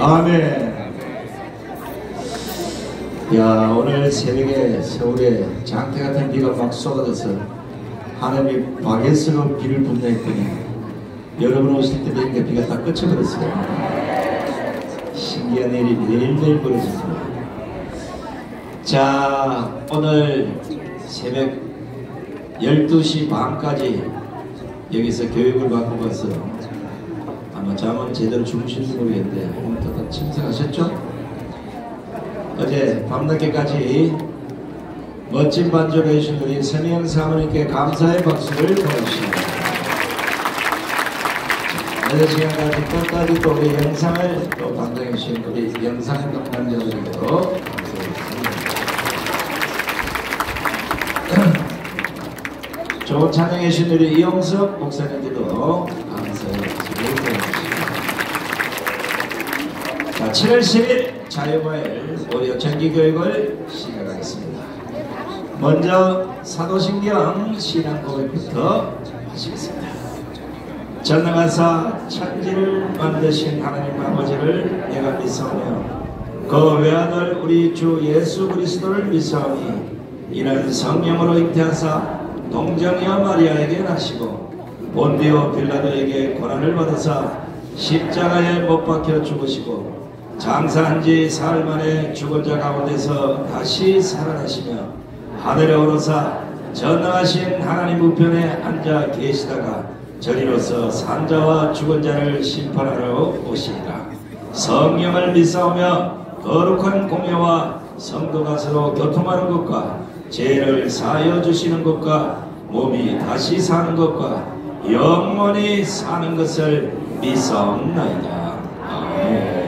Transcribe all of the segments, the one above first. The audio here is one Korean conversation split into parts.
아멘. 야, 오늘 새벽에 서울에 장대 같은 비가 막 쏟아져서 하나님이 바게스로 비를 붓나 했더니 여러분 오실 때 되니까 비가 다 그쳐버렸어요. 신기한 일이 매일매일 벌어집니다. 자, 오늘 새벽 12시 반까지 여기서 교육을 받고 가서 아마 잠은 제대로 주무시는지 모르겠는데 오늘도 다 침상하셨죠? 어제 밤늦게까지 멋진 반주를 해주신 우리 서미영 사모님께 감사의 박수를 보내주십니다. 어제 시간까지 끝까지 또 우리 영상을 또 감당해주신 우리 영상 동반자들에게도 감사드립니다. 좋은 찬양해주신 우리 이용석 목사님들도 감사의 박수를 보내주십니다. 자, 7월 10일 자유마을 우리 정기교육을 시작하겠습니다. 먼저 사도신경 신앙 고백부터 하시겠습니다. 전능하사 천지를 만드신 하나님 아버지를 내가 믿사오며 그 외아들 우리 주 예수 그리스도를 믿사오니 이는 성령으로 잉태하사 동정녀 마리아에게 나시고 본디오 빌라도에게 고난을 받으사 십자가에 못 박혀 죽으시고 장사한 지 사흘 만에 죽은 자 가운데서 다시 살아나시며 하늘에 오르사 전능하신 하나님 우편에 앉아 계시다가 저리로서 산자와 죽은 자를 심판하러 오시리라. 성령을 믿사오며 거룩한 공예와 성도가 서로 교통하는 것과 죄를 사하여 주시는 것과 몸이 다시 사는 것과 영원히 사는 것을 믿사옵나이다. 아멘.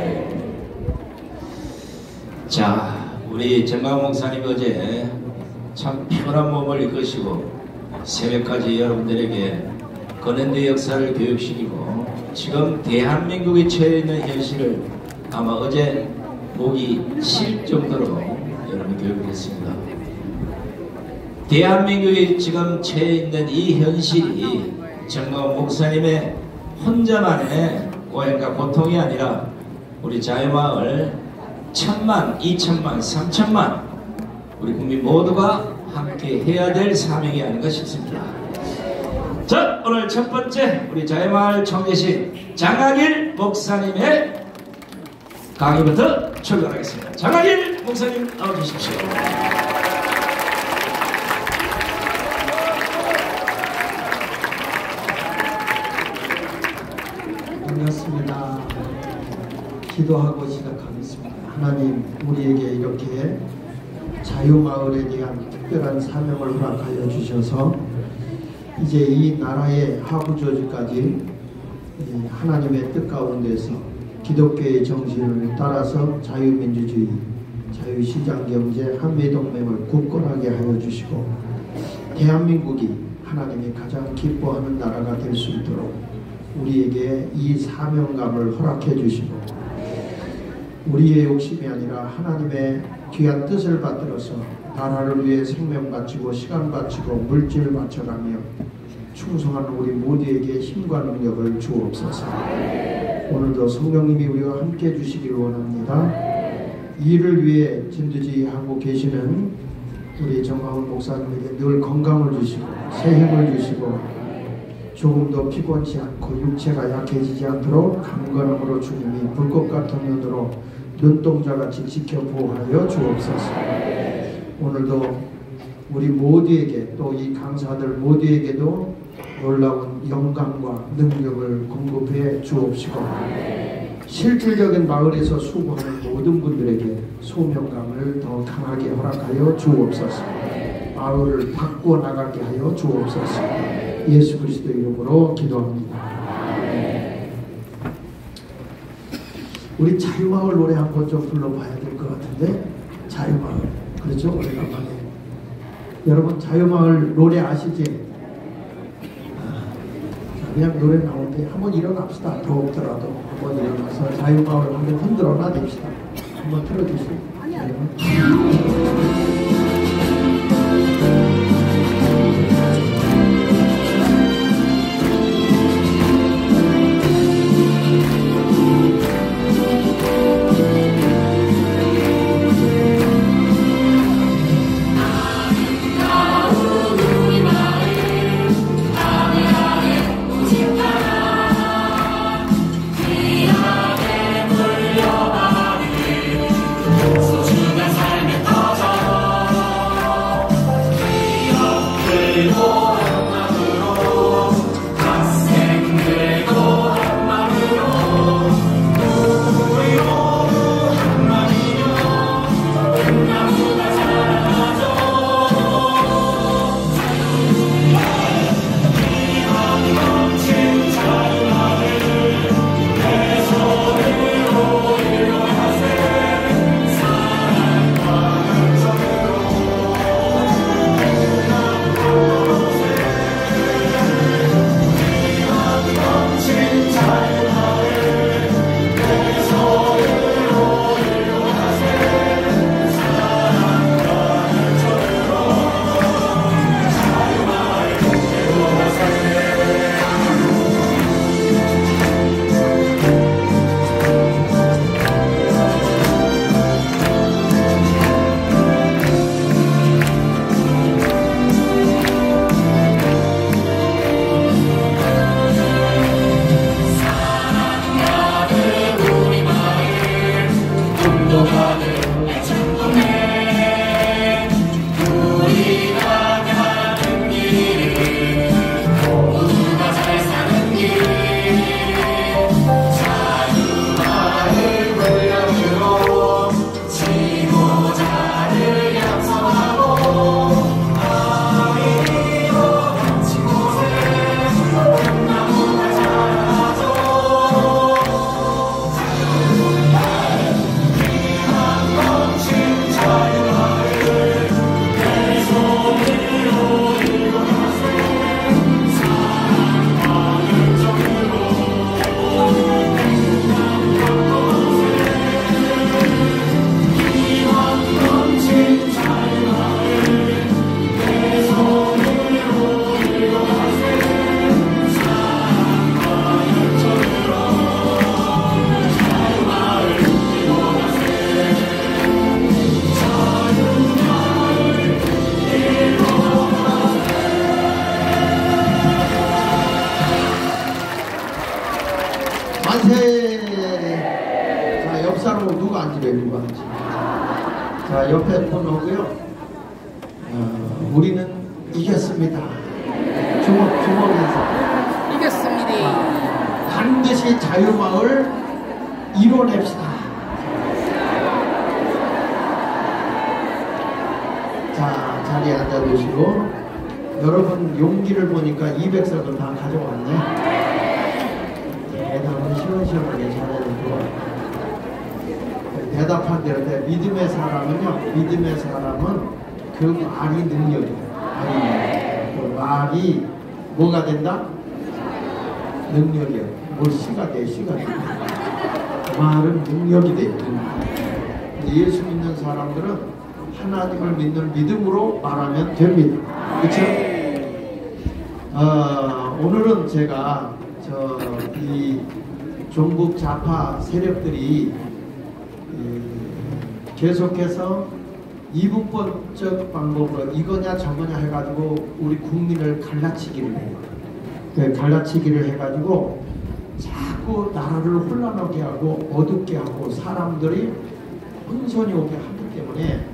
자, 우리 정강 목사님 어제 참 피곤한 몸을 이끄시고 새벽까지 여러분들에게 근현대 역사를 교육시키고 지금 대한민국이 처해 있는 현실을 아마 어제 목이 쉴 정도로 여러분 교육했습니다. 대한민국이 지금 처해 있는 이 현실이 정강 목사님의 혼자만의 고행과 고통이 아니라 우리 자유마을 1000만, 2000만, 3000만 우리 국민 모두가 함께 해야 될 사명이 아닌가 싶습니다. 자, 오늘 첫 번째 우리 자유마을 총재신 장학일 목사님의 강의부터 출발하겠습니다. 장학일 목사님 나와주십시오. 반갑습니다. 기도하고 시작하겠습니다. 하나님, 우리에게 이렇게 자유마을에 대한 특별한 사명을 허락하여 주셔서 이제 이 나라의 하부조직까지 하나님의 뜻 가운데서 기독교의 정신을 따라서 자유민주주의, 자유시장경제, 한미동맹을 굳건하게 하여 주시고 대한민국이 하나님이 가장 기뻐하는 나라가 될 수 있도록 우리에게 이 사명감을 허락해 주시고 우리의 욕심이 아니라 하나님의 귀한 뜻을 받들어서 나라를 위해 생명 바치고 시간 바치고 물질 바쳐가며 충성하는 우리 모두에게 힘과 능력을 주옵소서. 오늘도 성령님이 우리와 함께 해주시기를 원합니다. 이를 위해 진두지휘하고 계시는 우리 정광훈 목사님에게 늘 건강을 주시고 새 힘을 주시고 조금도 피곤치 않고 육체가 약해지지 않도록 강건함으로 주님이 불꽃 같은 눈으로 눈동자같이 지켜 보호하여 주옵소서. 오늘도 우리 모두에게 또 이 강사들 모두에게도 놀라운 영광과 능력을 공급해 주옵시고 실질적인 마을에서 수고하는 모든 분들에게 소명감을 더 강하게 허락하여 주옵소서. 마을을 바꾸어 나가게 하여 주옵소서. 예수 그리스도 이름으로 기도합니다. 우리 자유마을 노래 한번 좀 불러봐야 될 것 같은데. 자유마을, 그렇죠? 오래간만에. 여러분 자유마을 노래 아시지? 그냥 노래 나오는데 한번 일어납시다. 더욱더라도 한번 일어나서 자유마을 한번 흔들어놔 냅시다. 한번 틀어주시고. 바지래 누가 하지. 자, 옆에 폰 오고요. 우리는 이겼습니다. 주먹에서 이겼습니다. 반드시 자유마을 이뤄냅시다. 자, 자리에 앉아주시고, 여러분 용기를 보니까 200석을 다 가져왔네. 대답은 시원시원하게 잘해주고, 대답한 대로 믿음의 사람은요, 믿음의 사람은 그 말이 능력이에요. 그 말이 뭐가 된다? 능력이에요. 뭘 시가 돼, 시가 돼. 말은 능력이 돼요. 예수 믿는 사람들은 하나님을 믿는 믿음으로 말하면 됩니다. 그렇죠? 오늘은 제가 이 종북 좌파 세력들이 계속해서 이분법적 방법으로 이거냐 저거냐 해가지고 우리 국민을 갈라치기를 해요. 갈라치기를 해가지고 자꾸 나라를 혼란하게 하고 어둡게 하고 사람들이 혼선이 오게 하기 때문에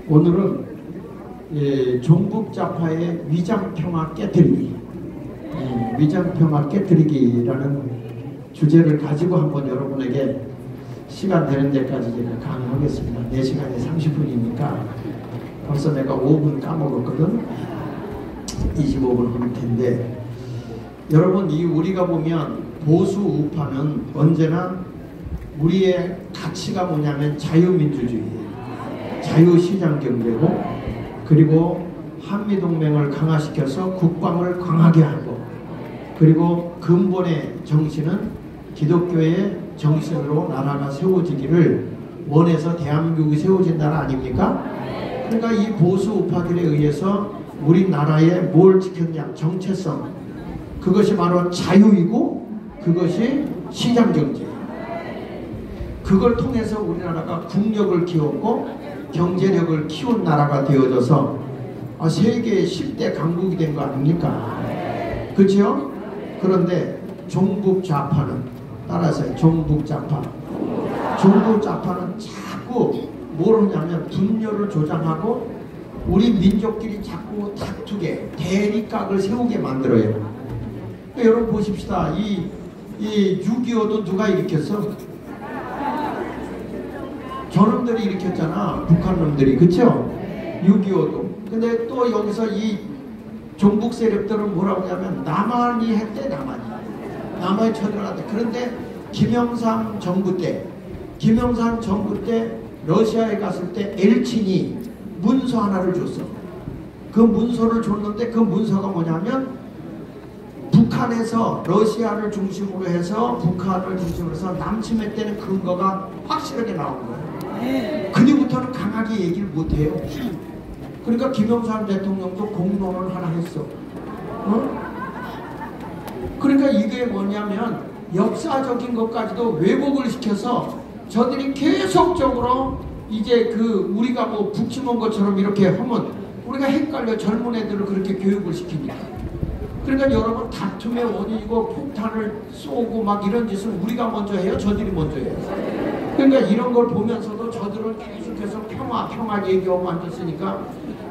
오늘은 종북좌파의 위장평화 깨뜨리기, 위장평화 깨뜨리기라는 주제를 가지고 한번 여러분에게 시간 되는 데까지 제가 강의하겠습니다. 4시간에 30분이니까 벌써 내가 5분 까먹었거든. 25분 할 텐데, 여러분 우리가 보면 보수 우파는 언제나 우리의 가치가 뭐냐면 자유민주주의예요. 자유시장경제고, 그리고 한미동맹을 강화시켜서 국방을 강하게 하고, 그리고 근본의 정신은 기독교의 정신으로 나라가 세워지기를 원해서 대한민국이 세워진 나라 아닙니까? 그러니까 이 보수 우파들에 의해서 우리나라에 뭘 지켰냐? 정체성. 그것이 바로 자유이고 그것이 시장경제예요. 그걸 통해서 우리나라가 국력을 키웠고 경제력을 키운 나라가 되어져서 세계 10대 강국이 된 거 아닙니까? 그렇죠? 그런데 종북좌파는 따라서 종북좌파는 자꾸 뭘 하냐면 분열을 조장하고 우리 민족끼리 자꾸 다투게 대립각을 세우게 만들어요. 그러니까 여러분 보십시다. 이 6.25도 누가 일으켰어? 저놈들이 일으켰잖아. 북한놈들이. 그쵸? 6.25도. 근데 또 여기서 이 종북 세력들은 뭐라고 하냐면 남한이 했대. 남한이 쳐들어갔대. 그런데 김영삼 정부 때 러시아에 갔을 때 엘친이 문서 하나를 줬어. 그 문서를 줬는데 그 문서가 뭐냐면 북한에서 러시아를 중심으로 해서 북한을 중심으로 해서 남침해 때는 근거가 확실하게 나온 거예요. 그 뒤부터는 강하게 얘기를 못해요. 그러니까 김영삼 대통령도 공론을 하나 했어. 그러니까 이게 뭐냐면 역사적인 것까지도 왜곡을 시켜서 저들이 계속적으로 이제 우리가 뭐 북침한 것처럼 이렇게 하면 우리가 헷갈려. 젊은 애들을 그렇게 교육을 시키니까. 그러니까 여러분 다툼의 원인이고 폭탄을 쏘고 막 이런 짓은 우리가 먼저 해요? 저들이 먼저 해요? 그러니까 이런 걸 보면서도 저들은 계속해서 평화 얘기하고 앉았으니까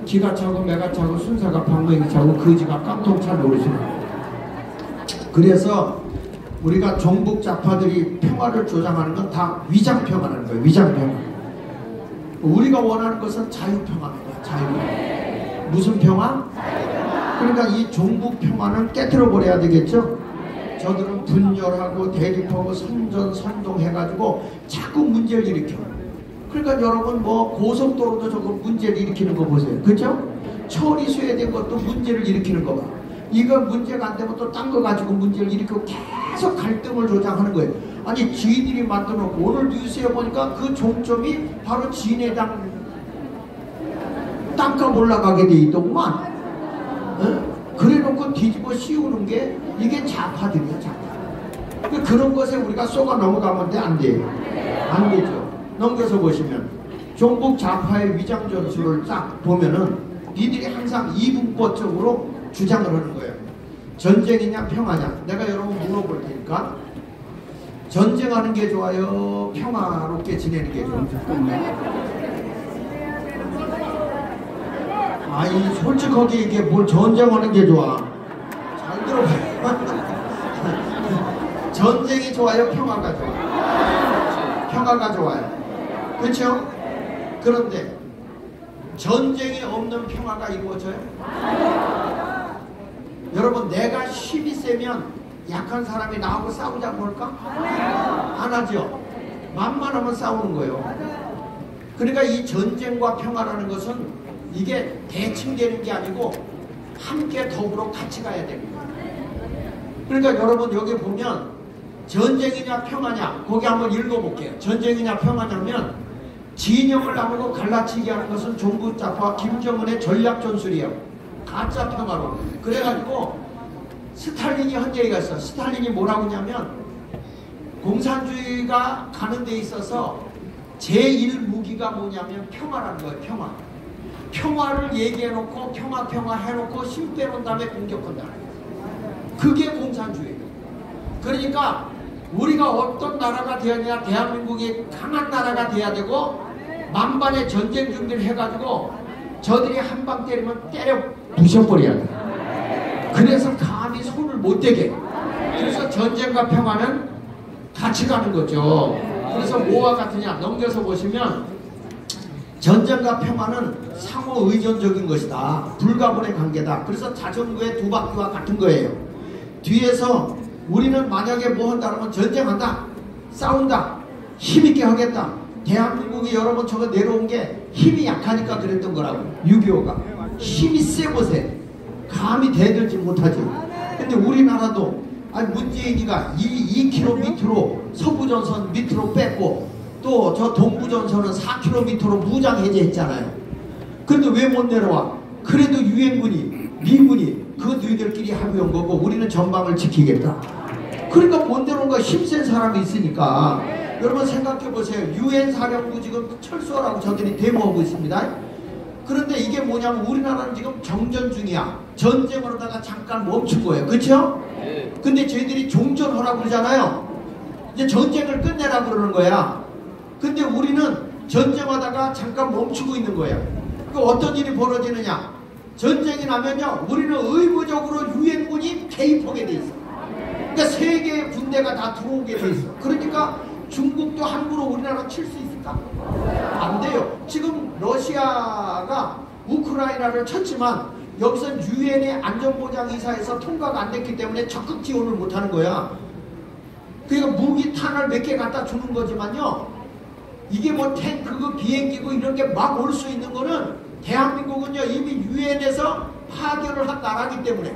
기가 차고 매가 차고 순사가 방망이 차고 거지가 깡통 차 노릇이에요. 그래서 우리가 종북좌파들이 평화를 조장하는 건 다 위장평화라는 거예요. 위장평화. 우리가 원하는 것은 자유평화입니다. 자유평화. 무슨 평화? 그러니까 이 종북평화는 깨트려 버려야 되겠죠. 저들은 분열하고 대립하고 선전선동해가지고 자꾸 문제를 일으켜. 그러니까 여러분 뭐 고속도로도 저거 문제를 일으키는 거 보세요. 그죠? 처리 수혜된 것도 문제를 일으키는 거 봐. 이거 문제가 안 되면 또 딴 거 가지고 문제를 일으키고 계속 갈등을 조장하는 거예요. 아니 지인들이 만들어놓고 오늘 뉴스에 보니까 그 종점이 바로 지인의 당 땅값 올라가게 돼 있더구만. 그래놓고 뒤집어 씌우는 게 이게 좌파들이야. 좌파. 그런 것에 우리가 쏘가 넘어가면 돼? 안 돼요? 안 되죠. 넘겨서 보시면 종북 좌파의 위장 전술을 딱 보면은 니들이 항상 이분법적으로 주장을 하는 거예요. 전쟁이냐 평화냐. 내가 여러분 물어볼 테니까 전쟁하는 게 좋아요? 평화롭게 지내는 게 좋아요? 아이 솔직하게 이게 뭘 전쟁하는 게 좋아? 잘 들어봐요. 전쟁이 좋아요? 평화가 좋아요? 평화가 좋아요. 그렇죠? 그런데 전쟁이 없는 평화가 이루어져요? 여러분 내가 힘이 세면 약한 사람이 나하고 싸우자고 할까? 안 하죠? 만만하면 싸우는 거예요. 그러니까 이 전쟁과 평화라는 것은 이게 대칭되는 게 아니고 함께 더불어 같이 가야 됩니다. 그러니까 여러분 여기 보면 전쟁이냐 평화냐 거기 한번 읽어볼게요. 전쟁이냐 평화냐면 진영을 나누고 갈라치기 하는 것은 종북좌파 김정은의 전략 전술이에요. 가짜 평화로. 그래가지고 스탈린이 한 얘기가 있어. 스탈린이 뭐라고 하냐면 공산주의가 가는 데 있어서 제1무기가 뭐냐면 평화라는 거예요. 평화. 평화를 얘기해놓고 평화 해놓고 힘 빼놓은 다음에 공격한다. 그게 공산주의예요. 그러니까 우리가 어떤 나라가 되어야 되냐, 대한민국이 강한 나라가 돼야 되고 만반의 전쟁 준비를 해가지고 저들이 한 방 때리면 때려 부셔버려야 돼. 그래서 감히 손을 못 대게. 그래서 전쟁과 평화는 같이 가는 거죠. 그래서 뭐와 같으냐 넘겨서 보시면 전쟁과 평화는 상호 의존적인 것이다. 불가분의 관계다. 그래서 자전거의 두 바퀴와 같은 거예요. 뒤에서 우리는 만약에 뭐 한다 그러면 전쟁한다, 싸운다, 힘있게 하겠다. 대한민국이 여러분 저거 내려온 게 힘이 약하니까 그랬던 거라고. 6.25가 힘이 세 보세. 감히 대들지 못하지. 근데 우리나라도 아니 문재인이가 2km 밑으로 서부전선 밑으로 뺐고 또 저 동부전선은 4km 밑으로 무장 해제했잖아요. 그런데 왜 못 내려와? 그래도 유엔군이 미군이 그 너희들끼리 합의한 거고 우리는 전방을 지키겠다. 그러니까 못 내려온 거 힘센 사람이 있으니까. 여러분 생각해 보세요. 유엔 사령부 지금 철수하라고 저들이 데모하고 있습니다. 그런데 이게 뭐냐면 우리나라는 지금 정전 중이야. 전쟁으로다가 잠깐 멈춘 거예요. 그렇죠? 근데 저희들이 종전하라고 그러잖아요. 이제 전쟁을 끝내라고 그러는 거야. 근데 우리는 전쟁하다가 잠깐 멈추고 있는 거야. 그 어떤 일이 벌어지느냐? 전쟁이 나면요 우리는 의무적으로 유엔군이 개입하게 돼 있어. 그러니까 세계의 군대가 다 들어오게 돼 있어. 그러니까 중국도 함부로 우리나라 칠 수 있을까? 안 돼요. 지금 러시아가 우크라이나를 쳤지만 여기선 유엔의 안전보장이사에서 통과가 안 됐기 때문에 적극 지원을 못하는 거야. 그러니까 무기 탄을 몇 개 갖다 주는 거지만요 이게 뭐 탱크고 비행기고 이런 게 막 올 수 있는 거는 대한민국은요 이미 유엔에서 파견을 한 나라기 때문에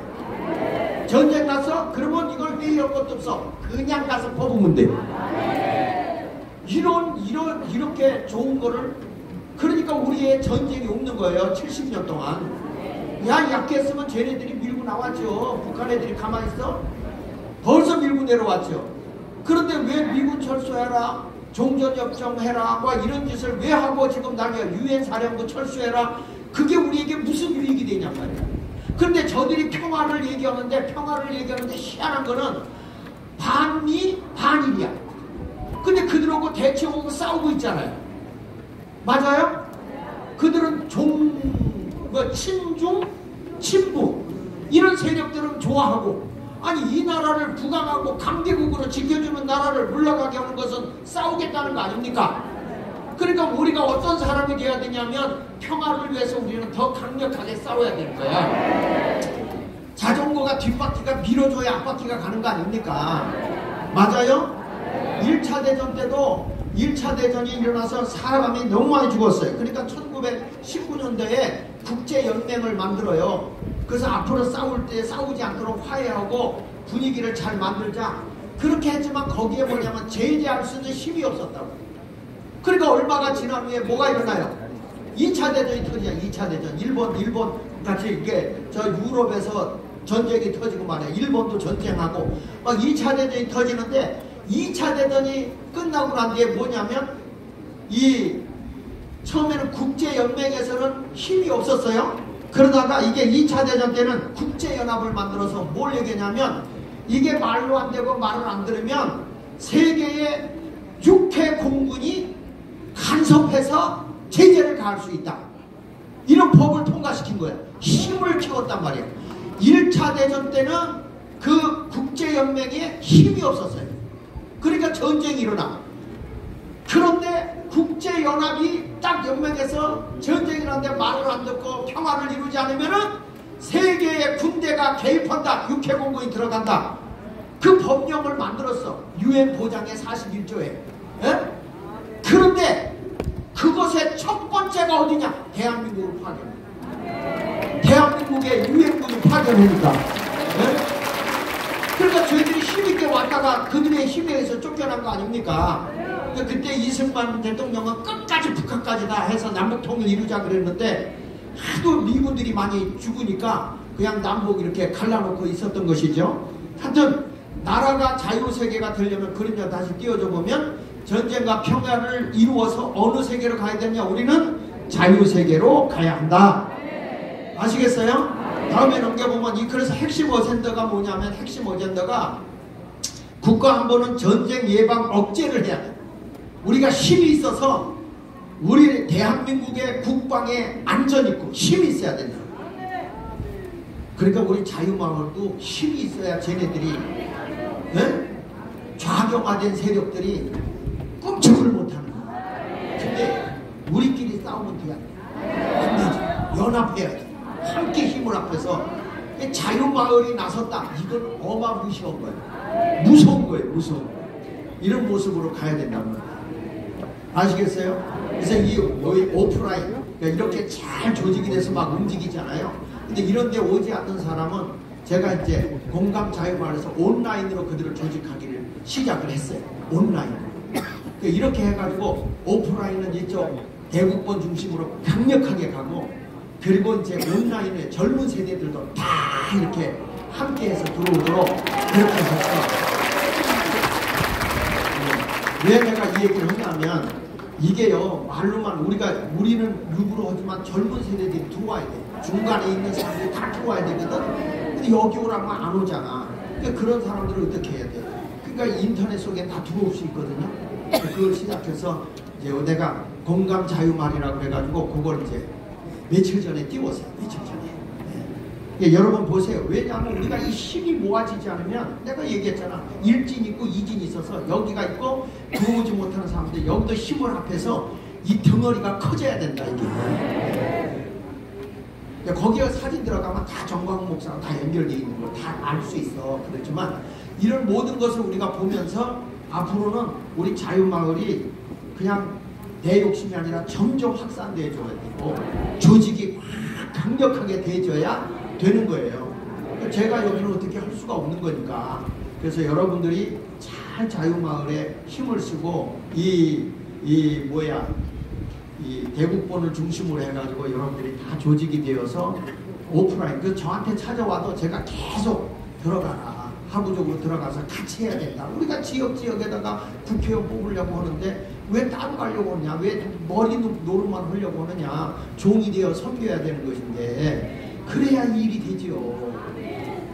전쟁 났어? 그러면 이걸 회의할 것도 없어. 그냥 가서 퍼부으면 돼. 이렇게 좋은 거를 그러니까 우리의 전쟁이 없는 거예요. 70년 동안. 야 약했으면 쟤네들이 밀고 나왔죠. 북한 애들이 가만히 있어? 벌써 밀고 내려왔죠. 그런데 왜 미군 철수해라, 종전협정 해라, 뭐 이런 짓을 왜 하고 지금 나게 유엔 사령부 철수해라. 그게 우리에게 무슨 유익이 되냔 말이야. 그런데 저들이 평화를 얘기하는데 희한한 거는 반미 반일이야. 근데 그들하고 대치하고 싸우고 있잖아요. 맞아요? 그들은 친중, 친부 이런 세력들은 좋아하고 아니 이 나라를 부강하고 강대국으로 지켜주는 나라를 물러가게 하는 것은 싸우겠다는 거 아닙니까? 그러니까 우리가 어떤 사람이 되어야 되냐면 평화를 위해서 우리는 더 강력하게 싸워야 되는 거야. 자전거가 뒷바퀴가 밀어줘야 앞바퀴가 가는 거 아닙니까? 맞아요? 1차 대전 때도 1차 대전이 일어나서 사람이 너무 많이 죽었어요. 그러니까 1919년도에 국제연맹을 만들어요. 그래서 앞으로 싸울 때 싸우지 않도록 화해하고 분위기를 잘 만들자. 그렇게 했지만 거기에 뭐냐면 제재할 수 있는 힘이 없었다고. 그러니까 얼마가 지난 후에 뭐가 일어나요? 2차 대전이 터지자. 2차 대전. 일본 같이 이게 저 유럽에서 전쟁이 터지고 말이야. 일본도 전쟁하고 막 2차 대전이 터지는데 2차 대전이 끝나고 난 뒤에 뭐냐면 처음에는 국제연맹에서는 힘이 없었어요. 그러다가 이게 2차 대전 때는 국제연합을 만들어서 뭘 얘기하냐면 이게 말로 안 되고 말을 안 들으면 세계의 육해 공군이 간섭해서 제재를 가할 수 있다. 이런 법을 통과시킨 거야. 힘을 키웠단 말이야. 1차 대전 때는 그 국제연맹에 힘이 없었어요. 그러니까 전쟁이 일어나. 그런데 국제연합이 딱 연맹해서 전쟁이 일어났는데 말을 안 듣고 평화를 이루지 않으면은 세계의 군대가 개입한다. 육해공군이 들어간다. 그 법령을 만들었어. UN 보장의 41조에. 예? 그런데 그것의 첫 번째가 어디냐? 대한민국을 파견. 대한민국에 유엔군이 파견하니까. 예? 그러니까 저희들이 힘있게 왔다가 그들의 힘에 의해서 쫓겨난 거 아닙니까? 그러니까 그때 이승만 대통령은 끝까지 북한까지 다 해서 남북통일 이루자 그랬는데 하도 미군들이 많이 죽으니까 그냥 남북 이렇게 갈라놓고 있었던 것이죠. 하여튼 나라가 자유세계가 되려면 그림자 다시 띄워줘 보면 전쟁과 평화를 이루어서 어느 세계로 가야 되냐? 우리는 자유세계로 가야 한다. 아시겠어요? 다음에 넘겨보면 그래서 핵심 어젠더가 뭐냐면 핵심 어젠더가 국가안보는 전쟁 예방 억제를 해야 돼. 우리가 힘이 있어서 우리 대한민국의 국방에 안전 있고 힘이 있어야 된다. 그러니까 우리 자유마을도 힘이 있어야 쟤네들이 좌경화된 세력들이 꼼짝을 못하는 거야. 근데 우리끼리 싸우면 돼야 돼. 안 되지. 연합해야지. 함께 힘을 합해서 자유마을이 나섰다. 이건 어마무시한 거예요. 무서운 거예요. 무서운 거예요. 이런 모습으로 가야 된다는 거예요. 아시겠어요? 그래서 이 오프라인 그러니까 이렇게 잘 조직이 돼서 막 움직이잖아요. 근데 이런 데 오지 않는 사람은 제가 이제 공감 자유마을에서 온라인으로 그들을 조직하기를 시작을 했어요. 온라인으로. 이렇게 해가지고 오프라인은 이쪽 대국본 중심으로 강력하게 가고 그리고 이제 온라인에 젊은 세대들도 다 이렇게 함께해서 들어오도록 그렇게 해서 왜 내가 이 얘기를 하냐면 이게요 말로만 우리는 일부러 하지만 젊은 세대들이 들어와야 돼. 중간에 있는 사람들이 다 들어와야 되거든. 근데 여기 오라면 안 오잖아. 그러니까 그런 사람들을 어떻게 해야 돼? 그러니까 인터넷 속에 다 들어올 수 있거든요. 그걸 시작해서 이제 내가 공감 자유말이라고 해가지고 그걸 이제 며칠 전에 띄웠어요. 며칠 전에. 네. 여러분 보세요. 왜냐하면 우리가 이 힘이 모아지지 않으면 내가 얘기했잖아. 1진 있고 2진 있어서 여기가 있고 들어오지 못하는 사람들 여기도 힘을 합해서 이 덩어리가 커져야 된다 이게. 거기에 사진 들어가면 다 정광 목사랑 다 연결되어 있는 걸 다 알 수 있어. 그렇지만 이런 모든 것을 우리가 보면서 앞으로는 우리 자유마을이 그냥 내 욕심이 아니라 점점 확산되어줘야 되고 조직이 확 강력하게 되어야 되는 거예요. 제가 여기는 어떻게 할 수가 없는 거니까. 그래서 여러분들이 잘 자유마을에 힘을 쓰고 이 대국본을 중심으로 해가지고 여러분들이 다 조직이 되어서 오프라인 그 저한테 찾아와도 제가 계속 들어가라. 하부적으로 들어가서 같이 해야 된다. 우리가 지역에다가 국회의원 뽑으려고 하는데 왜 따로 가려고 하느냐. 왜 머리 노릇만 하려고 하느냐. 종이 되어 섬겨야 되는 것인데 그래야 일이 되지요.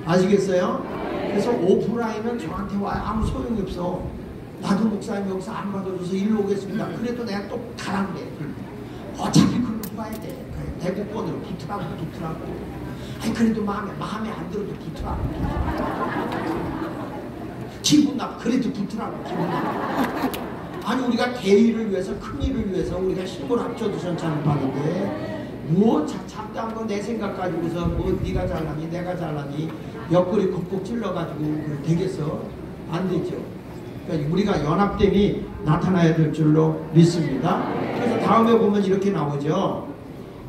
아시겠어요? 그래서 오프라인은 저한테 와야 아무 소용이 없어. 나도 목사님 여기서 안 받아줘서 일로 오겠습니다. 그래도 내가 또 가라고 해. 어차피 그걸로 가야 돼. 대국본으로 붙으라고. 아니 그래도 마음에 안 들어도 붙으라고. 기분 나 그래도 붙으라고. 기분 나. 아니 우리가 대의를 위해서 큰 일을 위해서 우리가 힘을 합쳐도 전차는 하는데 뭐 잡다한 거 내 생각 가지고서 뭐 네가 잘나니 내가 잘나니 옆구리 콕콕 찔러가지고 되겠어? 안 되죠. 그러니까 우리가 연합됨이 나타나야 될 줄로 믿습니다. 그래서 다음에 보면 이렇게 나오죠.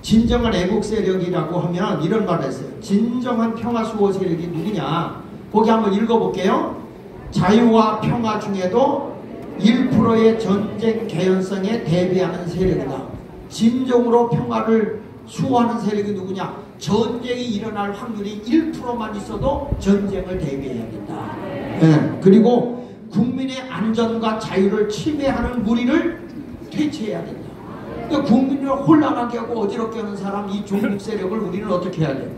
진정한 애국 세력이라고 하면 이런 말을 했어요. 진정한 평화 수호 세력이 누구냐? 거기 한번 읽어볼게요. 자유와 평화 중에도 1%의 전쟁 개연성에 대비하는 세력이다. 진정으로 평화를 수호하는 세력이 누구냐? 전쟁이 일어날 확률이 1%만 있어도 전쟁을 대비해야겠다. 네. 그리고 국민의 안전과 자유를 침해하는 무리를 퇴치해야 된다. 그러니까 국민을 혼란하게 하고 어지럽게 하는 사람, 이 종북 세력을 우리는 어떻게 해야 돼?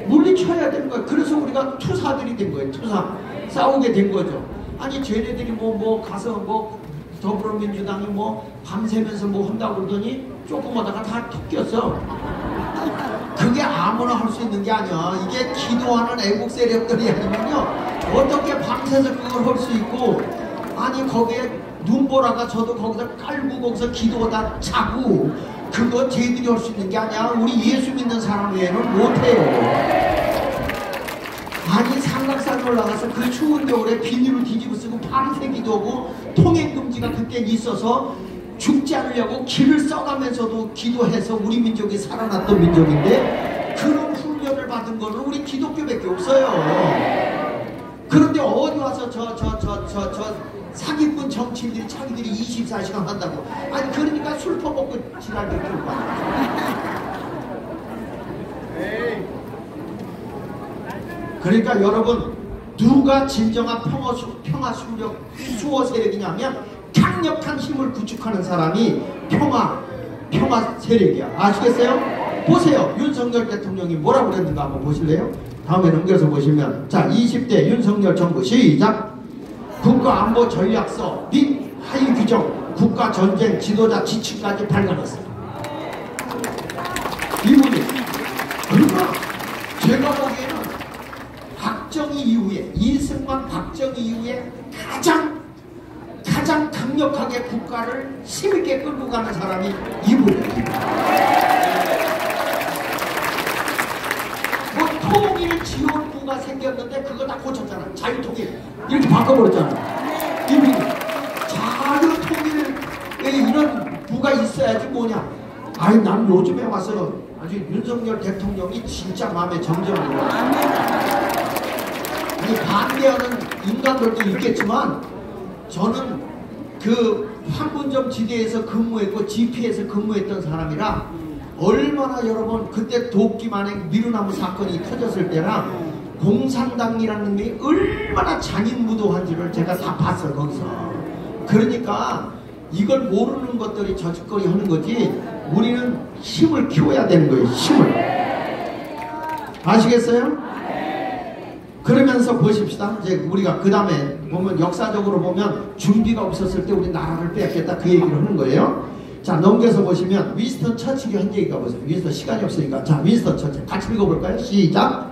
물리쳐야 되는 거예요. 그래서 우리가 투사들이 된 거예요. 투사. 싸우게 된 거죠. 아니 쟤네들이 뭐 가서 뭐 더불어민주당이 뭐 밤새면서 뭐 한다고 그러더니 조금 하다가 다 톡 꼈어. 그게 아무나 할 수 있는 게 아니야. 이게 기도하는 애국 세력들이 아니면요 어떻게 밤새서 그걸 할 수 있고, 아니 거기에 눈보라가 저도 거기서 깔고 거기서 기도하다 자고, 그거 쟤들이 할 수 있는 게 아니야. 우리 예수 믿는 사람 외에는 못해요. 아니 삼각산 올라가서 그 추운 겨울에 비닐을 뒤집어 쓰고 밤새 기도하고, 통행금지가 그때 있어서 죽지 않으려고 길을 써가면서도 기도해서 우리 민족이 살아났던 민족인데, 그런 훈련을 받은 거는 우리 기독교밖에 없어요. 그런데 어디 와서 저 사기꾼 정치인들이 자기들이 24시간 한다고. 아니 그러니까 술 퍼먹고 지랄을 들고 그러니까 여러분, 누가 진정한 평화 수호 세력이냐면 강력한 힘을 구축하는 사람이 평화 세력이야. 아시겠어요? 보세요. 윤석열 대통령이 뭐라고 그랬는가 한번 보실래요? 다음에 넘겨서 보시면, 자 20대 윤석열 정부 시작. 국가안보 전략서 및 하위 규정, 국가전쟁 지도자 지침까지 발간했습니다. 이분이, 그러니까 제가 보기에는 박정희 이후에, 이승만 박정희 이후에 가장 강력하게 국가를 힘있게 끌고 가는 사람이 이분입니다. 뭐 통일지원부가 생겼는데 그거 다 고쳤잖아. 자유통일 이렇게 바꿔버렸잖아. 이분이 자유통일에 이런 부가 있어야지 뭐냐. 아니 난 요즘에 와서 아주 윤석열 대통령이 진짜 마음에 정정으로, 아니 반대하는 인간들도 있겠지만 저는 그 판문점 지대에서 근무했고 GP에서 근무했던 사람이라, 얼마나 여러분 그때 도끼 만행 미루나무 사건이 터졌을 때랑 공산당이라는 게 얼마나 잔인무도한지를 제가 다 봤어요 거기서. 그러니까 이걸 모르는 것들이 저짓거리 하는 거지, 우리는 힘을 키워야 되는 거예요. 힘을. 아시겠어요? 그러면서 보십시다. 이제 우리가 그 다음에 보면 역사적으로 보면 준비가 없었을 때 우리 나라를 뺏겼다 그 얘기를 하는 거예요. 자 넘겨서 보시면 윈스턴 처칠이 한 얘기가 보세요. 윈스턴 시간이 없으니까 자 윈스턴 처칠 같이 읽어볼까요? 시작.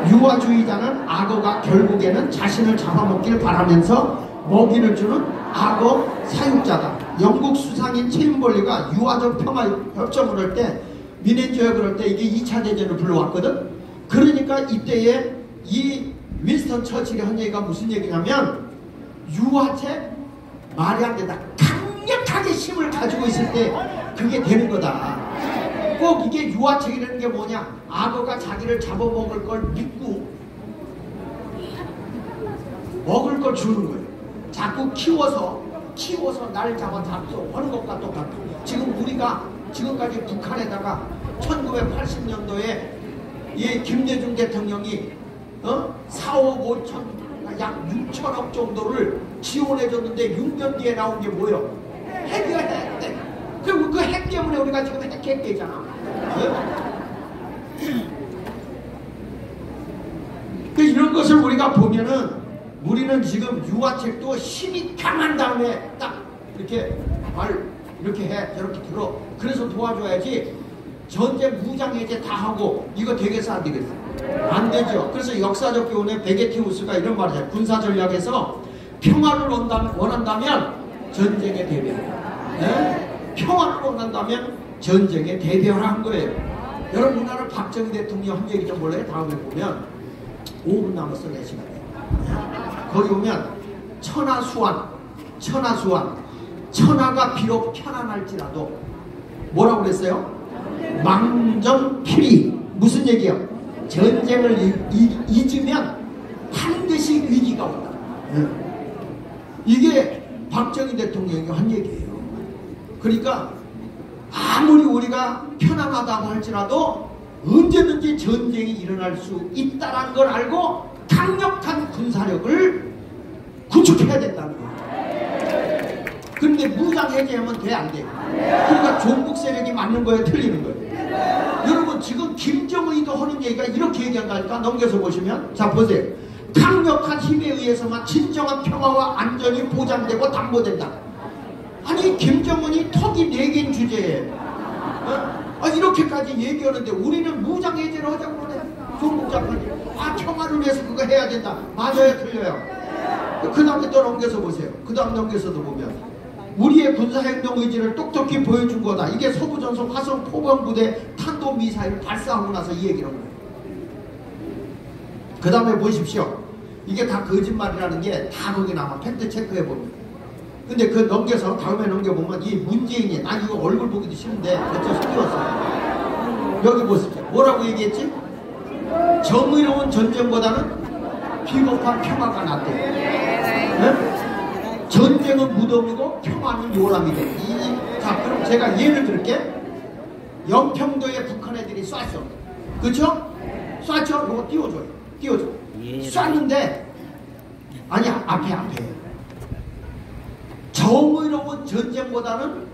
유아주의자는 악어가 결국에는 자신을 잡아먹기를 바라면서 먹이를 주는 악어 사육자다. 영국 수상인 체인벌리가 유아적 평화 협정을 할 때, 미넨조약을 할 때 이게 2차 대전을 불러왔거든. 그러니까 이때에 이 윈스턴 처칠이 한 얘기가 무슨 얘기냐면, 유아책 말이 안 된다. 강력하게 힘을 가지고 있을 때 그게 되는 거다. 꼭 이게 유아책이라는 게 뭐냐, 악어가 자기를 잡아먹을 걸 믿고 먹을 걸 주는 거예요. 자꾸 키워서 날 잡고 하는 것과 똑같고, 지금 우리가 지금까지 북한에다가 1980년도에 이 김대중 대통령이 4억 5천 약 6천억 정도를 지원해줬는데 6년 뒤에 나온 게 뭐예요? 핵이야, 핵. 그리고 그 핵 때문에 우리가 지금 핵되잖아. 이런 것을 우리가 보면은, 우리는 지금 유아책도 힘이 강한 다음에 딱 이렇게 이렇게 해, 저렇게 들어. 그래서 도와줘야지. 전쟁 무장해제 다 하고 이거 되겠어 안 되겠어? 안 되죠. 그래서 역사적 교훈에 베게티우스가 이런 말을 해요. 군사 전략에서 평화를 원한다면 전쟁에 대비하라. 네? 평화를 원한다면 전쟁에 대비하라 한 거예요. 여러분 우리나라 박정희 대통령 한 얘기 좀 볼래요? 다음에 보면 5분 남았어. 4시간에. 거기 보면 천하수완, 천하가 비록 편안할지라도 뭐라고 그랬어요? 망정필이. 무슨 얘기예요? 전쟁을 잊으면 반드시 위기가 온다. 이게 박정희 대통령이 한 얘기예요. 그러니까 아무리 우리가 편안하다고 할지라도 언제든지 전쟁이 일어날 수 있다는 걸 알고 강력한 군사력을 구축해야 된다는 거예요. 그런데 무장 해제하면 돼, 안 돼? 그러니까 종북 세력이 맞는 거예요, 틀리는 거예요? 여러분 지금 김정의도 하는 얘기가 이렇게 얘기한다니까. 넘겨서 보시면, 자 보세요. 강력한 힘에 의해서만 진정한 평화와 안전이 보장되고 담보된다. 아니 김정은이 턱이 4개인 주제에 이렇게까지 얘기하는데 우리는 무장해제를 하자고 그러네. 종북자파들이 평화를 위해서 그거 해야 된다. 맞아요 틀려요? 그 다음에 또 넘겨서 보세요. 그 다음 넘겨서도 보면 우리의 군사행동 의지를 똑똑히 보여준 거다. 이게 서부전선 화성 포병부대 탄도미사일을 발사하고 나서 이 얘기를 한 거예요. 그 다음에 보십시오. 이게 다 거짓말이라는 게 다 거기 나와. 팩트 체크해보면. 근데 그 넘겨서 다음에 넘겨보면 이 문재인이 난 이거 얼굴 보기도 싫은데 어째서 띄웠어요. 여기 보십시오. 뭐라고 얘기했지? 정의로운 전쟁보다는 비겁한 평화가 낫대. 네? 전쟁은 무덤이고 평화는 요람이래. 자 그럼 제가 예를 들게. 영평도에 북한 애들이 쐈어. 그쵸? 쐈죠? 이거 띄워줘요. 띄워줘. 쐈는데 아니 앞에 정의로운 전쟁보다는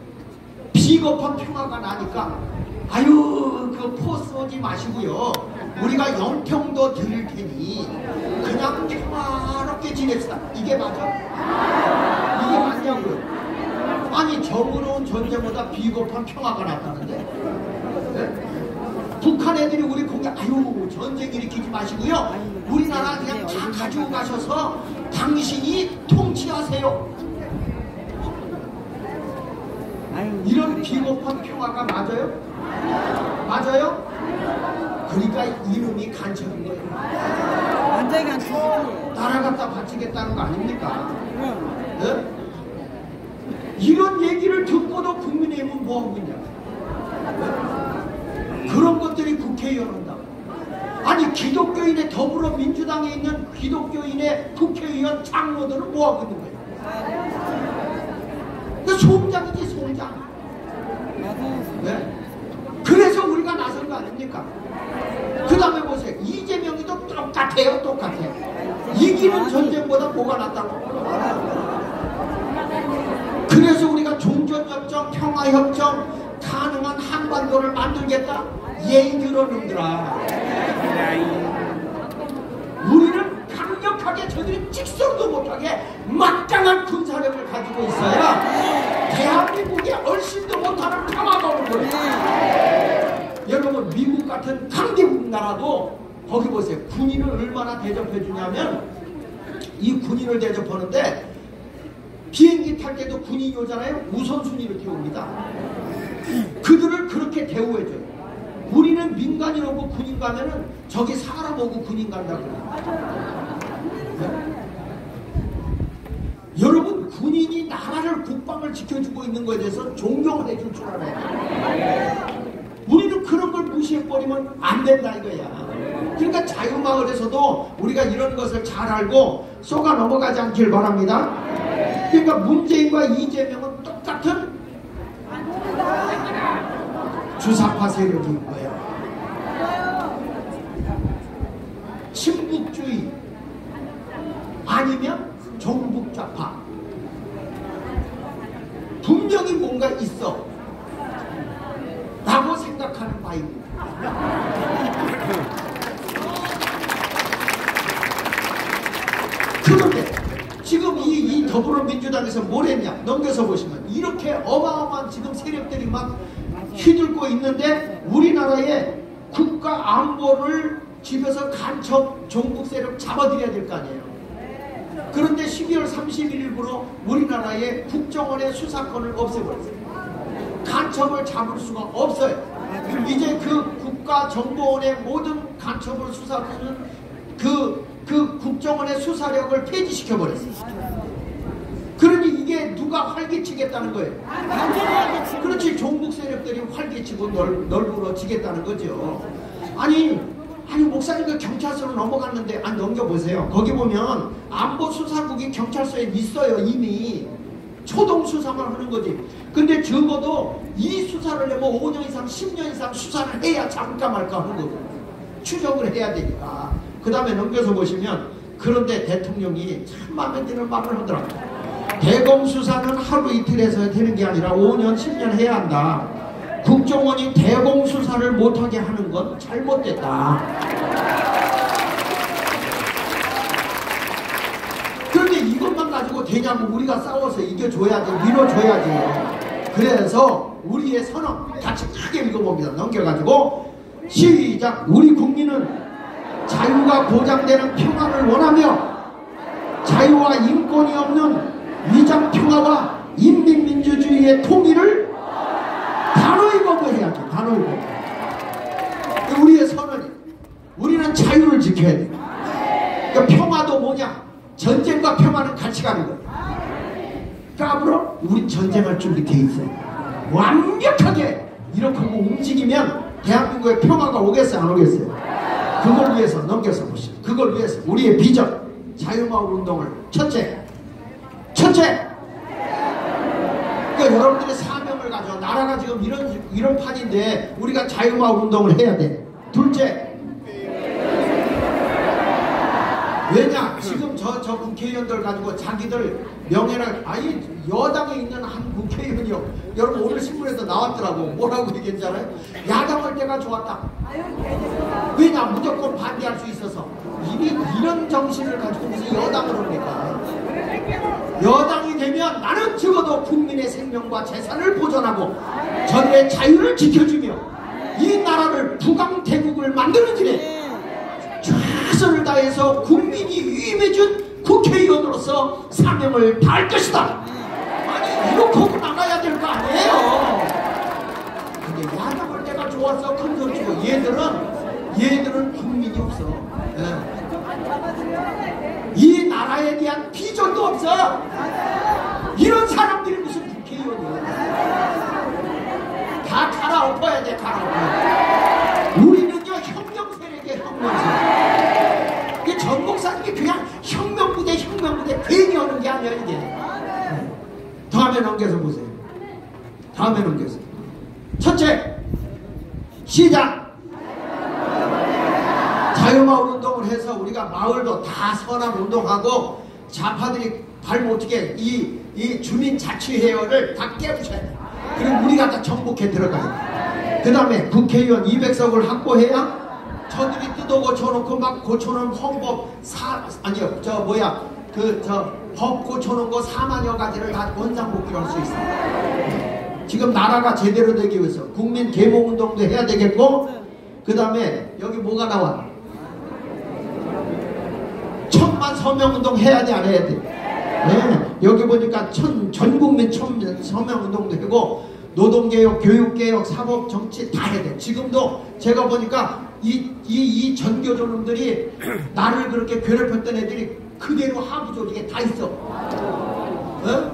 비겁한 평화가 나니까 아유 그 포스 오지 마시고요. 우리가 영평도 드릴 테니 그냥 평화롭게 지냅시다. 이게 맞아? 이게 맞냐고요? 아니 정의로운 전쟁보다 비겁한 평화가 낫다는데? 네? 북한 애들이 우리 공개 아유 전쟁 일으키지 마시고요. 우리나라 그냥 다 가지고 가셔서 당신이 통치하세요. 이런 비겁한 평화가 맞아요? 맞아요? 그러니까 이놈이 간첩인 거예요. 완전히 간첩이지. 나라 갖다 바치겠다는 거 아닙니까? 네? 이런 얘기를 듣고도 국민의힘은 뭐하고 있냐? 네? 그런 것들이 국회의원 한다고. 아니 기독교인의 더불어민주당에 있는 기독교인의 국회의원 장로들은 뭐하고 있는 거예요? 그 송장이지 송장. 네? 그래서 우리가 나선 거 아닙니까? 그 다음에 보세요. 이재명이도 똑같아요. 똑같아요. 이기는 전쟁보다 뭐가 낫다고. 그래서 우리가 종전협정, 평화협정 가능한 한반도를 만들겠다. 예의 들어 놈들아. 우리는 강력하게 저들이 직설도 못하게 막강한 군사력을 가지고 있어야 대한민국에 얼씬도 못하는 평화가 오는 거예요. 여러분 미국 같은 강대국 나라도 거기 보세요. 군인을 얼마나 대접해 주냐면 이 군인을 대접하는데 비행기 탈 때도 군인이 오잖아요. 우선순위를 띄웁니다. 그들을 그렇게 대우해줘요. 우리는 민간인 오고 군인 가면은 저기 사람 오고 군인 간다고 그래요. 네? 여러분 군인이 나라를 국방을 지켜주고 있는 것에 대해서 존경을 해줄 줄 알아요. 우리는 그런 걸 무시해버리면 안 된다 이거야. 그러니까 자유마을에서도 우리가 이런 것을 잘 알고 쏘가 넘어가지 않길 바랍니다. 그러니까 문재인과 이재명은 똑같은 주사파 세력인 거예요. 친북주의 아니면 종북좌파. 분명히 뭔가 있어 라고 생각하는 바입니다. 그런데 지금 이 더불어민주당에서 뭘 했냐 넘겨서 보시면 이렇게 어마어마한 지금 세력들이 막 휘둘고 있는데 우리나라의 국가 안보를 집에서 간첩 종북 세력 잡아들여야 될 거 아니에요. 그런데 12월 31일부로 우리나라의 국정원의 수사권을 없애버렸어요. 간첩을 잡을 수가 없어요. 이제 그 국가정보원의 모든 간첩을 수사하는 그 국정원의 수사력을 폐지시켜버렸어요. 그러니 이게 누가 활개치겠다는 거예요? 그렇지, 종북 세력들이 활개치고 널브러지겠다는 거죠. 아니 목사님과 경찰서로 넘어갔는데 넘겨보세요. 거기 보면 안보수사국이 경찰서에 있어요. 이미 초동 수사만 하는 거지. 근데 적어도 이 수사를 내면 5년 이상 10년 이상 수사를 해야 잡을까 말까 하는 거고 추적을 해야 되니까. 그 다음에 넘겨서 보시면 그런데 대통령이 참 마음에 드는 말을 하더라고요. 대공수사는 하루 이틀 해서 되는 게 아니라 5년 10년 해야 한다. 국정원이 대공수사를 못하게 하는 건 잘못됐다. 이것만 가지고 되냐고 우리가 싸워서 이겨줘야지, 밀어줘야지. 그래서 우리의 선언 같이 크게 읽어봅니다. 넘겨가지고 시작. 우리 국민은 자유가 보장되는 평화를 원하며 자유와 인권이 없는 위장평화와 인민민주주의의 통일을 단호히 거부해야지. 단호히 거부. 우리의 선언이 우리는 자유를 지켜야 돼. 그러니까 평화도 뭐냐? 전쟁과 평화는 같이 가는 거야. 그러니까 앞으로 우리 전쟁할 준비 돼 있어요. 완벽하게 이렇게 움직이면 대한민국에 평화가 오겠어요, 안 오겠어요? 그걸 위해서 넘겨서 보시죠. 그걸 위해서 우리의 비전, 자유마을 운동을 첫째. 그러니까 여러분들의 사명을 가져. 나라가 지금 이런 판인데 우리가 자유마을 운동을 해야 돼. 둘째. 왜냐? 지금 저 국회의원들 가지고 자기들 명예를, 아니 여당에 있는 한 국회의원이요. 여러분 오늘 신문에서 나왔더라고. 뭐라고 얘기했잖아요. 야당할 때가 좋았다. 왜냐? 무조건 반대할 수 있어서. 이런 정신을 가지고 무슨 여당을 합니까? 여당이 되면 나는 적어도 국민의 생명과 재산을 보존하고 저들의 자유를 지켜주며 이 나라를 부강대국을 만드는 길에 최선을 다해서 국민이 위임해준 국회의원으로서 사명을 다할 것이다. 아니 이렇게 하고 나가야 될 거 아니에요. 근데 야당할 때가 좋아서 큰 소리 치고 얘들은 국민이 없어. 예. 이 나라에 대한 비전도 없어. 이런 사람들이 무슨 국회의원이야. 다 갈아엎어야 돼. 갈아엎어야. 우리는요 혁명 세력의 혁명 세력. 이게 전국사님이 그냥 혁명부대 괜히 하는 게 아니야 이게. 다음에 넘겨서 보세요. 다음에 넘겨서. 첫째, 시작. 자유마을 운동을 해서 우리가 마을도 다 선언 운동하고 좌파들이 발 못하게 이 주민자치회원을 다 깨부셔야 돼. 그리고 우리가 다 정복해 들어가야 돼. 그 다음에 국회의원 200석을 확보해야 저들이 뜯어 고쳐놓고 막 고쳐놓은 헌법 법 고쳐놓은 거 4만여 가지를 다 원상복귀를 할 수 있어. 지금 나라가 제대로 되기 위해서 국민 계몽운동도 해야 되겠고, 그 다음에 여기 뭐가 나와? 1000만 서명운동 해야 돼, 안 해야 돼? 네, 여기 보니까 전국민 서명운동도 하고 노동개혁, 교육개혁, 사법, 정치 다 해야 돼. 지금도 제가 보니까 이 전교조놈들이 나를 그렇게 괴롭혔던 애들이 그대로 하부 조직에 다 있어. 네?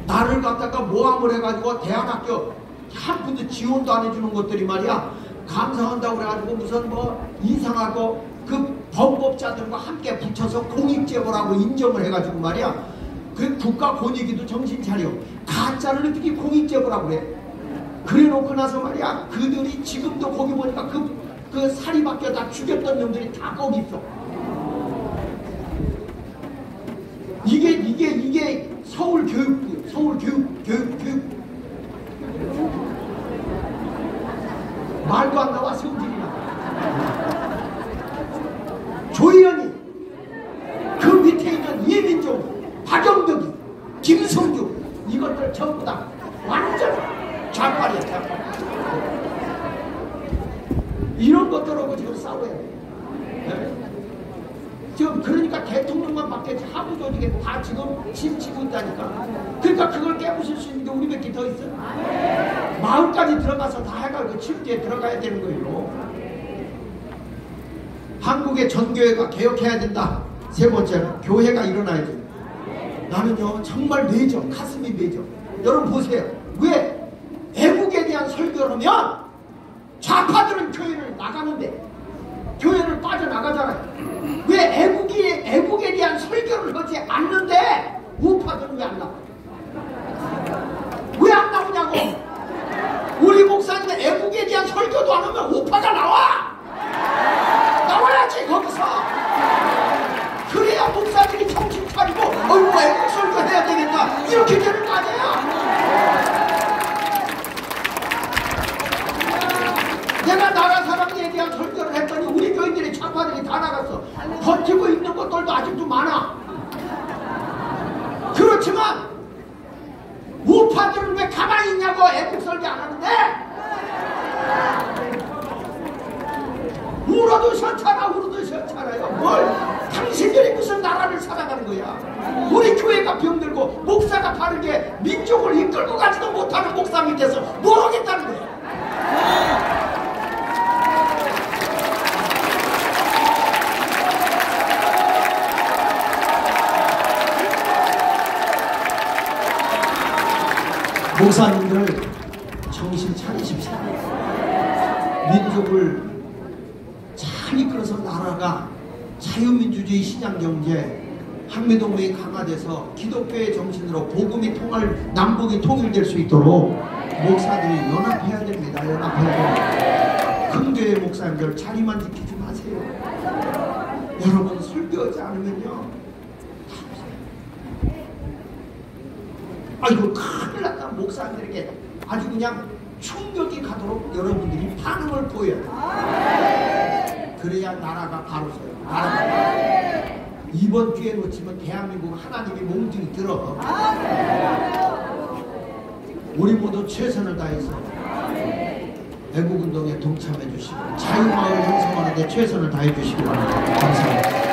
나를 갖다가 모함을 해가지고 대안학교 한 푼도 지원도 안 해주는 것들이 말이야 감사한다고 그래가지고 무슨 뭐 이상하고 그 범법자들과 함께 붙여서 공익제보라고 인정을 해가지고 말이야 그 국가 권익위도 정신 차려. 가짜를 어떻게 공익제보라고 그래. 그래 놓고 나서 말이야 그들이 지금도 거기 보니까 그 살이 바뀌어 다 죽였던 놈들이 다 거기 있어. 이게 서울교육부 말도 안 나와. 성질이나 조희연이 그 밑에 있는 이민종, 박영덕이, 김성주 이것들 전부 다 완전 좌빨이야. 좌빨. 이런 것들하고 지금 싸워야 돼. 네? 지금 그러니까 대통령만 바뀌었지 하부 조직에 다 지금 침치고 있다니까. 그러니까 그걸 깨부실 수 있는 게 우리 몇 개 더 있어. 마을까지 들어가서 다 해가지고 침대에 들어가야 되는 거예요. 한국의 전교회가 개혁해야 된다. 세 번째는 교회가 일어나야 돼. 나는요 정말 매죠. 가슴이 매죠. 여러분 보세요. 왜 애국에 대한 설교를 하면 좌파들은 교회를 나가는데 교회를 빠져나가잖아요. 왜 애국에 대한 설교를 하지 않는데 우파들은 왜 안 나와? 왜 안 나오냐고. 우리 목사님은 애국에 대한 설교도 안 하면 우파가 나와. 나와야지 거기서. 그래야 목사님이 정신 차리고 어이구 애국 설교 해야 되겠다 이렇게 되는 거 아니야. 내가 나라 사람에 대한 설교를 했더니 우리 교인들이 좌파들이 다 나갔어. 버티고 있는 것들도 아직도 많아. 그렇지만 우파들은 왜 가만히 있냐고. 애국 설계 안 하는데. 울어도 싫잖아. 울어도 싫잖아요. 뭘 당신들이 무슨 나라를 살아가는 거야. 우리 교회가 병들고 목사가 바르게 민족을 이끌고 가지도 못하는 목사 밑에서 뭘 하겠다는 거야. 목사님들 정신 차리십시오. 민족을 잘 이끌어서 나라가 자유민주주의 시장경제 한미동맹이 강화돼서 기독교의 정신으로 복음이 남북이 통일될 수 있도록 목사들이 연합해야 됩니다. 연합해야 됩니다. 큰 교회 목사님들 자리만 지키지 마세요. 여러분 설교하지 않으면요 아이고 큰일 났다. 목사님들에게 아주 그냥 충격이 가도록 여러분들이 반응을 보여야 돼요. 그래야 나라가 바로 서요. 나라가 이번 기회 놓치면 대한민국 하나님이 몽둥이 들어. 우리 모두 최선을 다해서 애국운동에 동참해 주시고 자유마을 형성하는 데 최선을 다해 주시기 바랍니다. 감사합니다.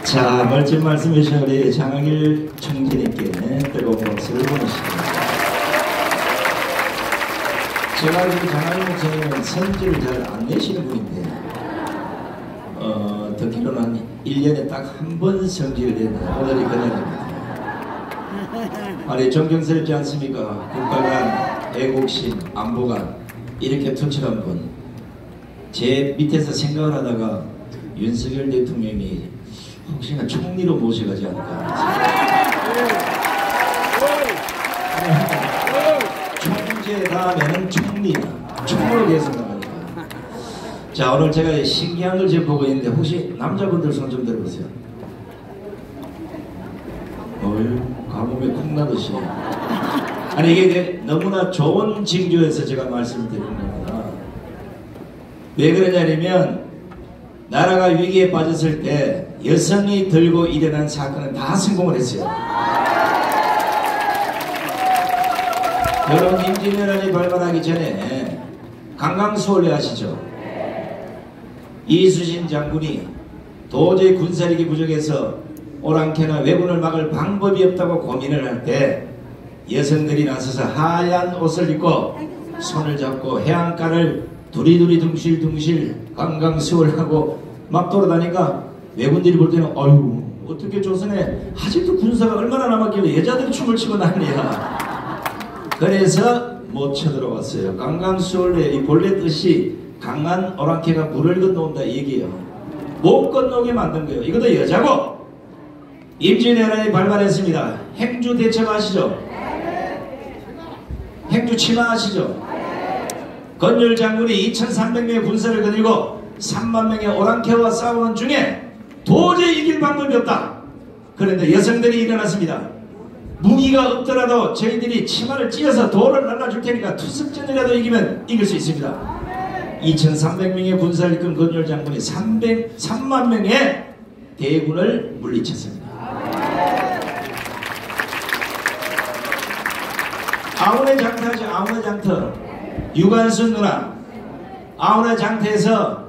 자, 멋진 말씀이신 우리 장학일 총재님께 뜨거운 박수를 보내십니다. 제가 알기로 장학일 목사님은 선지를 잘 안 내시는 분인데 듣기로는 한 1년에 딱 한 번 성지를 낸다. 오늘이 그날입니다. 아니 존경스럽지 않습니까? 국가간, 애국심, 안보관 이렇게 투철한 분. 제 밑에서 생각을 하다가 윤석열 대통령이 혹시나 총리로 모셔가지 않을까. 총재 다음에는 총리야. 총으로 계속 나가니까. 자, 오늘 제가 신기한 걸 지금 보고 있는데 혹시 남자분들 손 좀 들어보세요. 어휴, 가뭄에 콩나듯이. 아니 이게 너무나 좋은 징조에서 제가 말씀을 드리는 겁니다. 왜 그러냐면 나라가 위기에 빠졌을 때 여성이 들고 일어난 사건은 다 성공을 했어요. 여러분 임진왜란이 발발하기 전에 강강수월래 아시죠? 이수신 장군이 도저히 군사력이 부족해서 오랑캐나 왜군을 막을 방법이 없다고 고민을 할 때 여성들이 나서서 하얀 옷을 입고 손을 잡고 해안가를 두리두리 둥실둥실 강강수월하고 막 돌아다니까 왜군들이 볼 때는 어휴 어떻게 조선에 아직도 군사가 얼마나 남았길래 여자들이 춤을 추고 난리야. 그래서 못 쳐들어왔어요. 강강수월래 이 본래 뜻이 강한 오랑캐가 물을 건너온다 이 얘기예요. 못 건너게 만든 거예요. 이것도 여자고. 임진왜란이 발발했습니다. 행주 대첩 아시죠? 행주 침하 아시죠? 건율 장군이 2300명의 군사를 거느리고 3만 명의 오랑캐와 싸우는 중에 도저히 이길 방법이 없다. 그런데 여성들이 일어났습니다. 무기가 없더라도 저희들이 치마를 찢어서 돌을 날라줄 테니까 투습전이라도 이기면 이길 수 있습니다. 2300명의 군사를 이끈 건율 장군이 3만 명의 대군을 물리쳤습니다. 아우네 장터죠. 아우네 장터. 유관순 누나 아우네 장터에서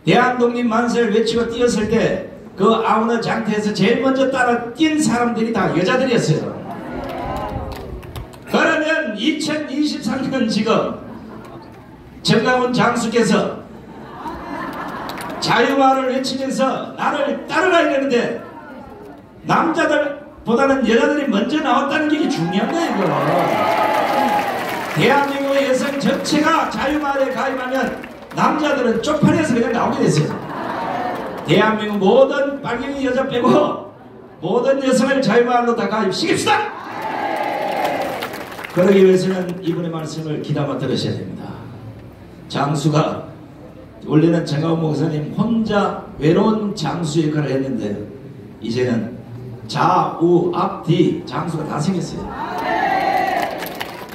대한독립 만세를 외치고 뛰었을 때 그 아우네 장터에서 제일 먼저 따라 뛴 사람들이 다 여자들이었어요. 그러면 2023년 지금 정강훈 장수께서 자유마을을 외치면서 나를 따르라 이러는데 남자들보다는 여자들이 먼저 나왔다는 게 중요한 거예요. 이거. 대한민국의 여성 전체가 자유마을에 가입하면 남자들은 쪽팔려서 그냥 나오게 됐어요. 대한민국 모든 빨갱이 여자 빼고 모든 여성을 자유마을로 다 가입시킵시다. 그러기 위해서는 이분의 말씀을 귀담아 들으셔야 됩니다. 장수가 원래는 정강훈 목사님 혼자 외로운 장수 역할을 했는데 이제는 좌우 앞뒤 장수가 다 생겼어요.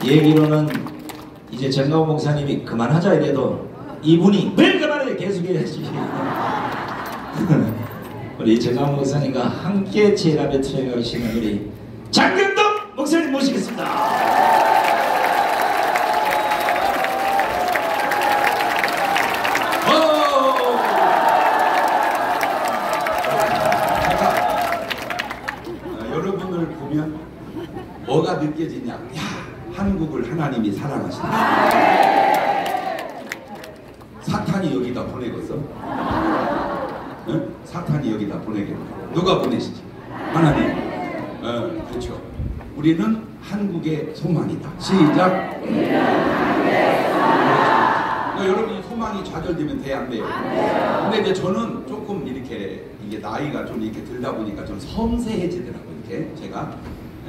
얘기로는 이제 정강훈 목사님이 그만하자 이래도 이분이 멜가만을 계속해야지. 우리 정강 목사님과 함께 제라베 투쟁하시는 우리 장경덕 목사님 모시겠습니다. 여러분을 보면 뭐가 느껴지냐? 야, 한국을 하나님이 사랑하신다. 사탄이 여기다 보내겠어? 응? 사탄이 여기다 보내겠다. 누가 보내시지? 하나님. 그렇죠. 우리는 한국의 소망이다. 시작. 여러분이 소망이 좌절되면 돼, 안 돼요? 근데 이제 저는 조금 이렇게 이게 나이가 좀 이렇게 들다 보니까 좀 섬세해지더라고요. 이렇게 제가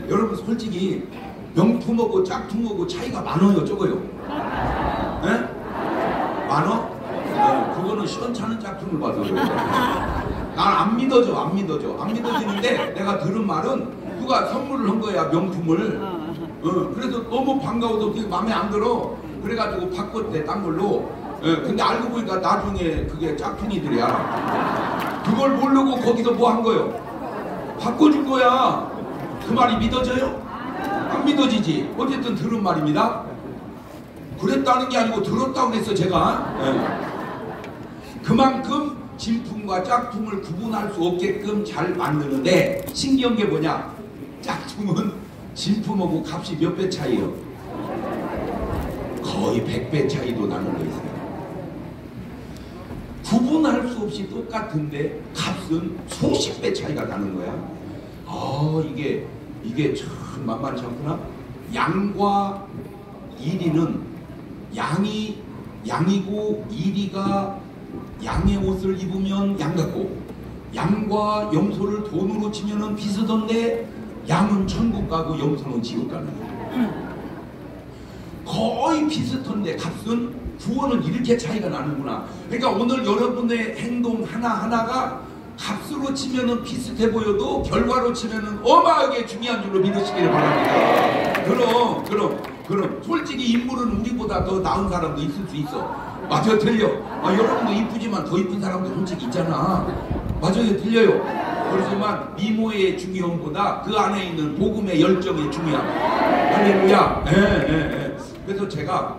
여러분 솔직히 명품하고 짝퉁하고 차이가 많아요, 적어요? 에? 많어? 그거는 시원찮은 짝퉁을 봐서 그래. 난 안 믿어져, 안 믿어지는데 내가 들은 말은 누가 선물을 한 거야, 명품을. 그래서 너무 반가워서 그게 마음에 안 들어. 그래가지고 바꿨대, 딴 걸로. 근데 알고 보니까 나중에 그게 짝퉁이들이야. 그걸 모르고 거기서 뭐 한 거요? 바꿔준 거야. 그 말이 믿어져요? 안 믿어지지. 어쨌든 들은 말입니다. 그랬다는 게 아니고 들었다고 그랬어, 제가. 그만큼 진품과 짝퉁을 구분할 수 없게끔 잘 만드는데 신기한 게 뭐냐? 짝퉁은 진품하고 값이 몇 배 차이요? 거의 100배 차이도 나는 거 있어요. 구분할 수 없이 똑같은데 값은 수십 배 차이가 나는 거야. 이게 참 만만치 않구나. 양과 이리는 양이고 이리가 양의 옷을 입으면 양 같고, 양과 염소를 돈으로 치면은 비슷한데 양은 천국 가고 염소는 지옥 가는 거야. 거의 비슷한데 값은 구원은 이렇게 차이가 나는구나. 그러니까 오늘 여러분의 행동 하나하나가 값으로 치면은 비슷해 보여도 결과로 치면은 어마하게 중요한 줄로 믿으시기를 바랍니다. 그럼 솔직히 인물은 우리보다 더 나은 사람도 있을 수 있어. 맞아, 틀려. 여러분도 이쁘지만 더 이쁜 사람도 솔직히 있잖아. 맞아요, 틀려요. 그렇지만 미모의 중요함보다 그 안에 있는 복음의 열정이 중요함. 할렐루야. 그래서 제가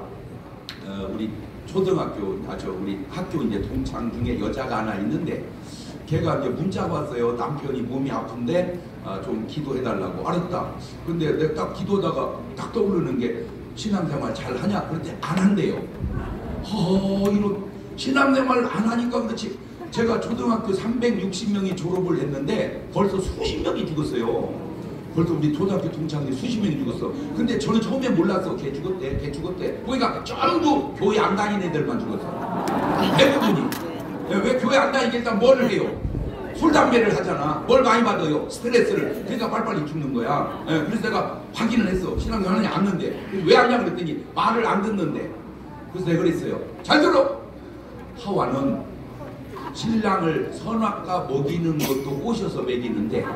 우리 초등학교, 우리 학교 이제 동창 중에 여자가 하나 있는데, 걔가 이제 문자가 왔어요. 남편이 몸이 아픈데 좀 기도해달라고. 알았다. 근데 내가 딱 기도하다가 딱 떠오르는 게 신앙생활 잘 하냐? 그랬더니 안 한대요. 이런 신앙생활 안 하니까 그렇지. 제가 초등학교 360명이 졸업을 했는데 벌써 수십 명이 죽었어요. 벌써 우리 초등학교 동창들이 수십 명이 죽었어. 근데 저는 처음에 몰랐어. 걔 죽었대. 그러니까 전부 교회 안 다니는 애들만 죽었어. 대부분이. 왜 교회 안 다니겠다? 뭐를 해요? 술, 담배를 하잖아. 뭘 많이 받아요? 스트레스를. 그러니까 빨리빨리 죽는 거야. 그래서 내가 확인을 했어. 신앙생활 안 하는데. 왜 하냐 그랬더니 말을 안 듣는데. 그래서 내가 그랬어요. 잘 들어! 하와는 신랑을 선악과 먹이는 것도 꼬셔서 먹이는데,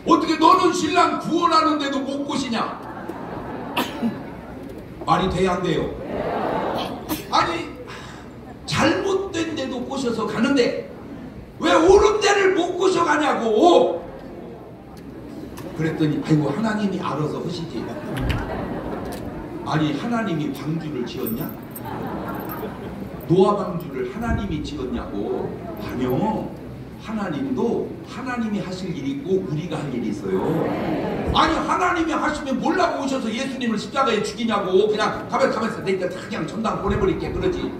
어떻게 너는 신랑 구원하는데도 못 꼬시냐? 말이 돼야 안 돼요? 아니, 잘못된 데도 꼬셔서 가는데 왜 옳은 데를 못 꼬셔가냐고. 그랬더니 아이고 하나님이 알아서 하시지. 아니, 하나님이 방주를 지었냐? 노아 방주를 하나님이 지었냐고. 아니요, 하나님도 하나님이 하실 일이 있고 우리가 할 일이 있어요. 아니, 하나님이 하시면 몰라고 오셔서 예수님을 십자가에 죽이냐고. 그냥 가만히 있어. 내가 그냥 전당 보내버릴게. 그러지.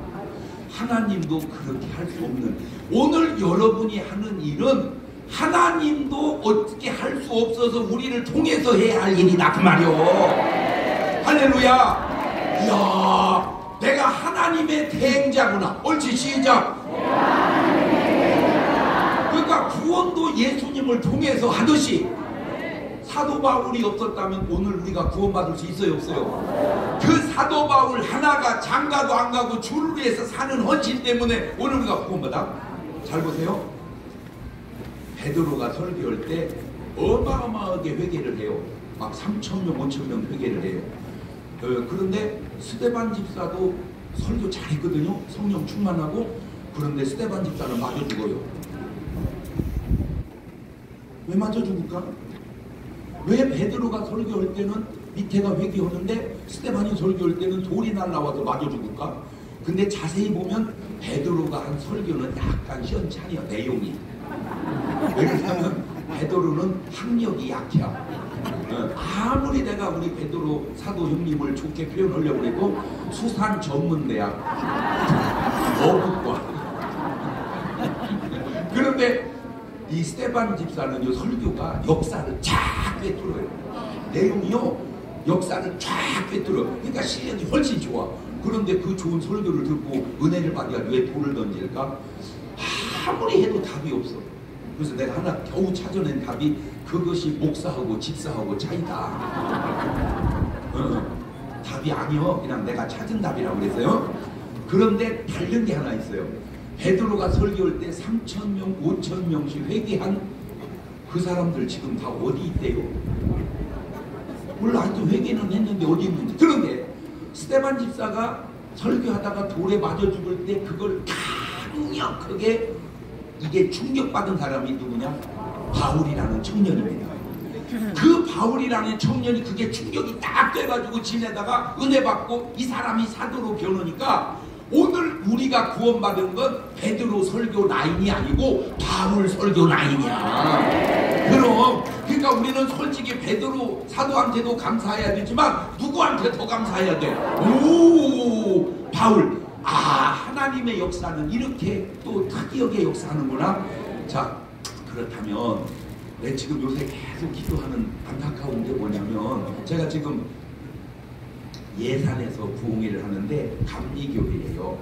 하나님도 그렇게 할 수 없는, 오늘 여러분이 하는 일은 하나님도 어떻게 할 수 없어서 우리를 통해서 해야 할 일이다, 그 말이요. 할렐루야. 이야, 내가 하나님의 대행자구나. 옳지, 시작. 그러니까 구원도 예수님을 통해서 하듯이 사도 바울이 없었다면 오늘 우리가 구원받을 수 있어요, 없어요? 그 사도 바울 하나가 장가도 안 가고 주를 위해서 사는 헌신 때문에 오늘 우리가 구원받아. 잘 보세요. 베드로가 설교할 때 어마어마하게 회개를 해요. 막 3,000명, 5,000명 회개를 해요. 그런데 스데반 집사도 설교 잘했거든요. 성령 충만하고. 그런데 스데반 집사는 맞아 죽어요. 왜 맞아 죽을까? 왜 베드로가 설교할 때는 밑에가 회개하는데 스데반이 설교할 때는 돌이 날라와서 맞아 죽을까? 근데 자세히 보면 베드로가 한 설교는 약간 시원찮아요. 내용이. 왜냐하면 베드로는 학력이 약해요. 아무리 내가 우리 베드로 사도 형님을 좋게 표현하려고 해도 수산 전문대학 어국과 그런데 이 스데반 집사는요 설교가 역사를 쫙 꿰뚫어요. 내용이요 역사를 쫙 꿰뚫어. 그러니까 실력이 훨씬 좋아. 그런데 그 좋은 설교를 듣고 은혜를 받아야 왜 돌을 던질까? 아무리 해도 답이 없어. 그래서 내가 하나 겨우 찾아낸 답이 그것이 목사하고 집사하고 차이다. 답이 아니요. 그냥 내가 찾은 답이라고 그랬어요. 그런데 다른 게 하나 있어요. 베드로가 설교할 때 3,000명, 5,000명씩 회개한 그 사람들 지금 다 어디 있대요? 몰라. 하여튼 회개는 했는데 어디 있는지. 그런데 스데반 집사가 설교하다가 돌에 맞아 죽을 때 그걸 강력하게 이게 충격받은 사람이 누구냐? 바울이라는 청년입니다. 그 바울이라는 청년이 그게 충격이 딱 돼가지고 지내다가 은혜 받고 이 사람이 사도로 변하니까 오늘 우리가 구원받은 건 베드로 설교 라인이 아니고 바울 설교 라인이야. 그럼 그러니까 우리는 솔직히 베드로 사도한테도 감사해야 되지만 누구한테 더 감사해야 돼? 오 바울. 하나님의 역사는 이렇게 또 특이하게 역사하는구나. 자 그렇다면 내 지금 요새 계속 기도하는 안타까운 게 뭐냐면 제가 지금 예산에서 부흥회를 하는데 감리교회예요.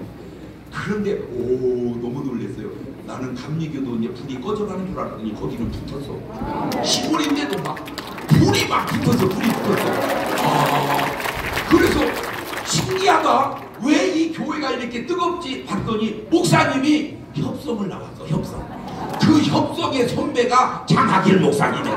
그런데 너무 놀랐어요. 나는 감리교도 이제 불이 꺼져가는 줄 알았더니 거기는 붙었어. 시골인데도 막 불이 막 붙었어. 그래서 신기하다. 왜 이 교회가 이렇게 뜨겁지? 봤더니 목사님이 협성을 나왔어. 협성. 그 협성의 선배가 장하길 목사님이에요.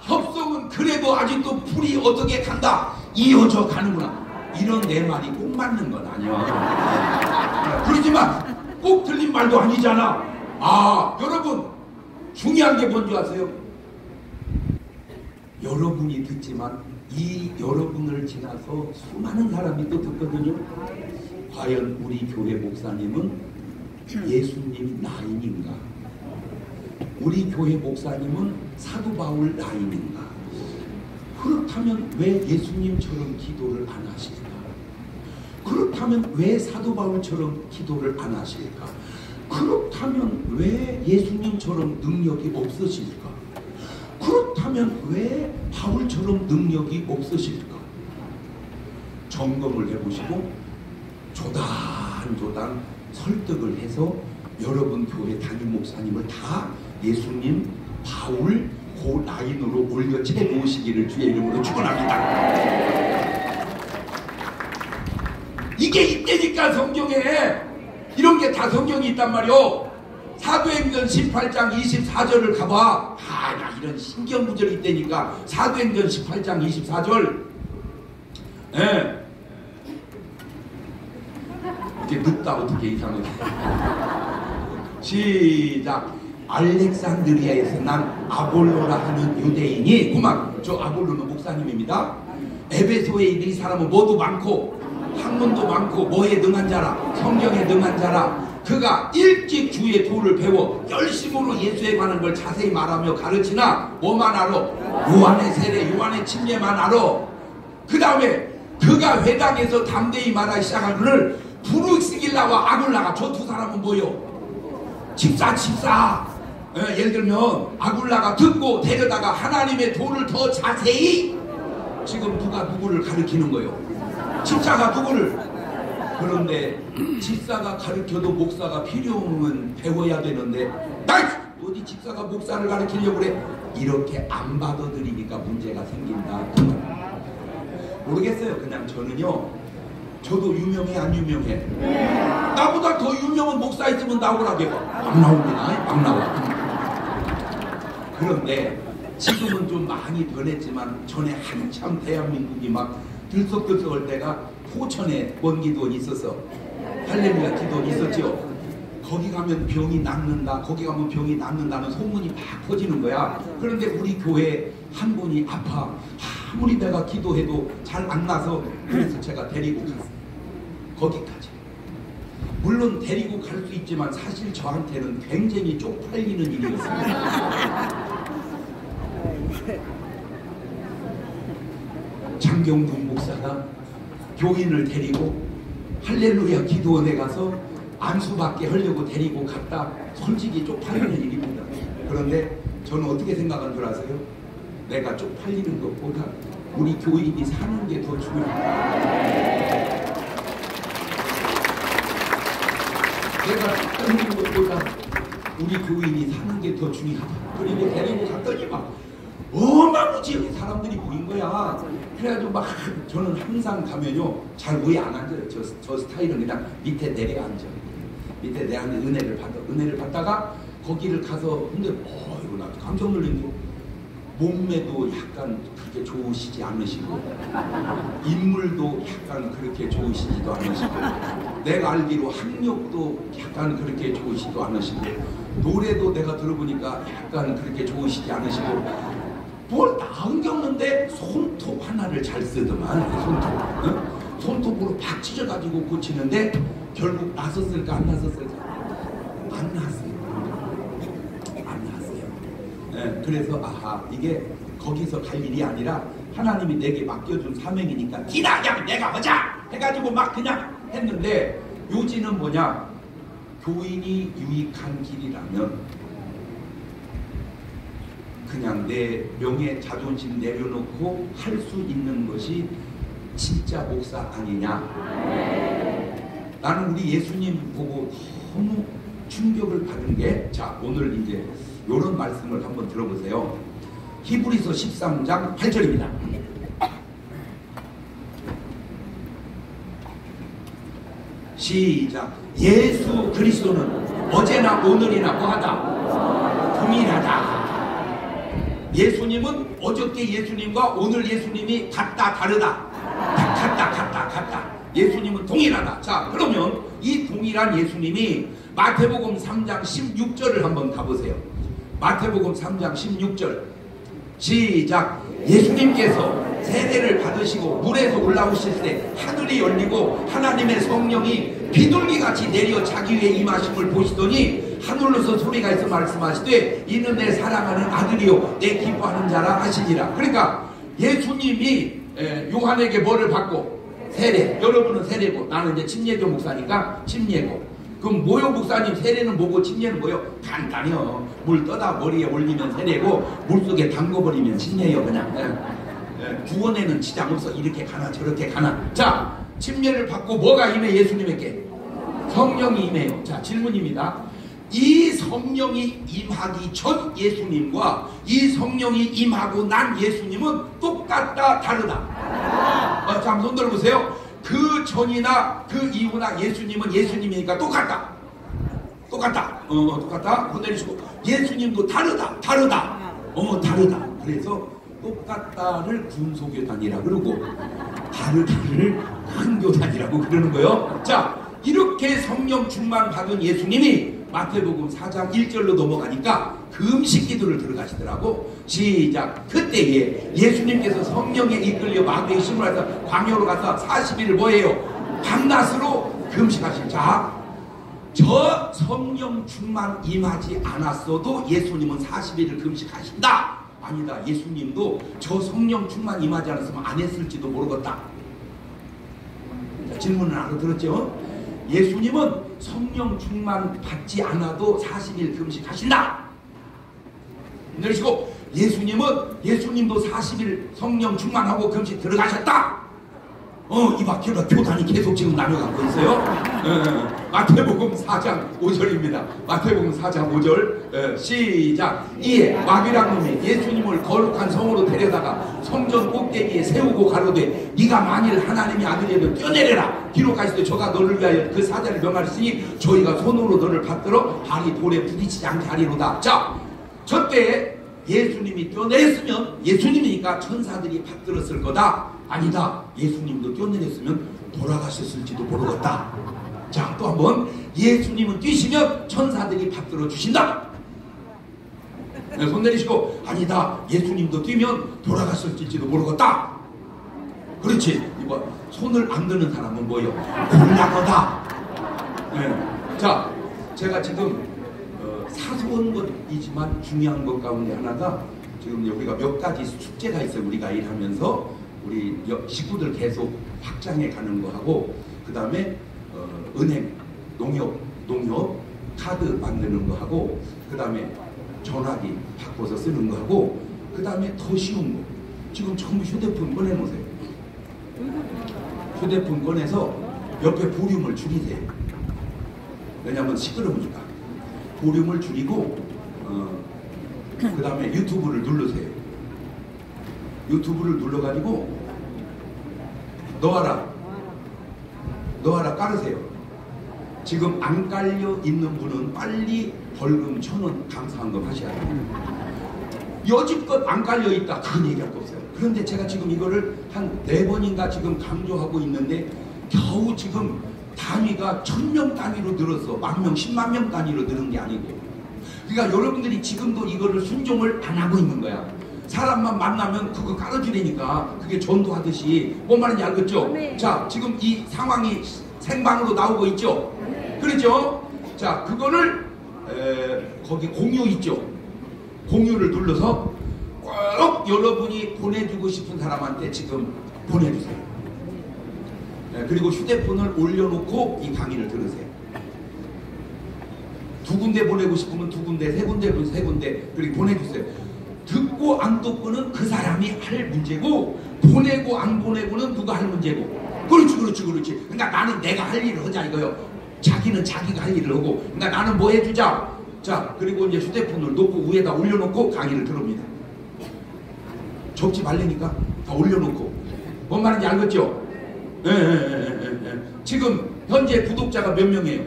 협성은 그래도 아직도 불이 어떻게 간다. 이어져 가는구나. 이런 내 말이 꼭 맞는 건 아니야. 그렇지만 꼭 틀린 말도 아니잖아. 여러분 중요한 게 뭔지 아세요? 여러분이 듣지만 이 여러분을 지나서 수많은 사람이 또 듣거든요. 과연 우리 교회 목사님은 예수님 라인인가? 우리 교회 목사님은 사도 바울 라인인가? 그렇다면 왜 예수님처럼 기도를 안 하실까? 그렇다면 왜 사도 바울처럼 기도를 안 하실까? 그렇다면 왜 예수님처럼 능력이 없으실까? 그렇다면 왜 바울처럼 능력이 없으실까? 점검을 해보시고 조단조단 설득을 해서 여러분 교회 담임 목사님을 다 예수님, 바울 그 라인으로 올려 채 놓으시기를 주의 이름으로 축원합니다. 이게 있다니까 성경에. 이런 게 다 성경이 있단 말이오. 사도행전 18장 24절을 가봐. 나 이런 신기한 구절이 있다니까. 사도행전 18장 24절. 이렇게 늦다 어떻게 이상하게. 시작. 알렉산드리아에서 난 아볼로라 하는 유대인이, 그만 저 아볼로는 목사님입니다. 에베소에 있는 이 사람은 뭐도 많고 학문도 많고 뭐에 능한 자라, 성경에 능한 자라. 그가 일찍 주의 도를 배워 열심으로 예수에 관한 걸 자세히 말하며 가르치나 뭐만 알아? 요한의 세례, 요한의 침례만 알아. 그 다음에 그가 회당에서 담대히 말하기 시작하기를 브루스길라와 아굴라가, 저 두 사람은 뭐요? 집사. 예를 들면 아굴라가 듣고 데려다가 하나님의 도를 더 자세히, 지금 누가 누구를 가르치는 거예요? 집사가 누구를? 그런데 집사가 가르쳐도 목사가 필요하면 배워야 되는데 어디 집사가 목사를 가르치려고 그래? 이렇게 안 받아들이니까 문제가 생긴다. 모르겠어요. 그냥 저는요, 저도 유명해 안 유명해? 나보다 더 유명한 목사 있으면 나오라고 해봐. 막 나옵니다. 막 나와. 그런데 지금은 좀 많이 변했지만 전에 한참 대한민국이 막 들썩들썩할 때가 포천에 원기도원이 있었어. 할렐루야 기도원이 있었죠. 거기 가면 병이 낫는다, 거기 가면 병이 낫는다는 소문이 막 퍼지는 거야. 그런데 우리 교회 한 분이 아파. 아무리 내가 기도해도 잘 안 나서 그래서 제가 데리고 갔어요. 거기까지. 물론 데리고 갈 수 있지만 사실 저한테는 굉장히 쪽팔리는 일이었습니다. 장경동 목사가 교인을 데리고 할렐루야 기도원에 가서 안수받게 하려고 데리고 갔다. 솔직히 쪽팔리는 일입니다. 그런데 저는 어떻게 생각한 줄 아세요? 내가 쪽팔리는 것보다 우리 교인이 사는 게 더 중요합니다. 내가 쪽팔리는 것보다 우리 교인이 사는 게 더 중요하다. 그리고 데리고 갔더니 막 어마무지 사람들이 모인 거야. 그래가지고 막 저는 항상 가면요 잘 위에 안 앉아요. 저 스타일은 그냥 밑에 내려앉아. 밑에 내려앉는 은혜를 받다가 거기를 가서 근데 이거 나 깜짝 놀란 게 몸매도 약간 그렇게 좋으시지 않으시고 인물도 약간 그렇게 좋으시지도 않으시고 내가 알기로 학력도 약간 그렇게 좋으시지도 않으시고 노래도 내가 들어보니까 약간 그렇게 좋으시지 않으시고 뭘 다 안겼는데 손톱 하나를 잘 쓰더만. 손톱. 응? 손톱으로 팍 찢어가지고 고치는데 결국 나섰을까 안 나섰을까? 안 나왔어요. 안 나왔어요. 네, 그래서 아하 이게 거기서 갈 일이 아니라 하나님이 내게 맡겨준 사명이니까 기다 그냥 내가 하자 해가지고 막 그냥 했는데 요지는 뭐냐? 교인이 유익한 길이라면 그냥 내 명예 자존심 내려놓고 할 수 있는 것이 진짜 목사 아니냐. 나는 우리 예수님 보고 너무 충격을 받은 게 자 오늘 이제 이런 말씀을 한번 들어보세요. 히브리서 13장 8절입니다. 시작. 예수 그리스도는 어제나 오늘이나 뭐하다? 동일하다. 예수님은 어저께 예수님과 오늘 예수님이 같다 다르다. 같다. 예수님은 동일하다. 자 그러면 이 동일한 예수님이 마태복음 3장 16절을 한번 가보세요. 마태복음 3장 16절 시작. 예수님께서 세례를 받으시고 물에서 올라오실 때 하늘이 열리고 하나님의 성령이 비둘기같이 내려 자기 위에 임하심을 보시더니 하늘로서 소리가 있어 말씀하시되 이는 내 사랑하는 아들이요 내 기뻐하는 자라 하시니라. 그러니까 예수님이 요한에게 뭐를 받고? 세례. 여러분은 세례고 나는 이제 침례교 목사니까 침례고. 그럼 뭐요 목사님 세례는 뭐고 침례는 뭐요? 간단해요. 물 떠다 머리에 올리면 세례고 물속에 담궈버리면 침례요 그냥. 구원에는 지장 없어. 이렇게 가나 저렇게 가나. 자 침례를 받고 뭐가 임해? 예수님에게 성령이 임해요. 자 질문입니다. 이 성령이 임하기 전 예수님과 이 성령이 임하고 난 예수님은 똑같다 다르다? 자 한번 손 들어보세요. 그 전이나 그 이후나 예수님은 예수님이니까 똑같다. 똑같다. 손 내리시고 예수님도 다르다. 다르다. 그래서 똑같다를 군소교단이라 그러고 다르다를 큰교단이라고 그러는 거예요. 자 이렇게 성령 충만 받은 예수님이 마태복음 4장 1절로 넘어가니까 금식 기도를 들어가시더라고. 시작. 그때에 예수님께서 성령에 이끌려 마귀의 힘을 해서 광야로 가서 40일을 뭐예요? 밤낮으로 금식하신. 자, 저 성령 충만 임하지 않았어도 예수님은 40일을 금식하신다. 아니다. 예수님도 저 성령 충만 임하지 않았으면 안 했을지도 모르겠다. 자, 질문을 알아들었죠? 예수님은 성령 충만 받지 않아도 40일 금식하신다. 내리시고 예수님도 40일 성령 충만하고 금식 들어가셨다. 이 밖에다 교단이 계속 지금 나눠가고 있어요. 마태복음 4장 5절입니다. 마태복음 4장 5절 시작. 이에 마귀란 놈이 예수님을 거룩한 성으로 데려다가 성전 꼭대기에 세우고 가로되 네가 만일 하나님의 아들이면 뛰어내려라. 기록하시되 저가 너를 위하여 그 사자를 명하시니 저희가 손으로 너를 받들어 발이 돌에 부딪히지 않게 하리로다. 자, 저때 예수님이 뛰어내렸으면 예수님이니까 천사들이 받들었을 거다. 아니다. 예수님도 뛰어내렸으면 돌아가셨을지도 모르겠다. 자, 또 한번 예수님은 뛰시면 천사들이 받들어 주신다. 네, 손 내리시고 아니다. 예수님도 뛰면 돌아가셨을지도 모르겠다. 그렇지. 이거 손을 안 드는 사람은 뭐예요? 곤란하다. 네. 자, 제가 지금 사소한 것이지만 중요한 것 가운데 하나가 지금 우리가 몇 가지 숙제가 있어요. 우리가 일하면서 우리 식구들 계속 확장해 가는 거 하고, 그 다음에 은행, 농협 카드 만드는 거 하고, 그 다음에 전화기 바꿔서 쓰는 거 하고, 그 다음에 더 쉬운 거 지금 전부 휴대폰 꺼내놓으세요. 휴대폰 꺼내서 옆에 볼륨을 줄이세요. 왜냐하면 시끄러우니까. 볼륨을 줄이고 그 다음에 유튜브를 누르세요. 유튜브를 눌러가지고 너하라 깔으세요. 지금 안 깔려 있는 분은 빨리 벌금 1,000원 감사한금 하셔야 돼요. 여지껏 안 깔려 있다 그런 얘기할 거 없어요. 그런데 제가 지금 이거를 한 4번인가 지금 강조하고 있는데 겨우 지금 단위가 1000명 단위로 늘었어. 10,000명, 10만 명 단위로 늘은 게 아니고. 그러니까 여러분들이 지금도 이거를 순종을 안 하고 있는 거야. 사람만 만나면 그거 깔아주려니까 그게 전도하듯이. 뭔 말인지 알겠죠? 네. 자, 지금 이 상황이 생방으로 나오고 있죠? 네. 그렇죠? 자, 그거를 거기 공유 있죠? 공유를 눌러서 꼭 여러분이 보내주고 싶은 사람한테 지금 보내주세요. 그리고 휴대폰을 올려놓고 이 강의를 들으세요. 2군데 보내고 싶으면 2군데, 3군데, 3군데 그렇게 보내주세요. 듣고 안 듣고는 그 사람이 할 문제고, 보내고 안 보내고는 누가 할 문제고. 그렇지. 그러니까 나는 내가 할 일을 하자 이거요. 자기는 자기가 할 일을 하고. 그러니까 나는 뭐 해주자. 자, 그리고 이제 휴대폰을 놓고 위에다 올려놓고 강의를 들읍니다. 적지 말라니까 다 올려놓고. 뭔 말인지 알겠죠? 예. 지금 현재 구독자가 몇 명이에요?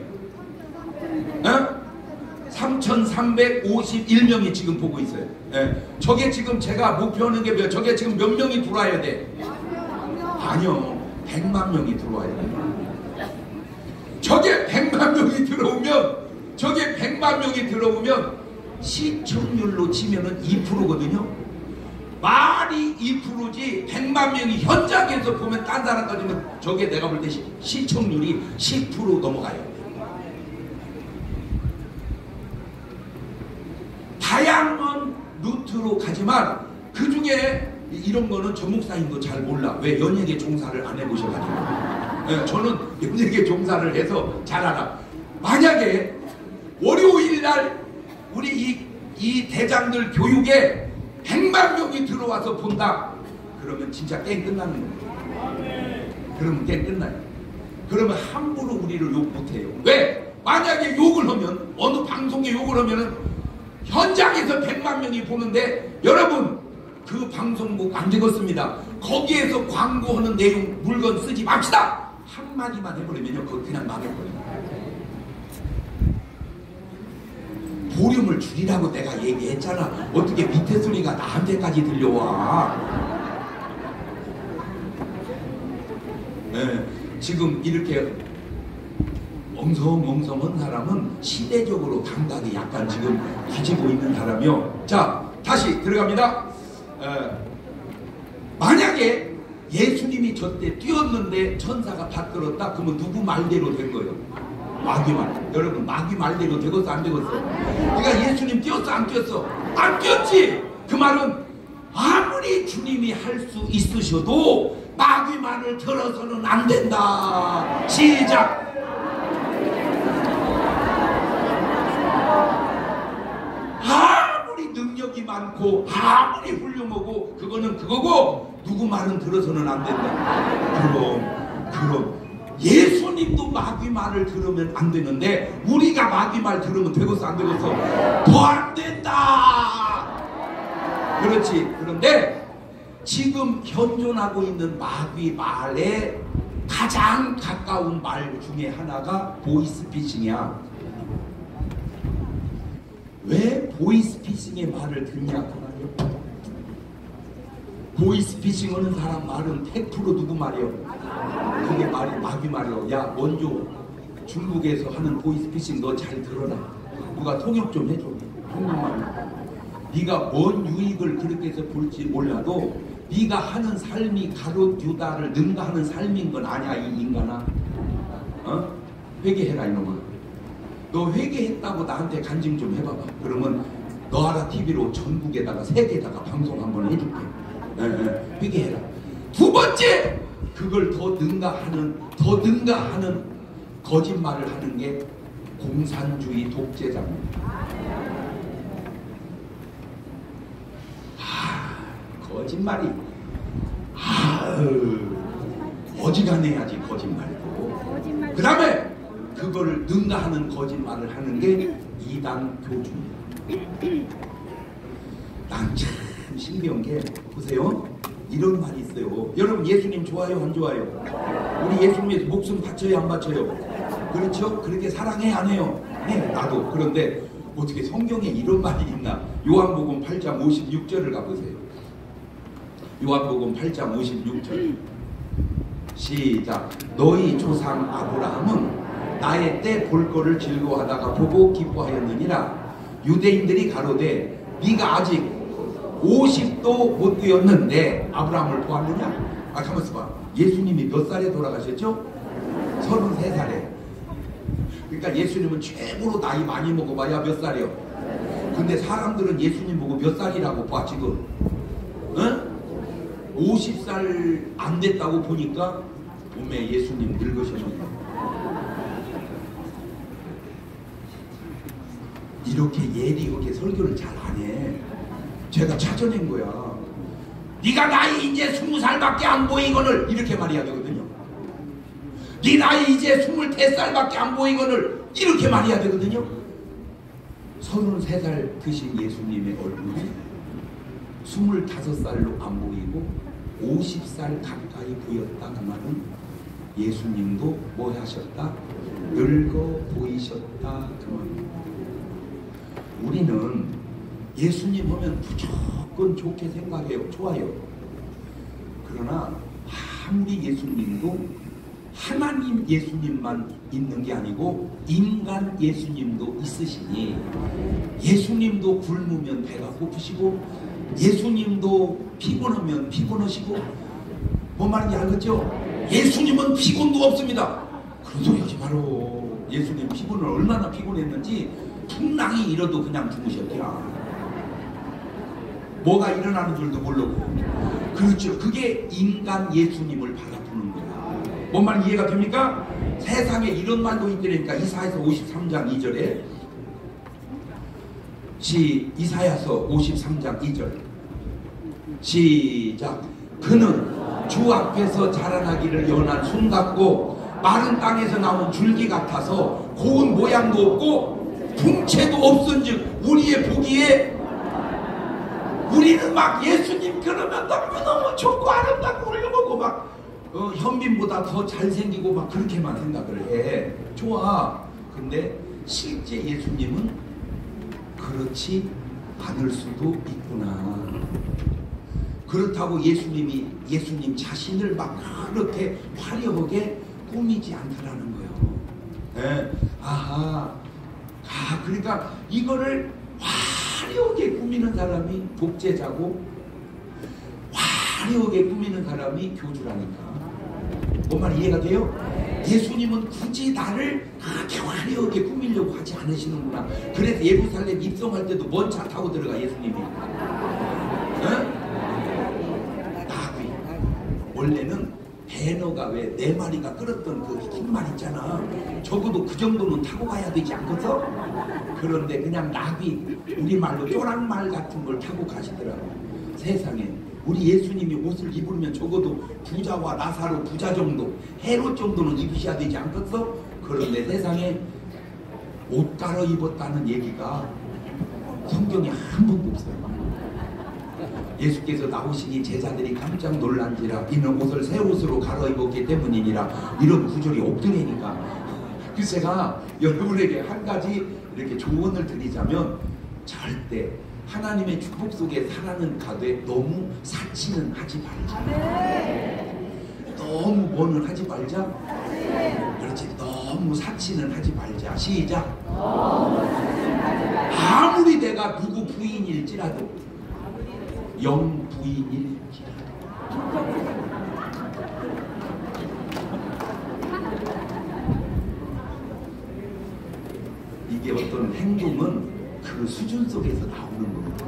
3,351명이 지금 보고 있어요. 예. 저게 지금 제가 목표하는 게 뭐야? 저게 지금 몇 명이 들어와야 돼? 아니요. 100만 명이 들어와야 돼. 저게 100만 명이 들어오면 시청률로 치면은 2%거든요. 말이 2%지 100만 명이 현장에서 보면 딴 사람까지는 저게 내가 볼 때 시청률이 10% 넘어가요. 다양한 루트로 가지만 그 중에 이런 거는 전 목사님도 잘 몰라. 왜? 연예계 종사를 안 해보셔가지고. 네, 저는 연예계 종사를 해서 잘 알아. 만약에 월요일날 우리 이 대장들 교육에 100만 명이 들어와서 본다. 그러면 진짜 게임 끝나는 거예요. 그러면 게임 끝나요. 그러면 함부로 우리를 욕 못해요. 왜? 만약에 욕을 하면, 어느 방송에 욕을 하면은 현장에서 100만 명이 보는데, 여러분 그 방송국 안 되겠습니다. 거기에서 광고하는 내용 물건 쓰지 맙시다. 한마디만 해버리면요 그거 그냥 망해버려요. 볼륨을 줄이라고 내가 얘기했잖아. 어떻게 밑에 소리가 나한테까지 들려와. 네, 지금 이렇게 엉성한 사람은 시대적으로 감각이 약간 지금 뒤지고 있는 사람이요. 자, 다시 들어갑니다. 만약에 예수님이 저때 뛰었는데 천사가 받들었다. 그러면 누구 말대로 된 거예요? 마귀 말. 여러분, 마귀 말대로 되겠어 안 되겠어? 그러니까 예수님 뛰었어 안 뛰었어? 안 뛰었지. 그 말은 아무리 주님이 할 수 있으셔도 마귀 말을 들어서는 안 된다. 시작. 아무리 능력이 많고 아무리 훌륭하고 그거는 그거고 누구 말은 들어서는 안 된다. 그럼 예수님도 마귀 말을 들으면 안 되는데 우리가 마귀 말 들으면 되겠어 안 되겠어? 더 안 된다. 그렇지. 그런데 지금 현존하고 있는 마귀 말에 가장 가까운 말 중에 하나가 보이스피싱이야. 왜 보이스피싱의 말을 듣냐 그 말이야. 보이스피싱 하는 사람 말은 100% 누구 말이요? 그게 말이 마귀 말이요. 야 먼저 중국에서 하는 보이스피싱 너 잘 들어라. 누가 통역 좀 해줘. 통역만. 네가 뭔 유익을 그렇게 해서 볼지 몰라도 네가 하는 삶이 가롯 유다를 능가하는 삶인 건 아니야 이 인간아. 어? 회개해라 이놈아. 너 회개했다고 나한테 간증 좀 해봐봐. 그러면 너하라 TV로 전국에다가 세계에다가 방송 한번 해줄게. 회개해라. 두 번째, 그걸 더 능가하는 거짓말을 하는 게 공산주의 독재자입니다. 거짓말이 어지간해야지 거짓말이고, 그 다음에 그거를 능가하는 거짓말을 하는 게 이단 교주입니다. 난 참 신기한 게 보세요. 이런 말이 있어요. 여러분 예수님 좋아요 안 좋아요? 우리 예수님에서 목숨 바쳐요 안 바쳐요? 그렇죠? 그렇게 사랑해 안 해요? 네, 나도. 그런데 어떻게 성경에 이런 말이 있나? 요한복음 8장 56절을 가보세요. 요한복음 8장 56절 시작. 너희 조상 아브라함은 나의 때 볼 거를 즐거워하다가 보고 기뻐하였느니라. 유대인들이 가로되 네가 아직 50도 못 되었는데 아브라함을 보았느냐? 가만있어 봐. 예수님이 몇 살에 돌아가셨죠? 33살에. 그러니까 예수님은 최고로 나이 많이 먹어봐야 몇 살이요? 근데 사람들은 예수님 보고 몇 살이라고 봐 지금? 응? 50살 안 됐다고 보니까 몸에 예수님 늙으셨는데 이렇게 예리하게 설교를 잘 안 해. 제가 찾아낸 거야. 네가 나이 이제 20살밖에 안 보이거늘 이렇게 말해야 되거든요. 네 나이 이제 23살밖에 안 보이거늘 이렇게 말해야 되거든요. 33살 드신 예수님의 얼굴이 25살로 안 보이고 50살 가까이 보였다. 그 말은 예수님도 뭐 하셨다? 늙어 보이셨다. 그 말입니다. 우리는 예수님 보면 무조건 좋게 생각해요. 좋아요. 그러나 아무리 예수님도 하나님 예수님만 있는 게 아니고 인간 예수님도 있으시니 예수님도 굶으면 배가 고프시고 예수님도 피곤하면 피곤하시고 뭔 말인지 알겠죠? 예수님은 피곤도 없습니다. 그런 소리 하지 마라. 예수님 피곤을 얼마나 피곤했는지 풍랑이 일어도 그냥 주무셨더라. 뭐가 일어나는 줄도 모르고. 그렇죠. 그게 인간 예수님을 바라보는 거야. 뭔 말 이해가 됩니까? 세상에 이런 말도 있더라니까. 이사야서 53장 2절에 이사야서 53장 2절 시작. 그는 주 앞에서 자라나기를 연한 순 같고 마른 땅에서 나온 줄기 같아서 고운 모양도 없고 풍채도 없은즉 우리의 보기에 우리는 막 예수님 그러면 너무너무 좋고 아름답고 훌륭하고 막 현빈보다 더 잘생기고 막 그렇게만 생각을 해. 좋아. 근데 실제 예수님은 그렇지 않을 수도 있구나. 그렇다고 예수님 자신을 막 그렇게 화려하게 꾸미지 않더라는 거예요. 네. 그러니까 이거를 화려하게 꾸미는 사람이 독재자고 화려하게 꾸미는 사람이 교주라니까. 뭔 말 이해가 돼요? 예수님은 굳이 나를 그렇게 화려하게 꾸미려고 하지 않으시는구나. 그래서 예루살렘 입성할 때도 뭔 차 타고 들어가 예수님이? 나귀. 원래는 배너가 왜 네 마리가 끌었던 그 흰말 있잖아. 적어도 그 정도는 타고 가야 되지 않겠어? 그런데 그냥 나귀, 우리말로 쪼랑말 같은 걸 타고 가시더라고. 세상에 우리 예수님이 옷을 입으면 적어도 부자와 나사로 부자 정도, 헤롯 정도는 입으셔야 되지 않겠어? 그런데 세상에 옷 갈아입었다는 얘기가 성경에 한 번도 없어요. 예수께서 나오시니 제자들이 깜짝 놀란지라 이는 옷을 새 옷으로 갈아입었기 때문이니라. 이런 구절이 없더라니까. 그래서 제가 여러분에게 한 가지 이렇게 조언을 드리자면 절대 하나님의 축복 속에 살아는 가되 너무 사치는 하지 말자. 너무 뭐는 하지 말자. 그렇지. 너무 사치는 하지 말자. 시작. 아무리 내가 누구 부인일지라도 영 부인일지라도 이게 어떤 행동은 그 수준 속에서 나오는 겁니다.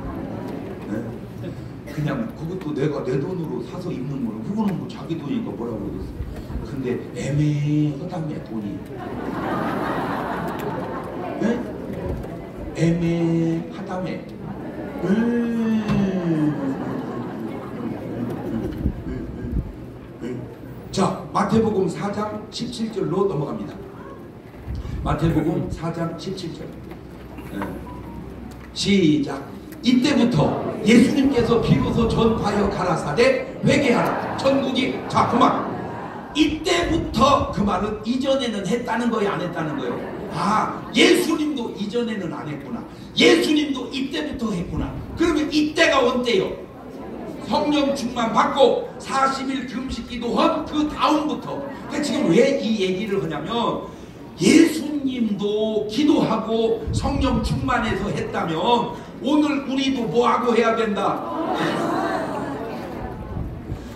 네? 그냥 그것도 내가 내 돈으로 사서 입는 거는 그거는 뭐 자기 돈이니까 뭐라고 그러겠어. 근데 애매하다며 돈이. 네? 애매하다며. 자, 마태복음 4장 17절로 넘어갑니다. 마태복음 4장 17절. 시작. 이때부터 예수님께서 비로소 전파하여 가라사대 회개하라 천국이. 자, 그만. 이때부터 그 말은 이전에는 했다는 거예요, 안 했다는 거예요? 아, 예수님도 이전에는 안 했구나. 예수님도 이때부터 했구나. 그러면 이때가 언제요? 성령 충만 받고 40일 금식 기도한 그 다음부터. 그러니까 지금 왜 이 얘기를 하냐면 예수님도 기도하고 성령 충만해서 했다면 오늘 우리도 뭐하고 해야 된다?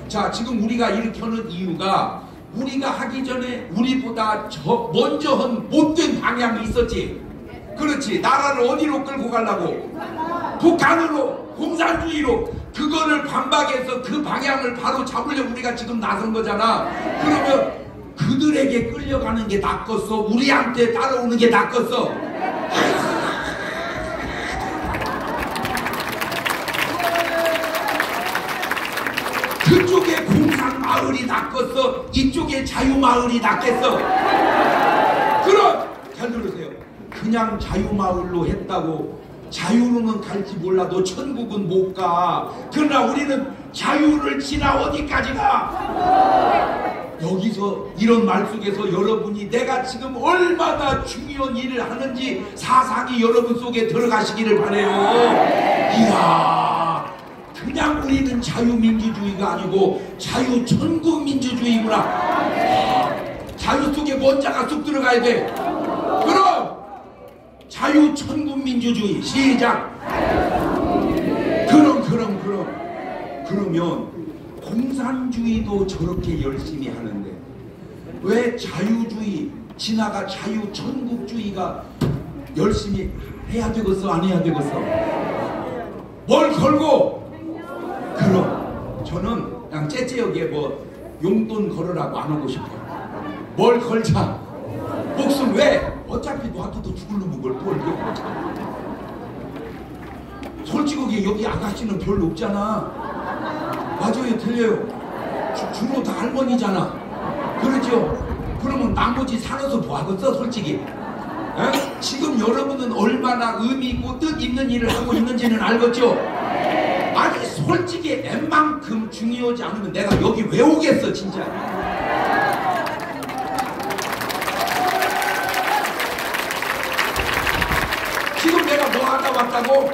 자, 지금 우리가 이렇게 하는 이유가 우리가 하기 전에 우리보다 먼저 한 못된 방향이 있었지. 그렇지. 나라를 어디로 끌고 가려고? 북한으로, 공산주의로. 그거를 반박해서 그 방향을 바로 잡으려고 우리가 지금 나선 거잖아. 그러면 그들에게 끌려가는 게 낫겠어? 우리한테 따라오는 게 낫겠어? 그쪽에 공산 마을이 낫겠어? 이쪽에 자유 마을이 낫겠어? 그럼 잘 들으세요. 그냥 자유 마을로 했다고 자유로는 갈지 몰라도 천국은 못 가. 그러나 우리는 자유를 지나 어디까지 가? 여기서 이런 말 속에서 여러분이 내가 지금 얼마나 중요한 일을 하는지 사상이 여러분 속에 들어가시기를 바래요. 이야, 그냥 우리는 자유민주주의가 아니고 자유천국민주주의구나. 자유 속에 원자가 쑥 들어가야 돼. 그럼 자유천국민주주의. 시작. 그러면 공산주의도 저렇게 열심히 하는데 왜 자유주의 지나가 자유천국주의가 열심히 해야 되겠어? 안 해야 되겠어? 뭘 걸고? 그럼 저는 그냥 째째하게 뭐 용돈 걸으라고 안 하고 싶어. 뭘 걸자? 목숨. 왜? 어차피 놔둬도 죽을 놈은 걸 뭘. 솔직하게 여기 아가씨는 별로 없잖아. 맞아요, 틀려요. 주로 다 할머니잖아. 그렇죠? 그러면 나머지 살아서 뭐 하겠어, 솔직히? 에? 지금 여러분은 얼마나 의미 있고 뜻 있는 일을 하고 있는지는 알겠죠? 아니, 솔직히 웬만큼 중요하지 않으면 내가 여기 왜 오겠어, 진짜? 지금 내가 뭐 하다 왔다고?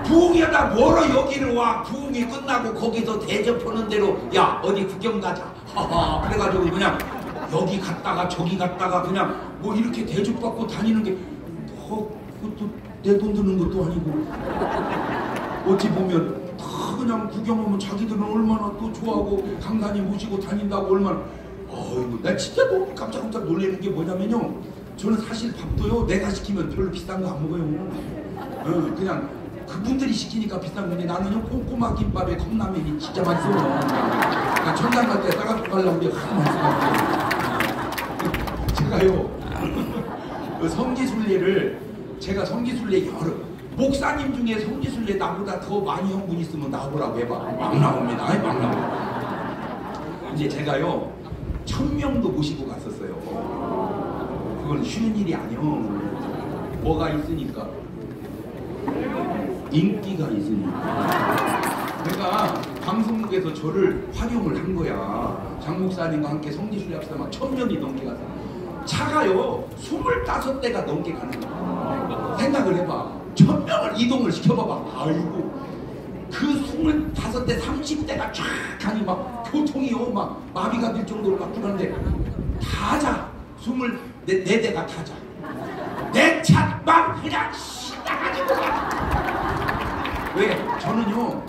부흥이하다 뭐로 여기를 와. 부흥이 끝나고 거기서 대접하는 대로 야 어디 구경 가자. 하하. 그래가지고 그냥 여기 갔다가 저기 갔다가 그냥 뭐 이렇게 대접받고 다니는 게 그것도 내 돈 드는 것도 아니고 어찌 보면 다 그냥 구경하면 자기들은 얼마나 또 좋아하고 강단히 모시고 다닌다고 얼마나. 어이구, 나 진짜 너무 깜짝깜짝 놀라는 게 뭐냐면요, 저는 사실 밥도요 내가 시키면 별로 비싼 거 안 먹어요. 그냥 그분들이 시키니까 비싼 건데 나는요 꼼꼼한 김밥에 컵라면이 진짜 맛있어요. 나 천당 갈 때 싸가지고 가려고 그래. 제가요 그 성지순례를 제가 성지순례 여러 목사님 중에 성지순례 나보다 더 많이 한 분 있으면 나오라고 해봐. 막 나옵니다. 막 나옵니다. 이제 제가요 1000명도 모시고 갔었어요. 그건 쉬운 일이 아니요. 뭐가 있으니까. 인기가 있으니까. 내가 방송국에서 저를 활용을 한 거야. 장 목사님과 함께 성지순례 합시다. 막 1000명이 넘게 가서 차가요 25대가 넘게 가는 거야. 생각을 해봐. 1000명을 이동을 시켜봐봐. 아이고. 그 25대, 30대가 쫙 가니 막 교통이요. 막 마비가 될 정도로 막 그러는데 타자. 24대가 타자. 내 차 막 그냥 신나가지고 왜? 저는요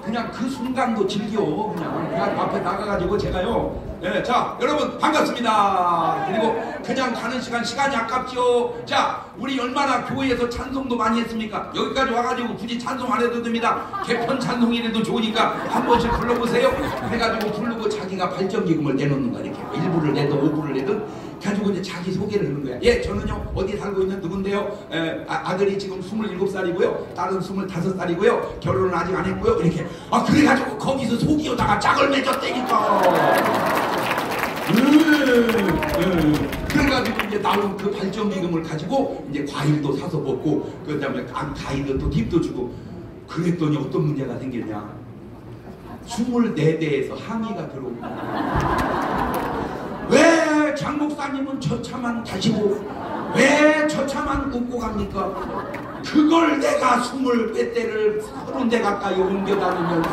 그냥 그 순간도 즐겨. 그냥 앞에 나가가지고 제가요 자 여러분 반갑습니다. 그리고 그냥 가는 시간이 아깝죠. 자 우리 얼마나 교회에서 찬송도 많이 했습니까? 여기까지 와가지고 굳이 찬송 안 해도 됩니다. 개편 찬송이라도 좋으니까 한 번씩 불러보세요. 해가지고 부르고 자기가 발전기금을 내놓는 거야. 이렇게 1부를 내든 5부를 내든 가지고 이제 자기 소개를 하는 거야. 예, 저는요 어디 살고 있는 누군데요. 아들이 지금 27살이고요. 딸은 25살이고요. 결혼은 아직 안 했고요. 이렇게 그래가지고 거기서 속이오다가 짝을 맺었다니까. 그래가지고 이제 나온 그 발전기금을 가지고 이제 과일도 사서 먹고 그 다음에 가이드 또 팁도 주고 그랬더니 어떤 문제가 생겼냐. 24대에서 항의가 들어오고 왜 장 목사님은 저 차만 타시고 왜 저 차만 웃고 갑니까? 그걸 내가 20몇 대를 30대 가까이 옮겨다니면서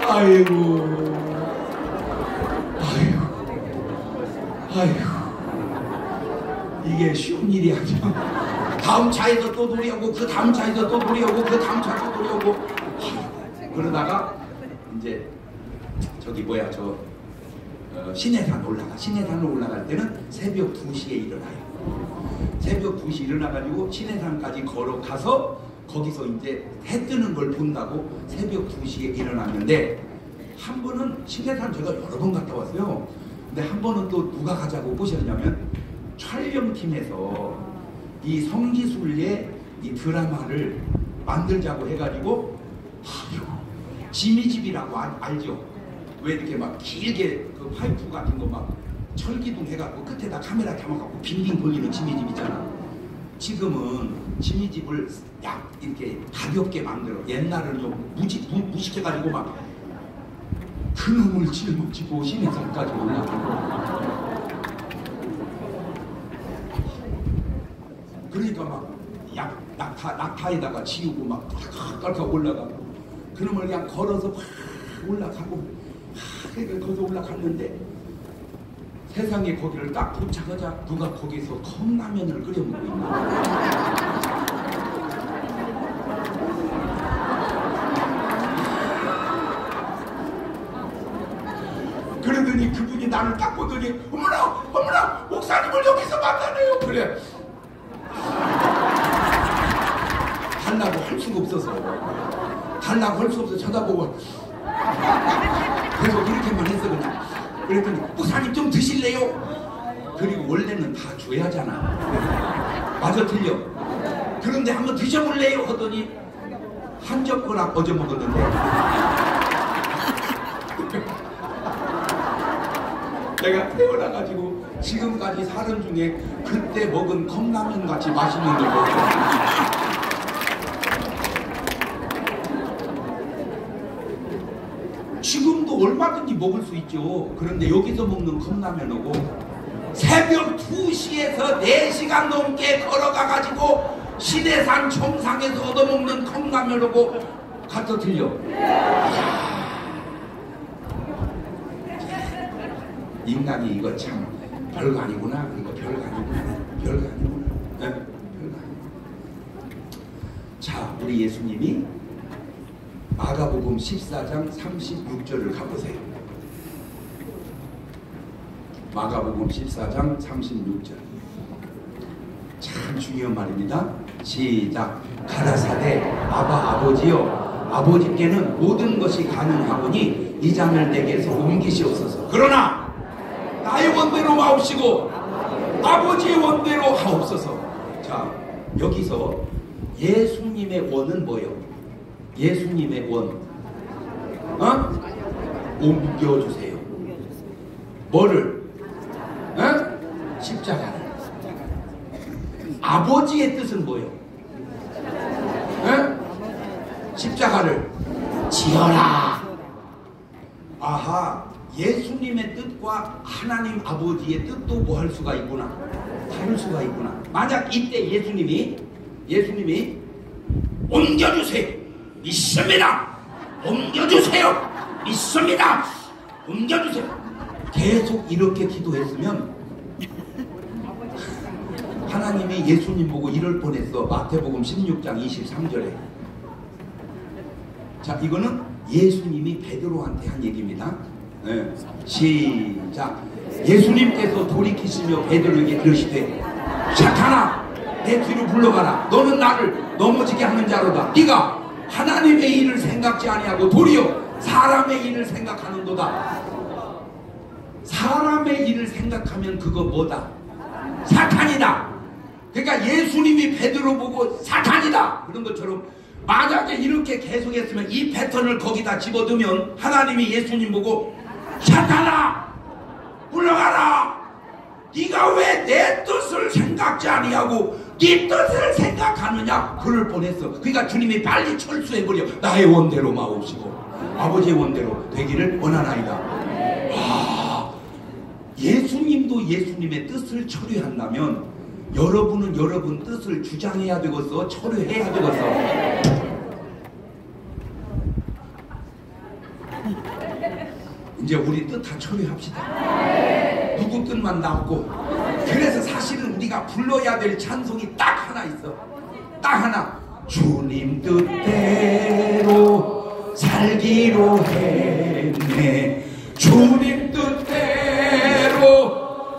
아이고 이게 쉬운 일이 아니야. 다음 차에서 또 노래하고 그 다음 차에서 또 노래하고 그 다음 차에서 노래하고 그러다가 이제 저기 뭐야 신해산을 올라갈 때는 새벽 2시에 일어나요. 새벽 2시 일어나가지고 신해산까지 걸어가서 거기서 이제 해 뜨는 걸 본다고 새벽 2시에 일어났는데 한 번은 신해산 제가 여러 번 갔다 왔어요. 근데 한 번은 또 누가 가자고 꼬셨냐면 촬영팀에서 이 성지순례 이 드라마를 만들자고 해가지고 지미집이라고 알죠? 왜 이렇게 막 길게 그 파이프 같은 거 막 철기둥 해갖고 끝에다 카메라 담아갖고 빙빙 돌리는 지미집 있잖아. 지금은 지미집을 약 이렇게 가볍게 만들어. 옛날은 좀 무식해가지고 막 그놈을 짊어지고 신해산까지 올라가고 그러니까 막 낙타에다가 지우고 막 깔깔깔 올라가고 그놈을 그냥 걸어서 막 올라가고 그러니까 거기서 올라갔는데 세상에 거기를 딱 도착하자 누가 거기서 컵라면을 끓여 먹고 있는 거야. 그러더니 그분이 나를 딱 보더니 어머나 목사님을 여기서 만나네요. 그래 달라고 할 수가 없어서 쳐다보고 계속 이렇게만 했어 그냥. 그랬더니 목사님 좀 드실래요? 그리고 원래는 다 줘야 하잖아. 맞아 틀려. 그런데 한번 드셔볼래요? 하더니 한 젓가락 어제 먹었는데 내가 태어나가지고 지금까지 사는 중에 그때 먹은 컵라면 같이 맛있는 걸 먹었어. 지금도 얼마든지 먹을 수 있죠. 그런데 여기서 먹는 컵라면하고 새벽 2시에서 4시간 넘게 걸어가가지고 신해산 정상에서 얻어먹는 컵라면하고 갖다 틀려. 인간이 이거 참 별거 아니구나. 이거 별거 아니구나. 네? 별거 아니구나. 자, 우리 예수님이 마가복음 14장 36절을 가보세요. 마가복음 14장 36절. 참 중요한 말입니다. 시작. 가라사대 아버지여 아버지께는 모든 것이 가능하오니 이 잔을 내게서 옮기시옵소서. 그러나 나의 원대로 마옵시고 아버지의 원대로 하옵소서. 자, 여기서 예수님의 원은 뭐예요? 예수님의 원 옮겨주세요. 뭐를? 십자가를. 아버지의 뜻은 뭐예요? 십자가를 지어라. 아하, 예수님 예수님의 뜻과 하나님 아버지의 뜻도 뭐 할 수가 있구나, 다를 수가 있구나. 만약 이때 예수님이 옮겨주세요, 믿습니다, 옮겨주세요, 믿습니다, 옮겨주세요, 계속 이렇게 기도했으면 하나님이 예수님 보고 이럴 뻔했어. 마태복음 16장 23절에. 자, 이거는 예수님이 베드로한테 한 얘기입니다. 네. 시작. 예수님께서 돌이키시며 베드로에게 이르시되 사탄아, 내 뒤로 물러가라. 너는 나를 넘어지게 하는 자로다. 네가 하나님의 일을 생각지 아니하고 도리어 사람의 일을 생각하는도다. 사람의 일을 생각하면 그거 뭐다? 사탄이다. 그러니까 예수님이 베드로 보고 사탄이다 그런 것처럼 만약에 이렇게 계속했으면 이 패턴을 거기다 집어넣으면 하나님이 예수님 보고 사탄아 물러가라. 네가 왜 내 뜻을 생각지 아니하고 네 뜻을 생각하느냐 그럴 뻔했어. 그러니까 주님이 빨리 철수해버려. 나의 원대로 마옵시고 아버지의 원대로 되기를 원하나이다. 와, 예수님도 예수님의 뜻을 철회한다면 여러분은 여러분 뜻을 주장해야 되겠어, 철회해야 되겠어. 이제 우리 뜻 다 철회합시다. 누구 뜻만 남고. 그래서 사실은 우리가 불러야 될 찬송이 딱 하나 있어. 딱 하나. 주님 뜻대로 살기로 했네. 주님 뜻대로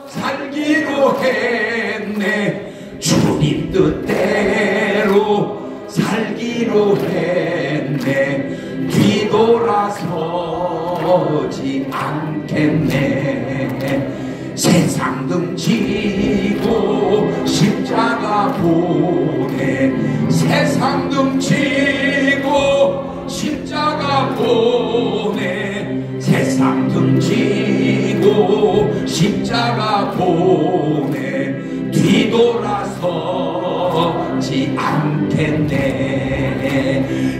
살기로 했네. 주님 뜻대로 살기로 했네. 뒤돌아서지 않겠네. 세상 등지고 십자가 보내. 세상 등지고 십자가 보내. 세상 등지고 십자가 보내. 뒤돌아서지 않겠네.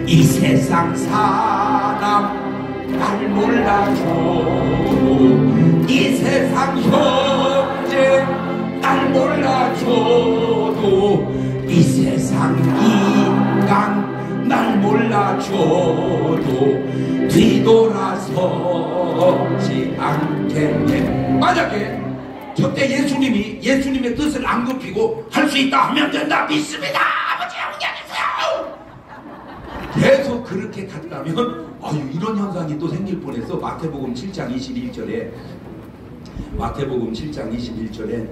이 세상 사람 날 몰라줘도, 이 세상 형제 날 몰라줘도, 이 세상 인간 날 몰라줘도 뒤돌아서지 않겠네. 만약에 저때 예수님이 예수님의 뜻을 안 굽히고 할 수 있다 하면 된다, 믿습니다, 아버지 옮겨주세요, 계속 그렇게 갔다면 이런 현상이 또 생길 뻔했어. 마태복음 7장 21절에 마태복음 7장 21절에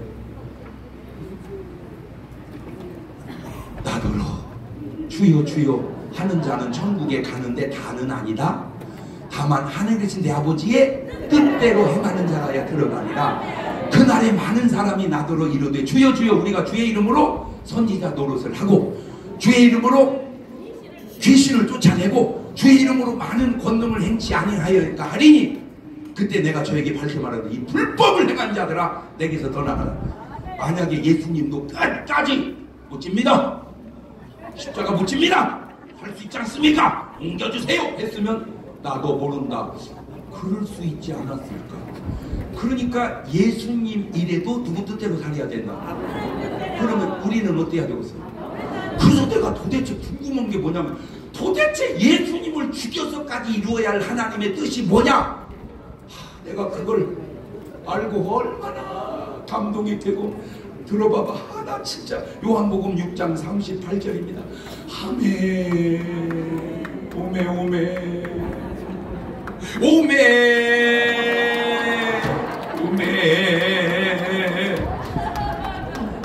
나더러 주여 주여 하는 자는 천국에 가는데 다는 아니다. 다만 하늘에 계신 내 아버지의 뜻대로 행하는 자라야 들어가니라. 그날에 많은 사람이 나더러 이르되 주여 주여 우리가 주의 이름으로 선지자 노릇을 하고 주의 이름으로 귀신을 쫓아내고 주의 이름으로 많은 권능을 행치 아니하였다 하리니 그때 내가 저에게 밝히 말하되 이 불법을 행한 자들아 내게서 떠나가라. 만약에 예수님도 끝까지 못 집니다, 십자가 못 집니다, 할 수 있지 않습니까, 옮겨주세요 했으면 나도 모른다, 그럴 수 있지 않았을까. 그러니까 예수님 일에도 누구 뜻대로 살아야 된다. 그러면 우리는 어때야 되겠어? 그래서 내가 도대체 궁금한 게 뭐냐면 도대체 예수님을 죽여서까지 이루어야 할 하나님의 뜻이 뭐냐? 내가 그걸 알고 얼마나 감동이 되고. 들어봐봐. 나 진짜 요한복음 6장 38절입니다. 아멘 오메 오메 오메 오메.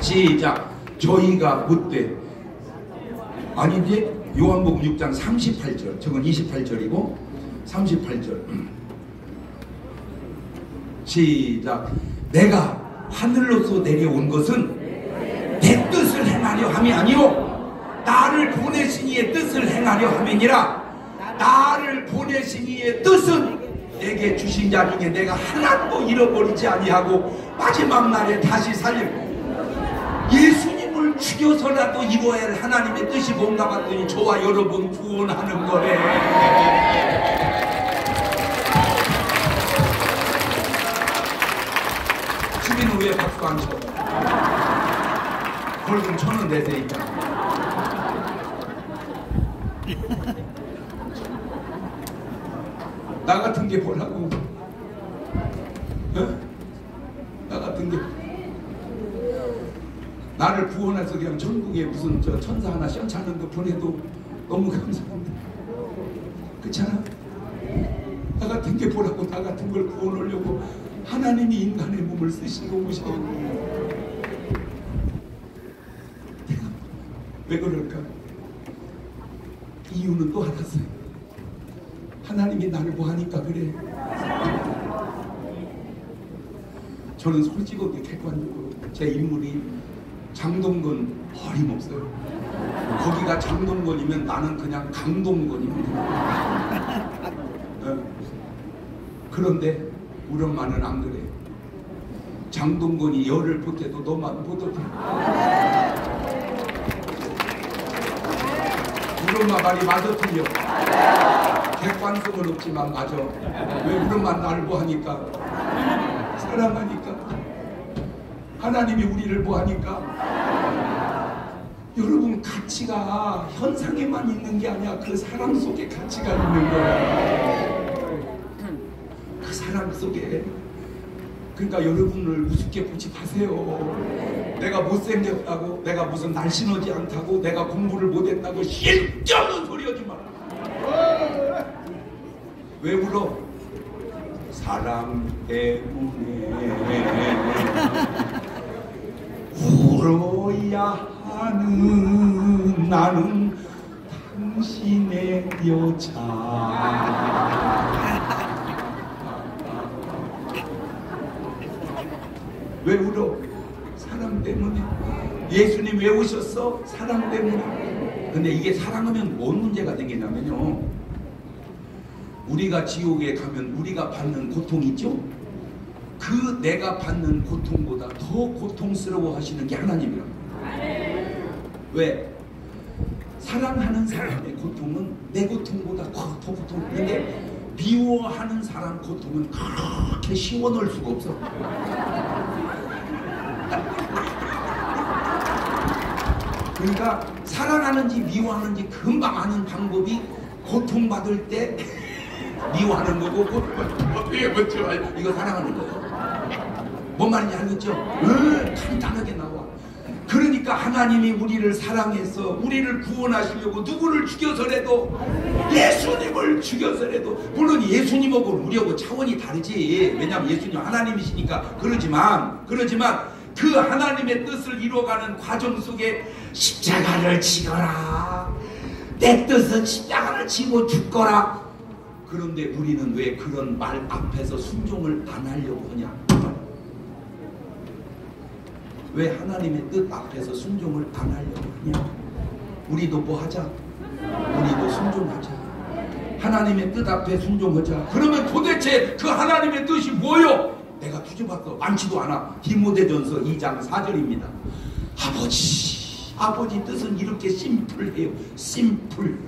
시작. 저희가 묻되 아닌데 요한복음 6장 38절, 저건 28절이고 38절. 시작. 내가 하늘로서 내려온 것은 내 뜻을 행하려 함이 아니요 나를 보내신 이의 뜻을 행하려 함이니라. 나를 보내신 이의 뜻은 내게 주신 자 중에 내가 하나도 잃어버리지 아니하고 마지막 날에 다시 살림. 예수님을 죽여서라도 이루어야 할 하나님의 뜻이 뭔가 봤더니 저와 여러분 구원하는 거래. 박수 안 쳐. 벌금 1,000원 내세니까. 나 같은 게 뭐라고? 어? 나 같은 게 나를 구원해서 그냥 전국에 무슨 저 천사 하나 시원찮은 거 보내도 너무 감사합니다. 그렇잖아? 나 같은 게 뭐라고? 나 같은 걸 구원하려고 하나님이 인간의 몸을 쓰시고 오시고. 내가 왜 그럴까? 이유는 또 알았어요. 하나님이 나를 뭐 하니까 그래. 저는 솔직하게 객관적으로 제 인물이 장동건 어림없어요. 거기가 장동건이면 나는 그냥 강동건입니다. 그런데 우리 엄마는 안 그래. 장동건이 열을 보태도 너만 못 보태. 우리 엄마 말이 맞아 틀려. 객관성은 없지만 맞아. 왜 우리 엄마 나를 뭐 하니까? 사랑하니까. 하나님이 우리를 뭐 하니까? 여러분, 가치가 현상에만 있는 게 아니야. 그 사랑 속에 가치가 있는 거야. 그 사랑 속에. 그러니까 여러분을 우습게 보지 마세요. 내가 못생겼다고, 내가 무슨 날씬하지 않다고, 내가 공부를 못했다고 실없는 소리 하지 마. 왜 울어? 사랑 때문에 울어야 하는 나는 당신의 여자. 왜 울어? 사랑 때문에. 예수님 왜 오셨어? 사랑 때문에. 근데 이게 사랑하면 뭔 문제가 되겠냐면요, 우리가 지옥에 가면 우리가 받는 고통 있죠? 그 내가 받는 고통보다 더 고통스러워 하시는 게 하나님이라고. 왜? 사랑하는 사람의 고통은 내 고통보다 더 고통. 근데 미워하는 사람 고통은 그렇게 시원할 수가 없어. 그러니까 사랑하는지 미워하는지 금방 아는 방법이 고통받을 때 미워하는 거고, 어떻게 먼저 이거 사랑하는 거예요. 뭔 말인지 알겠죠? 간단하게 나와. 그러니까 하나님이 우리를 사랑해서 우리를 구원하시려고 누구를 죽여서라도, 예수님을 죽여서라도, 물론 예수님하고 우리하고 차원이 다르지. 왜냐하면 예수님 하나님이시니까. 그러지만 그 하나님의 뜻을 이루어가는 과정 속에 십자가를 지거라, 내 뜻은 십자가를 지고 죽거라. 그런데 우리는 왜 그런 말 앞에서 순종을 안 하려고 하냐? 왜 하나님의 뜻 앞에서 순종을 안 하려고 하냐? 우리도 뭐 하자? 우리도 순종하자. 하나님의 뜻 앞에 순종하자. 그러면 도대체 그 하나님의 뜻이 뭐요? 내가 뒤져봤어. 많지도 않아. 디모데전서 2장 4절입니다. 아버지 뜻은 이렇게 심플해요. 심플.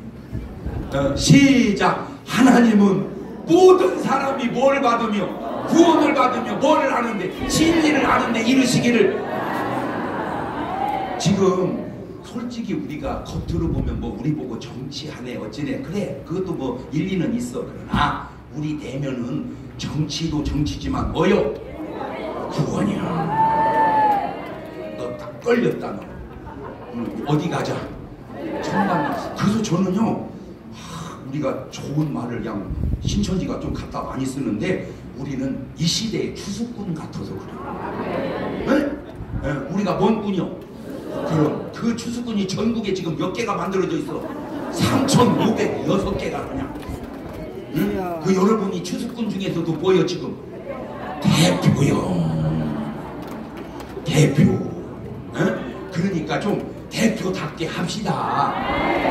시작. 하나님은 모든 사람이 뭘 받으며 구원을 받으며 뭐를 아는데, 진리를 아는데 이르시기를. 지금 솔직히 우리가 겉으로 보면 뭐 우리 보고 정치하네 어찌네, 그래, 그것도 뭐 일리는 있어. 그러나 우리 내면은 정치도 정치지만 뭐요? 구원이야. 너 딱 걸렸다. 너 어디 가자? 천당. 그래서 저는요, 우리가 좋은 말을 그냥 신천지가 좀 갖다 많이 쓰는데, 우리는 이 시대의 추수꾼 같아서 그래요. 네? 우리가 뭔 꾼이요? 그럼 그 추수꾼이 전국에 지금 몇 개가 만들어져 있어? 3,506개가 그냥. 응? 그 여러분이 추수꾼 중에서도 뭐요 지금? 대표요. 대표. 응? 그러니까 좀 대표답게 합시다.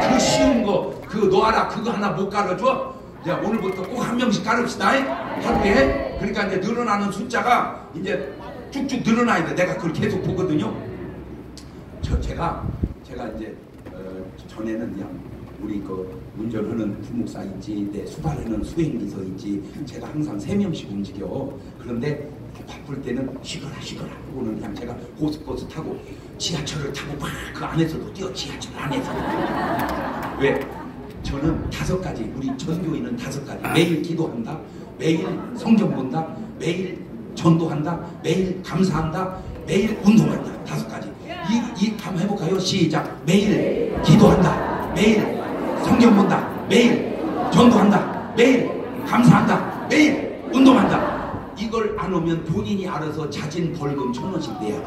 그 쉬운 거, 그 너하라 그거 하나 못 가르쳐? 자, 오늘부터 꼭 한 명씩 가릅시다. 하루에. 그러니까 이제 늘어나는 숫자가 이제 쭉쭉 늘어나야 돼. 내가 그걸 계속 보거든요. 제가 이제 전에는 그냥 우리 그 운전하는 부목사 있지, 내 수발하는 수행비서 있지, 제가 항상 3명씩 움직여. 그런데 바쁠 때는 쉬거라 오늘 그냥 제가 고속버스 타고 지하철을 타고 막 그 안에서도 뛰어 지하철 안에서. 왜? 저는 5가지, 우리 전교인은 5가지. 매일 기도한다, 매일 성경 본다, 매일 전도한다, 매일 감사한다, 매일 운동한다. 5가지. 이 한번 해볼까요? 시작. 매일 기도한다, 매일 성경 본다, 매일 전도한다, 매일 감사한다, 매일 운동한다. 이걸 안 오면 본인이 알아서 자진 벌금 1,000원씩 내야 돼.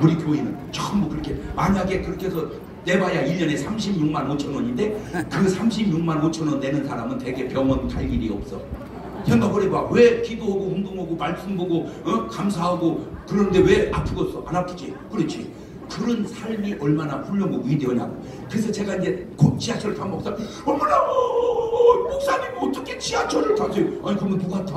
우리 교회는 전부 그렇게. 만약에 그렇게 해서 내봐야 1년에 36만 5천 원인데 그 36만 5천 원 내는 사람은 대개 병원 갈 일이 없어. 생각을 해봐. 왜 기도하고 운동하고 말씀 보고 감사하고 그런데 왜 아프겠어? 안 아프지? 그렇지. 그런 삶이 얼마나 훌륭하고 위대하냐고. 그래서 제가 이제 곧 지하철을 타면 어머나 목사님 어떻게 지하철을 타세요? 아니 그러면 누가 타?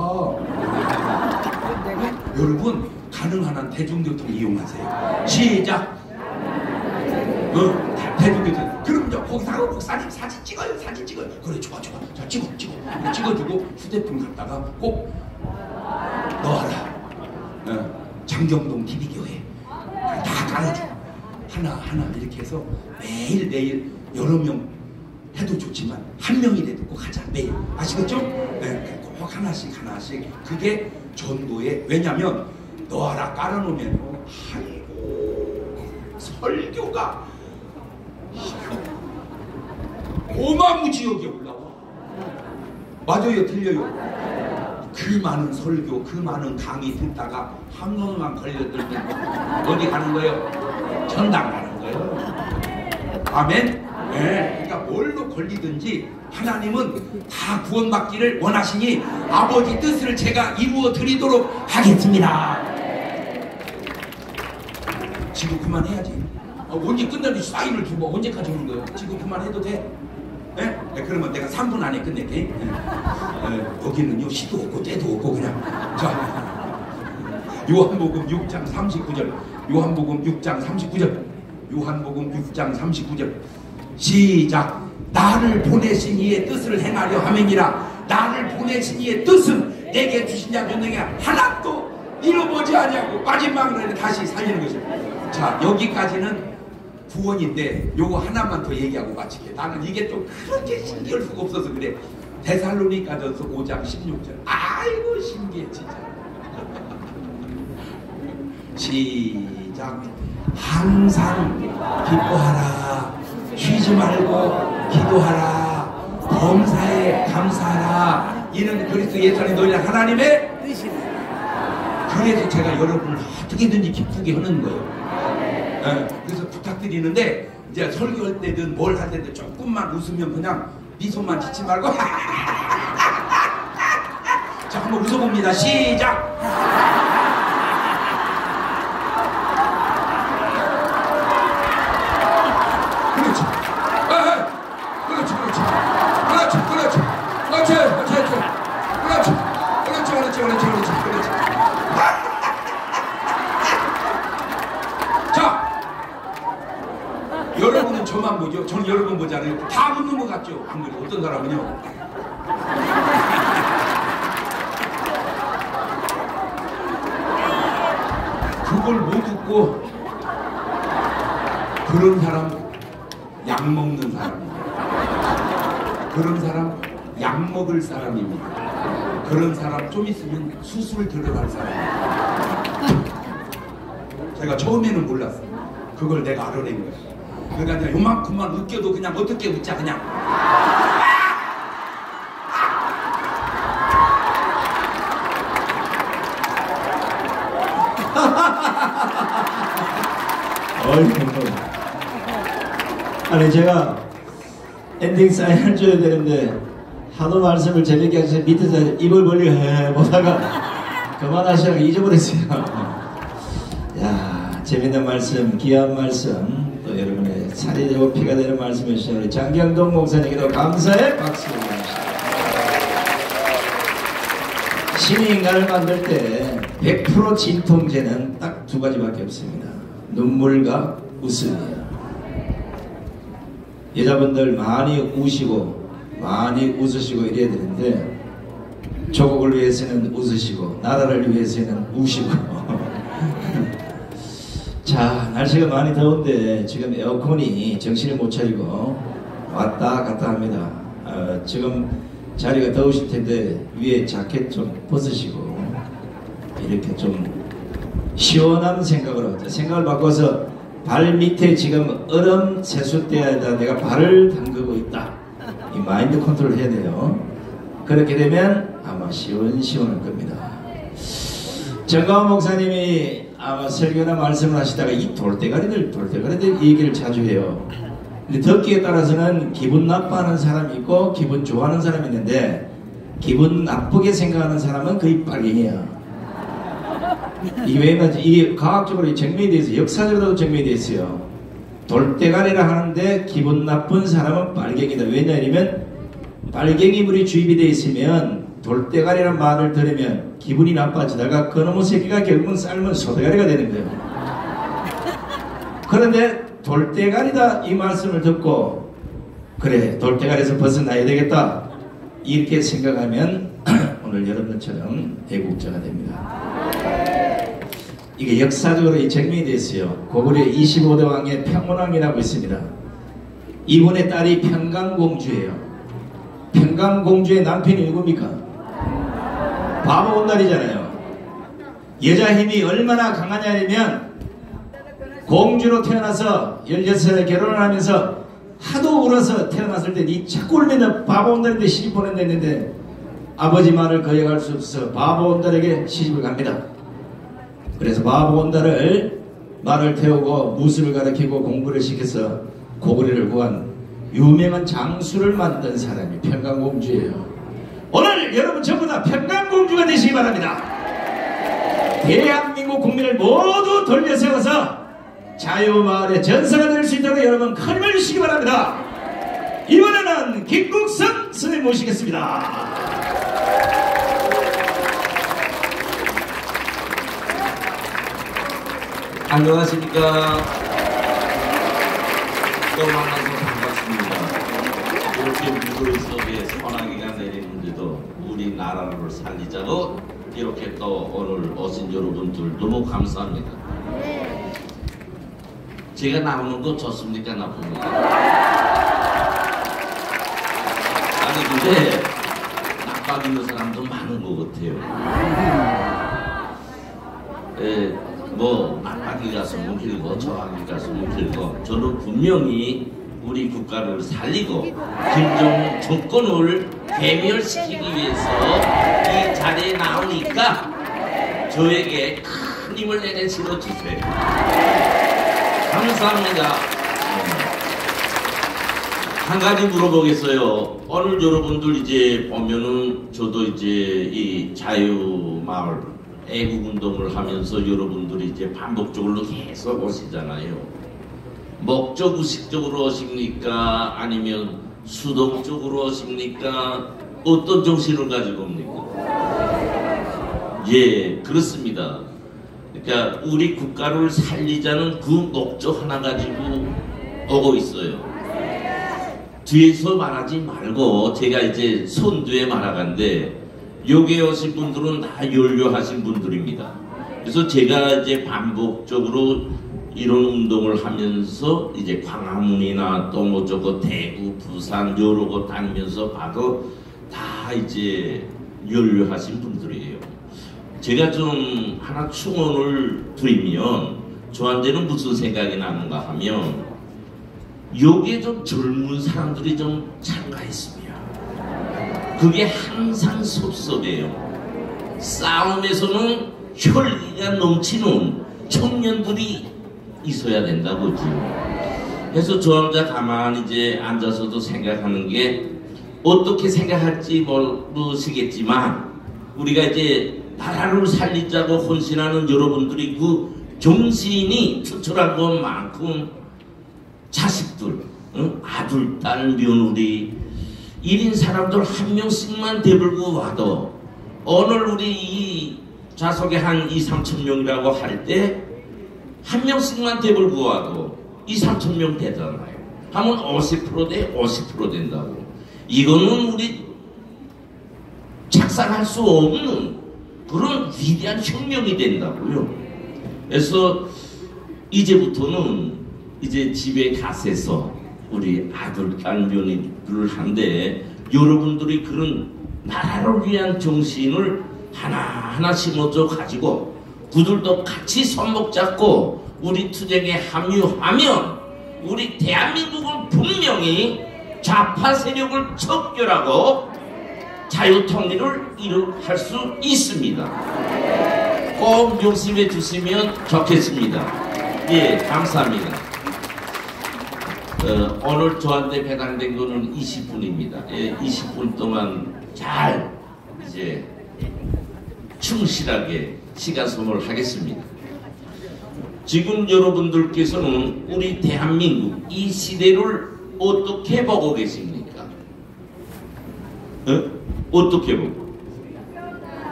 여러분 가능한 한 대중교통 이용하세요. 시작. 대중교통. 그럼 이제 거기서 목사님 사진 찍어요. 그래 좋아. 자 찍어주고 휴대폰 갖다가 꼭 넣어라. 장경동 TV교회 다 깔아줘. 하나 이렇게 해서 매일 여러 명 해도 좋지만 한 명이라도 꼭 하자. 매일. 아시겠죠? 네, 꼭 하나씩 그게 전도에. 왜냐면 넣어라 깔아놓으면 아이고 설교가 어마무지하게 올라와. 맞아요 틀려요? 그 많은 설교 그 많은 강의 듣다가 한 번만 걸려들면 어디 가는 거예요? 천당 가는 거예요. 아멘. 네, 그러니까 뭘로 걸리든지 하나님은 다 구원받기를 원하시니 아버지 뜻을 제가 이루어 드리도록 하겠습니다. 지금 그만해야지. 언제 끝나는지 사인을 주고 언제까지 오는 거예요? 지금 그만해도 돼? 네? 그러면 내가 3분 안에 끝낼게. 여기는요 시도 없고 때도 없고 그냥. 자, 요한복음 6장 39절. 요한복음 6장 39절. 요한복음 6장 39절. 시작. 나를 보내신 이의 뜻을 행하려 함이니라. 나를 보내신 이의 뜻은 내게 주신 자 전능에 하나도 잃어보지 아니하고 마지막으로 다시 살리는 것입니다. 자, 여기까지는 구원인데 요거 하나만 더 얘기하고 마칠게. 나는 이게 또 그렇게 신기할 수가 없어서 그래. 데살로니가전서 5장 16절. 아이고 신기해 진짜. 시작. 항상 기뻐하라. 쉬지 말고 기도하라. 범사에 감사하라. 이는 그리스도 예수 안에 너희는 하나님의 뜻이다. 그래서 제가 여러분을 어떻게든지 기쁘게 하는 거예요. 그래서 부탁드리는데 이제 설교할 때든 뭘 할 때든 조금만 웃으면 그냥 미소만 짓지 말고 자 한번 웃어봅니다. 시작. 그렇지. 자, 여러분은 저만 보죠. 저는 여러분 보잖아요. 다 웃는 것 같죠? 안 그래요? 어떤 사람은요? 그걸 못 웃고 그런 사람 약 먹는 사람입니다. 그런 사람 약 먹을 사람입니다. 그런 사람 좀 있으면 수술 들어갈 사람입니다. 제가 처음에는 몰랐어요. 그걸 내가 알아낸 거예요. 그러니까 그냥 요만큼만 웃겨도 그냥 어떻게 웃자 그냥. 아니 제가 엔딩 사인 해줘야 되는데 하도 말씀을 재밌게 하셔서 밑에서 입을 벌리고 해보다가 그만하시라고 잊어버렸어요. 야, 재밌는 말씀, 귀한 말씀, 또 여러분의 살이 되고 피가 되는 말씀 해주신 우리 장경동 목사님께도 감사의 박수 보내주십시오. 신이 인간을 만들 때 100% 진통제는 딱 두 가지밖에 없습니다. 눈물과 웃음이에요. 여자분들 많이 우시고 많이 웃으시고 이래야 되는데 조국을 위해서는 웃으시고 나라를 위해서는 우시고 자, 날씨가 많이 더운데 지금 에어컨이 정신을 못 차리고 왔다 갔다 합니다. 지금 자리가 더우실 텐데 위에 자켓 좀 벗으시고 이렇게 좀 시원한 생각으로 생각을 바꿔서 발 밑에 지금 얼음 세숫대에다 내가 발을 담그고 있다. 이 마인드 컨트롤 해야 돼요. 그렇게 되면 아마 시원시원할 겁니다. 정가원 목사님이 아마 설교나 말씀을 하시다가 이 돌대가리들 얘기를 자주 해요. 근데 듣기에 따라서는 기분 나빠하는 사람이 있고 기분 좋아하는 사람이 있는데 기분 나쁘게 생각하는 사람은 거의 빨갱이야. 이게 왜냐면 이게 과학적으로 증명이 되어 있어요. 역사적으로도 증명이 되어 있어요. 돌대가리라 하는데 기분 나쁜 사람은 빨갱이다. 왜냐하면 빨갱이물이 주입이 되어 있으면 돌대가리라는 말을 들으면 기분이 나빠지다가 그놈의 새끼가 결국은 삶은 소대가리가 되는 거예요. 그런데 돌대가리다 이 말씀을 듣고 그래 돌대가리에서 벗어나야 되겠다 이렇게 생각하면 오늘 여러분들처럼 애국자가 됩니다. 이게 역사적으로 증명이 됐어요. 고구려 25대 왕의 평원왕이라고 있습니다. 이분의 딸이 평강공주예요. 평강공주의 남편이 누굽니까? 바보온달이잖아요. 여자 힘이 얼마나 강하냐면 공주로 태어나서 16살에 결혼을 하면서 하도 울어서 태어났을 때 니 자꾸 울면 바보온달인데 시집 보낸다 했는데 아버지 말을 거역할 수 없어서 바보온달에게 시집을 갑니다. 그래서 바보온달을 말을 태우고 무술을 가르치고 공부를 시켜서 고구려를 구한 유명한 장수를 만든 사람이 평강공주예요. 오늘 여러분 전부 다 평강공주가 되시기 바랍니다. 대한민국 국민을 모두 돌려세워서 자유마을의 전사가 될 수 있도록 여러분 큰 힘을 주시기 바랍니다. 이번에는 김국선 선생님 모시겠습니다. 안녕하십니까. 또 만나서 반갑습니다. 이렇게 무술 속에 소나기가 내리는데도 우리나라를 살리자고 이렇게 또 오늘 오신 여러분들 너무 감사합니다. 제가 나오는 거 좋습니까? 나쁩니까? 아니 근데 낙박 있는 사람도 많은 것 같아요. 뭐 낙박이 갔으면 길고 저하기 갔으면 길고 저는 분명히 우리 국가를 살리고 김정은 정권을 괴멸시키기 위해서 이 자리에 나오니까 저에게 큰 힘을 내내 실어주세요. 감사합니다. 한 가지 물어보겠어요. 오늘 여러분들 이제 보면은 저도 이제 이 자유마을 애국운동을 하면서 여러분들이 이제 반복적으로 계속 오시잖아요. 목적의식적으로 오십니까? 아니면 수동적으로 오십니까? 어떤 정신을 가지고 옵니까? 예, 그렇습니다. 그러니까 우리 국가를 살리자는 그 목적 하나 가지고 오고 있어요. 뒤에서 말하지 말고 제가 이제 손뒤에 말하간데 여기에 오신 분들은 다 연료하신 분들입니다. 그래서 제가 이제 반복적으로 이런 운동을 하면서 이제 광화문이나 또 뭐 저거 대구, 부산 여러 곳 다니면서 봐도 다 이제 연료하신 분들이에요. 제가 좀 하나 충원을 드리면 저한테는 무슨 생각이 나는가 하면 여기에 좀 젊은 사람들이 좀 참가했습니다. 그게 항상 섭섭해요. 싸움에서는 혈기가 넘치는 청년들이 있어야 된다 보지. 그래서 저 혼자 가만히 이제 앉아서도 생각하는 게 어떻게 생각할지 모르시겠지만 우리가 이제 나라를 살리자고 헌신하는 여러분들이 그 정신이 투철한 것만큼 자식들, 아들, 딸, 며느리 1인 사람들 한 명씩만 대불고 와도 오늘 우리 이 좌석에 한 2~3천 명이라고 할 때 한 명씩만 대불고 와도 2~3천 명 되잖아요. 하면 50% 돼, 50% 된다고. 이거는 우리 상상할 수 없는 그런 위대한 혁명이 된다고요. 그래서 이제부터는 이제 집에 가셔서 우리 아들, 딸며느리를 한데 여러분들이 그런 나라를 위한 정신을 하나하나 심어줘 가지고 그들도 같이 손목 잡고 우리 투쟁에 합류하면 우리 대한민국은 분명히 좌파 세력을 척결하고 자유통일을 이룰 수 있습니다. 꼭 명심해 주시면 좋겠습니다. 예, 감사합니다. 오늘 저한테 배당된 거는 20분입니다. 예, 20분 동안 잘 이제 충실하게 시간 소모하겠습니다. 지금 여러분들께서는 우리 대한민국 이 시대를 어떻게 보고 계십니까? 어떻게 보고?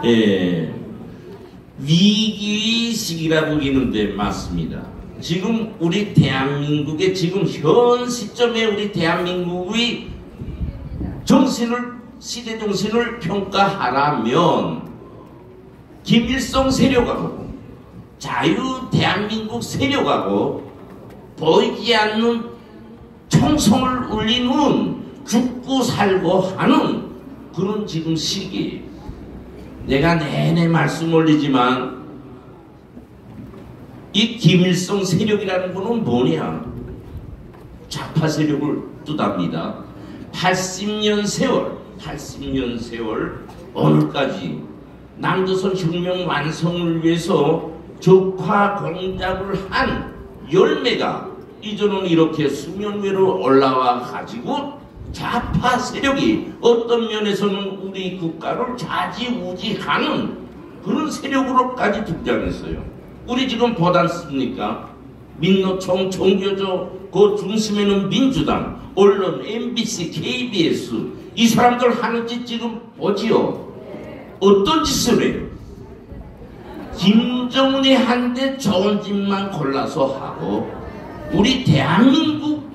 예, 위기 시기라고 하는데 맞습니다. 지금 우리 대한민국의 지금 현 시점에 우리 대한민국의 정신을 시대 정신을 평가하라면 김일성 세력하고 자유 대한민국 세력하고 보이지 않는 총성을 울리는 죽고 살고 하는 그런 지금 시기예요. 내가 내내 말씀 올리지만 이 김일성 세력이라는 거는 뭐냐? 좌파 세력을 뜻합니다. 80년 세월 오늘까지 남조선 혁명 완성을 위해서 적화 공작을 한 열매가 이제는 이렇게 수면 위로 올라와 가지고 좌파 세력이 어떤 면에서는 우리 국가를 좌지우지하는 그런 세력으로까지 등장했어요. 우리 지금 보다습니까? 민노총, 종교조 그 중심에는 민주당, 언론, MBC, KBS 이 사람들 하는 짓 지금 보지요. 어떤 짓을 해요? 김정은이 한데 좋은 짓만 골라서 하고 우리 대한민국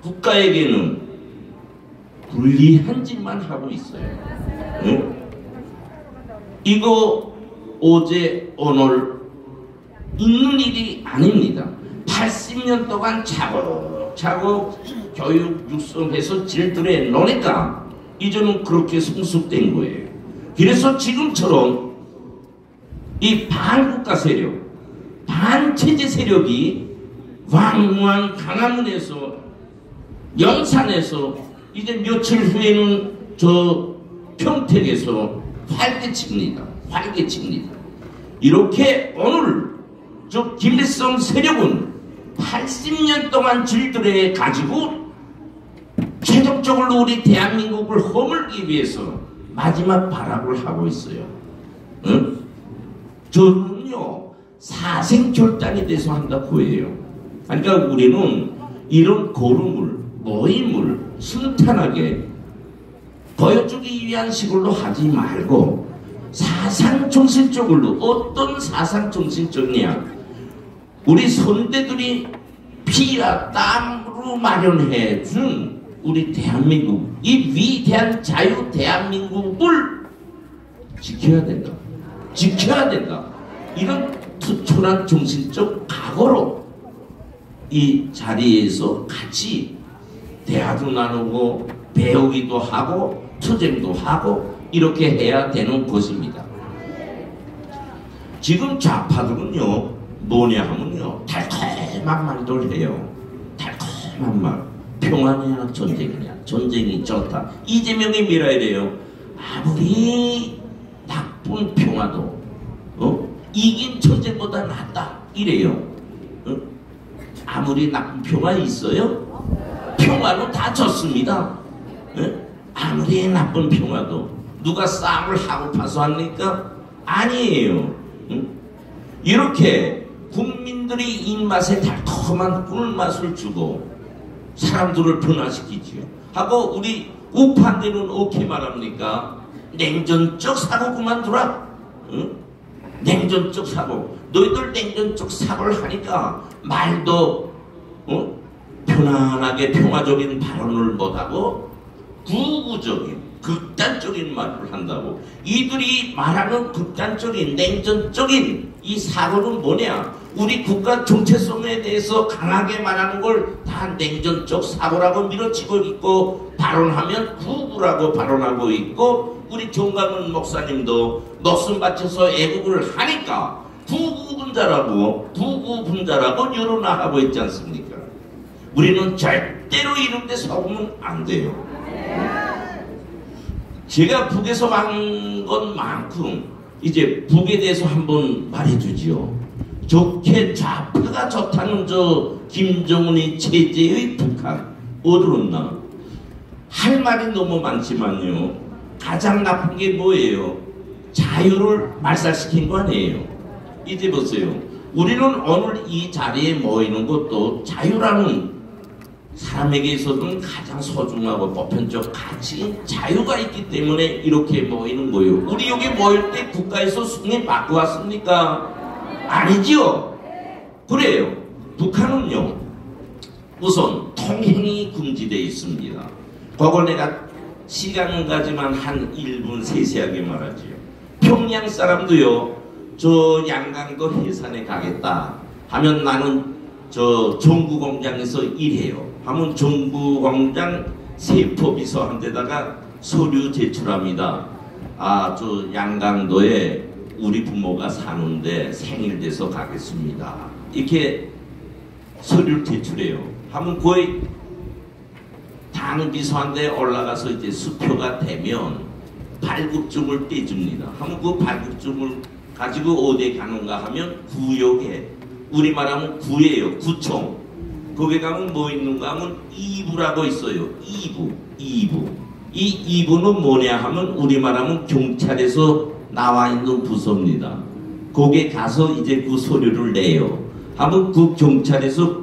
국가에게는 불리한 짓만 하고 있어요. 응? 이거 어제 오늘 있는 일이 아닙니다. 80년 동안 차곡차곡 교육 육성해서 질들에 놓으니까 이제는 그렇게 성숙된 거예요. 그래서 지금처럼 이 반국가 세력, 반체제 세력이 왕왕 강화문에서 영산에서 이제 며칠 후에는 저 평택에서 활개칩니다. 활개칩니다. 이렇게 오늘 저 김일성 세력은 80년 동안 질들에 가지고 최종적으로 우리 대한민국을 허물기 위해서 마지막 발악을 하고 있어요. 응? 저는요 사생결단이 돼서 한다고 해요. 그러니까 우리는 이런 고름을 모임을 순탄하게 보여주기 위한 식으로 하지 말고 사상정신적으로 어떤 사상정신적이냐 우리 선대들이 피와 땀으로 마련해 준 우리 대한민국 이 위대한 자유 대한민국을 지켜야 된다. 지켜야 된다. 이런 투철한 정신적 각오로 이 자리에서 같이 대화도 나누고 배우기도 하고 투쟁도 하고 이렇게 해야 되는 것입니다. 지금 좌파들은요 뭐냐 하면요 달콤한 말들 해요. 달콤한 말. 평화냐 전쟁이냐. 전쟁이 좋다. 이재명이 밀어야 돼요. 아무리 나쁜 평화도 이긴 전쟁보다 낫다 이래요. 아무리 나쁜 평화 있어요? 평화는 다 좋습니다. 아무리 나쁜 평화도 누가 싸움을 하고 파서 합니까? 아니에요. 이렇게 국민들이 입맛에 달콤한 꿀맛을 주고 사람들을 변화시키지요. 하고 우리 우파들은 어떻게 말합니까? 냉전적 사고 그만두라. 냉전적 사고. 너희들 냉전적 사고를 하니까 말도 편안하게 평화적인 발언을 못하고 구구적인 극단적인 말을 한다고. 이들이 말하는 극단적인 냉전적인 이 사고는 뭐냐? 우리 국가 정체성에 대해서 강하게 말하는 걸 다 냉전적 사고라고 밀어치고 있고, 발언하면 구구라고 발언하고 있고, 우리 정강훈 목사님도 목숨 바쳐서 애국을 하니까 구구분자라고 여론화하고 있지 않습니까? 우리는 절대로 이런 데 속으면 안 돼요. 제가 북에서 간 것만큼 이제 북에 대해서 한번 말해주지요. 좋게 좌파가 좋다는 저 김정은이 체제의 북한 어디로나 할 말이 너무 많지만요, 가장 나쁜 게 뭐예요? 자유를 말살시킨 거 아니에요. 이제 보세요. 우리는 오늘 이 자리에 모이는 것도 자유라는 사람에게 있어서는 가장 소중하고 보편적 가치인 자유가 있기 때문에 이렇게 모이는 거예요. 우리 여기 모일 때 국가에서 승인 받고 왔습니까? 아니지요. 그래요. 북한은요, 우선 통행이 금지되어 있습니다. 그걸 내가 시간은 가지만 한 1분 세세하게 말하지요. 평양 사람도요, 저 양강도 해산에 가겠다 하면 나는 저 정부공장에서 일해요 하면 정부공장 세포비서 한 데다가 서류 제출합니다. 아, 저 양강도에 우리 부모가 사는데 생일 돼서 가겠습니다. 이렇게 서류를 제출해요. 하면 거의 당비서한테 올라가서 이제 수표가 되면 발급증을 떼줍니다. 하면 그 발급증을 가지고 어디에 가는가 하면 구역에, 우리말하면 구예요. 구청. 거기 가면 뭐 있는가 하면 2부라고 있어요. 2부. 이 2부는 뭐냐 하면 우리말하면 경찰에서 나와 있는 부서입니다. 거기에 가서 이제 그 서류를 내요. 하면 그 경찰에서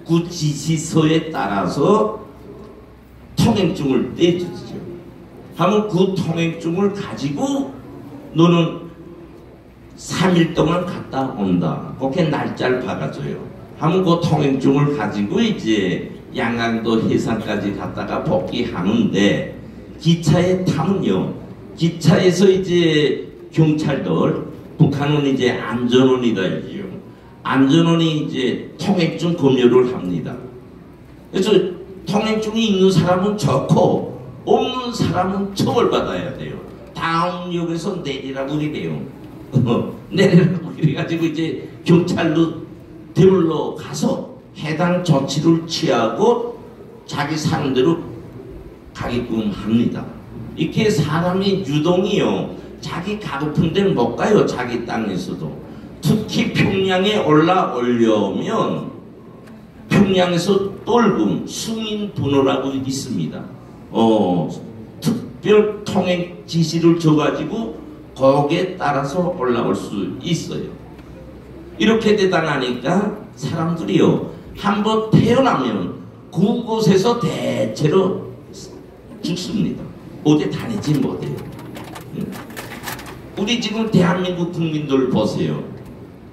그 지시서에 따라서 통행증을 떼주죠. 하면 그 통행증을 가지고 너는 3일 동안 갔다 온다. 그렇게 날짜를 박아줘요. 하면 그 통행증을 가지고 이제 양강도 해상까지 갔다가 복귀하는데, 기차에 타면요, 기차에서 이제 경찰들, 북한은 이제 안전원이다 이지요. 안전원이 이제 통행증 검열을 합니다. 그래서 통행증이 있는 사람은 좋고 없는 사람은 처벌받아야 돼요. 다음 역에서 내리라고 이래요. 내리라고 이래가지고 이제 경찰로 대물러 가서 해당 조치를 취하고 자기 사는 대로 가게끔 합니다. 이렇게 사람이 유동이요, 자기 가고픈 데는 못 가요. 자기 땅에서도. 특히 평양에 올라오려면 평양에서 똘금 승인 번호라고 있습니다. 특별 통행 지시를 줘가지고 거기에 따라서 올라올 수 있어요. 이렇게 대단하니까 사람들이요, 한번 태어나면 그곳에서 대체로 죽습니다. 어디 다니지 못해요. 우리 지금 대한민국 국민들 보세요.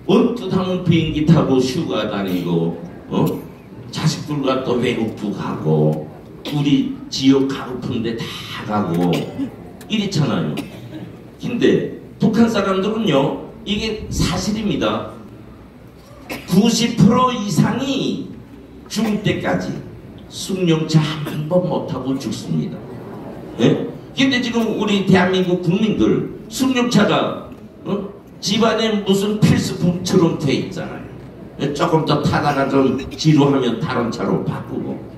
언뜻 하면 비행기 타고 휴가 다니고, 자식들과 또 외국도 가고, 우리 지역 가고픈 데 다 가고 이렇잖아요. 근데 북한 사람들은요, 이게 사실입니다. 90% 이상이 죽을 때까지 승용차 한 번 못 타고 죽습니다. 예? 근데 지금 우리 대한민국 국민들 승용차가 집안에 무슨 필수품처럼 돼 있잖아요. 조금 더 타다가 좀 지루하면 다른 차로 바꾸고.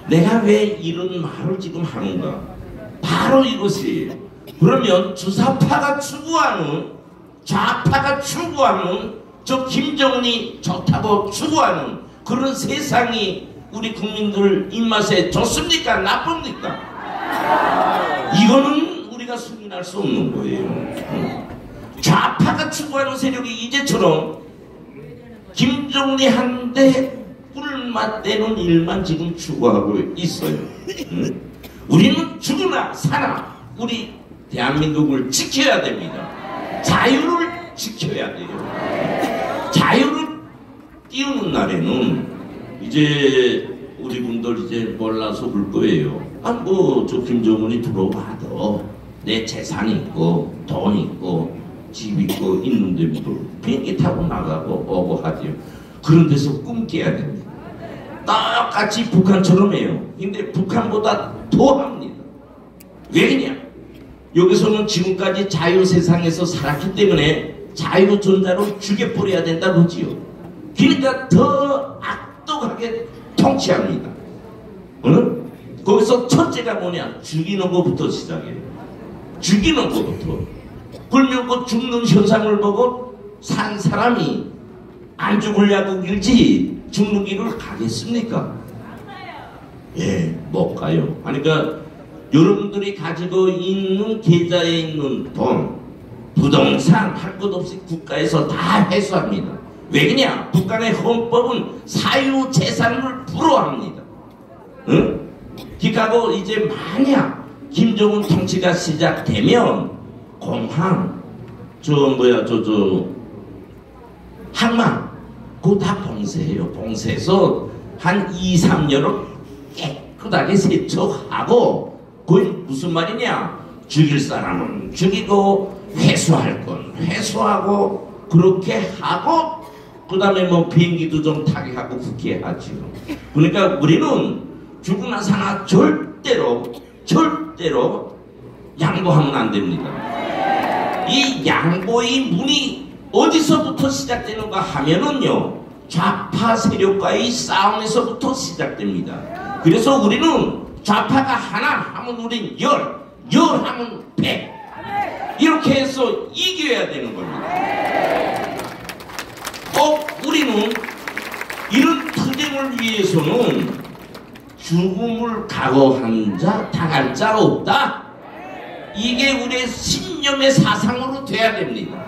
내가 왜 이런 말을 지금 하는가? 바로 이것이, 그러면 주사파가 추구하는, 좌파가 추구하는, 저 김정은이 좋다고 추구하는 그런 세상이 우리 국민들 입맛에 좋습니까? 나쁩니까? 이거는 우리가 승인할 수 없는 거예요. 좌파가 추구하는 세력이 이제처럼 김정은이 한데 꿀맛되는 일만 지금 추구하고 있어요. 우리는 죽으나 사나 우리 대한민국을 지켜야 됩니다. 자유를 지켜야 돼요. 자유를 띄우는 날에는 이제 우리 분들 이제 몰라서 그럴 거예요. 저 김정은이 들어와도 내 재산이 있고 돈 있고 집 있고 있는데 뭐 비행기 타고 나가고 오고 하지요. 그런 데서 꿈깨야 됩니다. 똑같이 북한처럼 해요. 근데 북한보다 더 합니다. 왜냐? 여기서는 지금까지 자유세상에서 살았기 때문에 자유존자로 죽여버려야 된다 그러지요. 그러니까 더 악독하게 통치합니다. 거기서 첫째가 뭐냐? 죽이는 것부터 시작해요. 죽이는 것부터. 그러면 그 죽는 현상을 보고 산 사람이 안 죽으려고 길지 죽는 길을 가겠습니까? 예, 못 가요. 그러니까 여러분들이 가지고 있는 계좌에 있는 돈, 부동산 할 것 없이 국가에서 다 회수합니다. 왜냐? 북한의 헌법은 사유재산을 불허합니다. 응? 그러니까 이제 만약 김정은 통치가 시작되면 공항, 항만 그거 다 봉쇄해요. 봉쇄해서 한 2, 3년을 깨끗하게 세척하고 그게 무슨 말이냐? 죽일 사람은 죽이고 회수할 건 회수하고 그렇게 하고 그 다음에 뭐 비행기도 좀 타게 하고 그렇게 하죠. 그러니까 우리는 죽으나 사나 절대로 양보하면 안 됩니다. 이 양보의 문이 어디서부터 시작되는가 하면은요, 좌파 세력과의 싸움에서부터 시작됩니다. 그래서 우리는 좌파가 하나 하면 우린 열 하면 100 이렇게 해서 이겨야 되는 겁니다. 꼭 우리는 이런 투쟁을 위해서는 죽음을 각오한 자 당할 자 없다. 이게 우리의 신념의 사상으로 돼야 됩니다.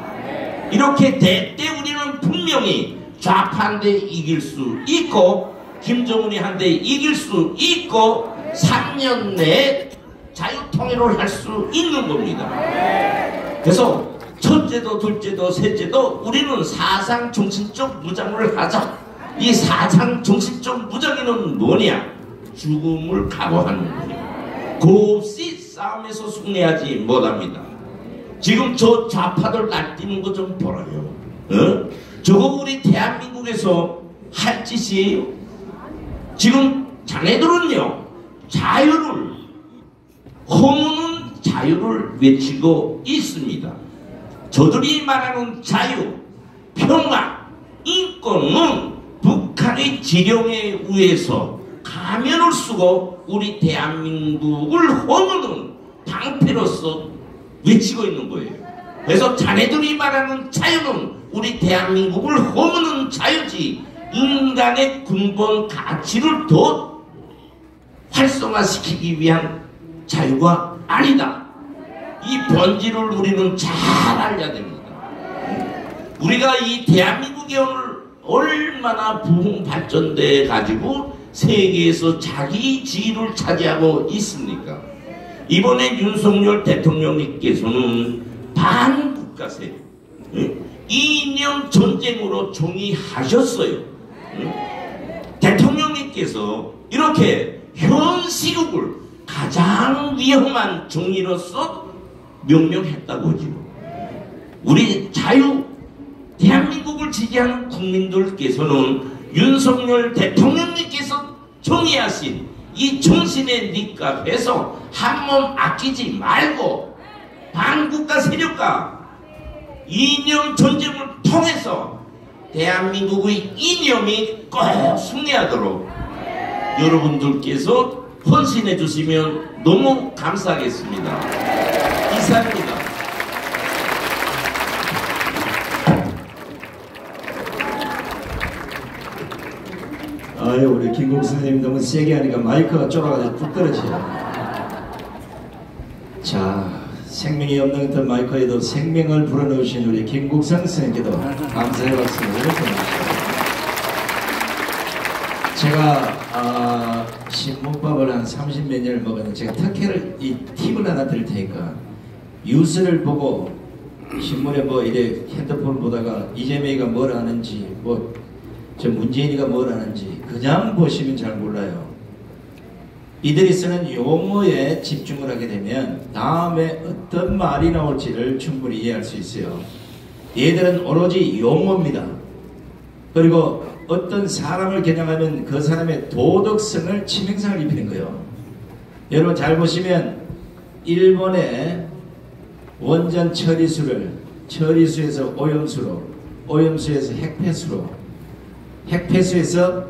이렇게 될 때 우리는 분명히 좌파한테 이길 수 있고 김정은이 한테 이길 수 있고 3년 내에 자유통일을 할 수 있는 겁니다. 그래서 첫째도 둘째도 셋째도 우리는 사상 정신적 무장을 하자. 이 사상 정신적 무장에는 뭐냐? 죽음을 각오하는 거예요. 곱시 싸움에서 승리하지 못합니다. 지금 저 좌파들 날뛰는 거 좀 보라요. 저거 우리 대한민국에서 할 짓이에요. 지금 자네들은요, 자유를, 허무는 자유를 외치고 있습니다. 저들이 말하는 자유, 평화, 인권은 북한의 지령에 의해서 가면을 쓰고 우리 대한민국을 허무는 방패로서 외치고 있는 거예요. 그래서 자네들이 말하는 자유는 우리 대한민국을 허무는 자유지 인간의 근본 가치를 더 활성화시키기 위한 자유가 아니다. 이 본질을 우리는 잘 알아야 됩니다. 우리가 이 대한민국이 오늘 얼마나 부흥 발전돼 가지고 세계에서 자기 지위를 차지하고 있습니까? 이번에 윤석열 대통령님께서는 반국가 세력, 이념 전쟁으로 종이하셨어요. 대통령님께서 이렇게 현 시국을 가장 위험한 종이로서 명명했다고 하죠. 우리 자유 대한민국을 지지하는 국민들께서는 윤석열 대통령님께서 정의하신 이 정신에 입각해서 한 몸 아끼지 말고 반국가 세력과 이념 전쟁을 통해서 대한민국의 이념이 꼭 승리하도록 여러분들께서 헌신해 주시면 너무 감사하겠습니다. 이상입니다. 아유, 우리 김국 선생님 너무 세게 하니까 마이크가 쫄아가지고 뚝 떨어져요. 자, 생명이 없는 듯 마이크에도 생명을 불어넣으신 우리 김국성 선생님께도 감사의 박수를 보내주십시오. 제가 신문밥을 한 30몇 년을 먹었는데 제가 특혜를 이 팁을 하나 드릴 테니까 뉴스를 보고 신문에 뭐 이래 핸드폰 보다가 이재명이가 뭘 하는지 뭐 저 문재인이가 뭘 하는지 그냥 보시면 잘 몰라요. 이들이 쓰는 용어에 집중을 하게 되면 다음에 어떤 말이 나올지를 충분히 이해할 수 있어요. 얘들은 오로지 용어입니다. 그리고 어떤 사람을 겨냥하면 그 사람의 도덕성을 치명상을 입히는 거예요. 여러분 잘 보시면 일본의 원전 처리수를 처리수에서 오염수로, 오염수에서 핵폐수로, 핵폐수에서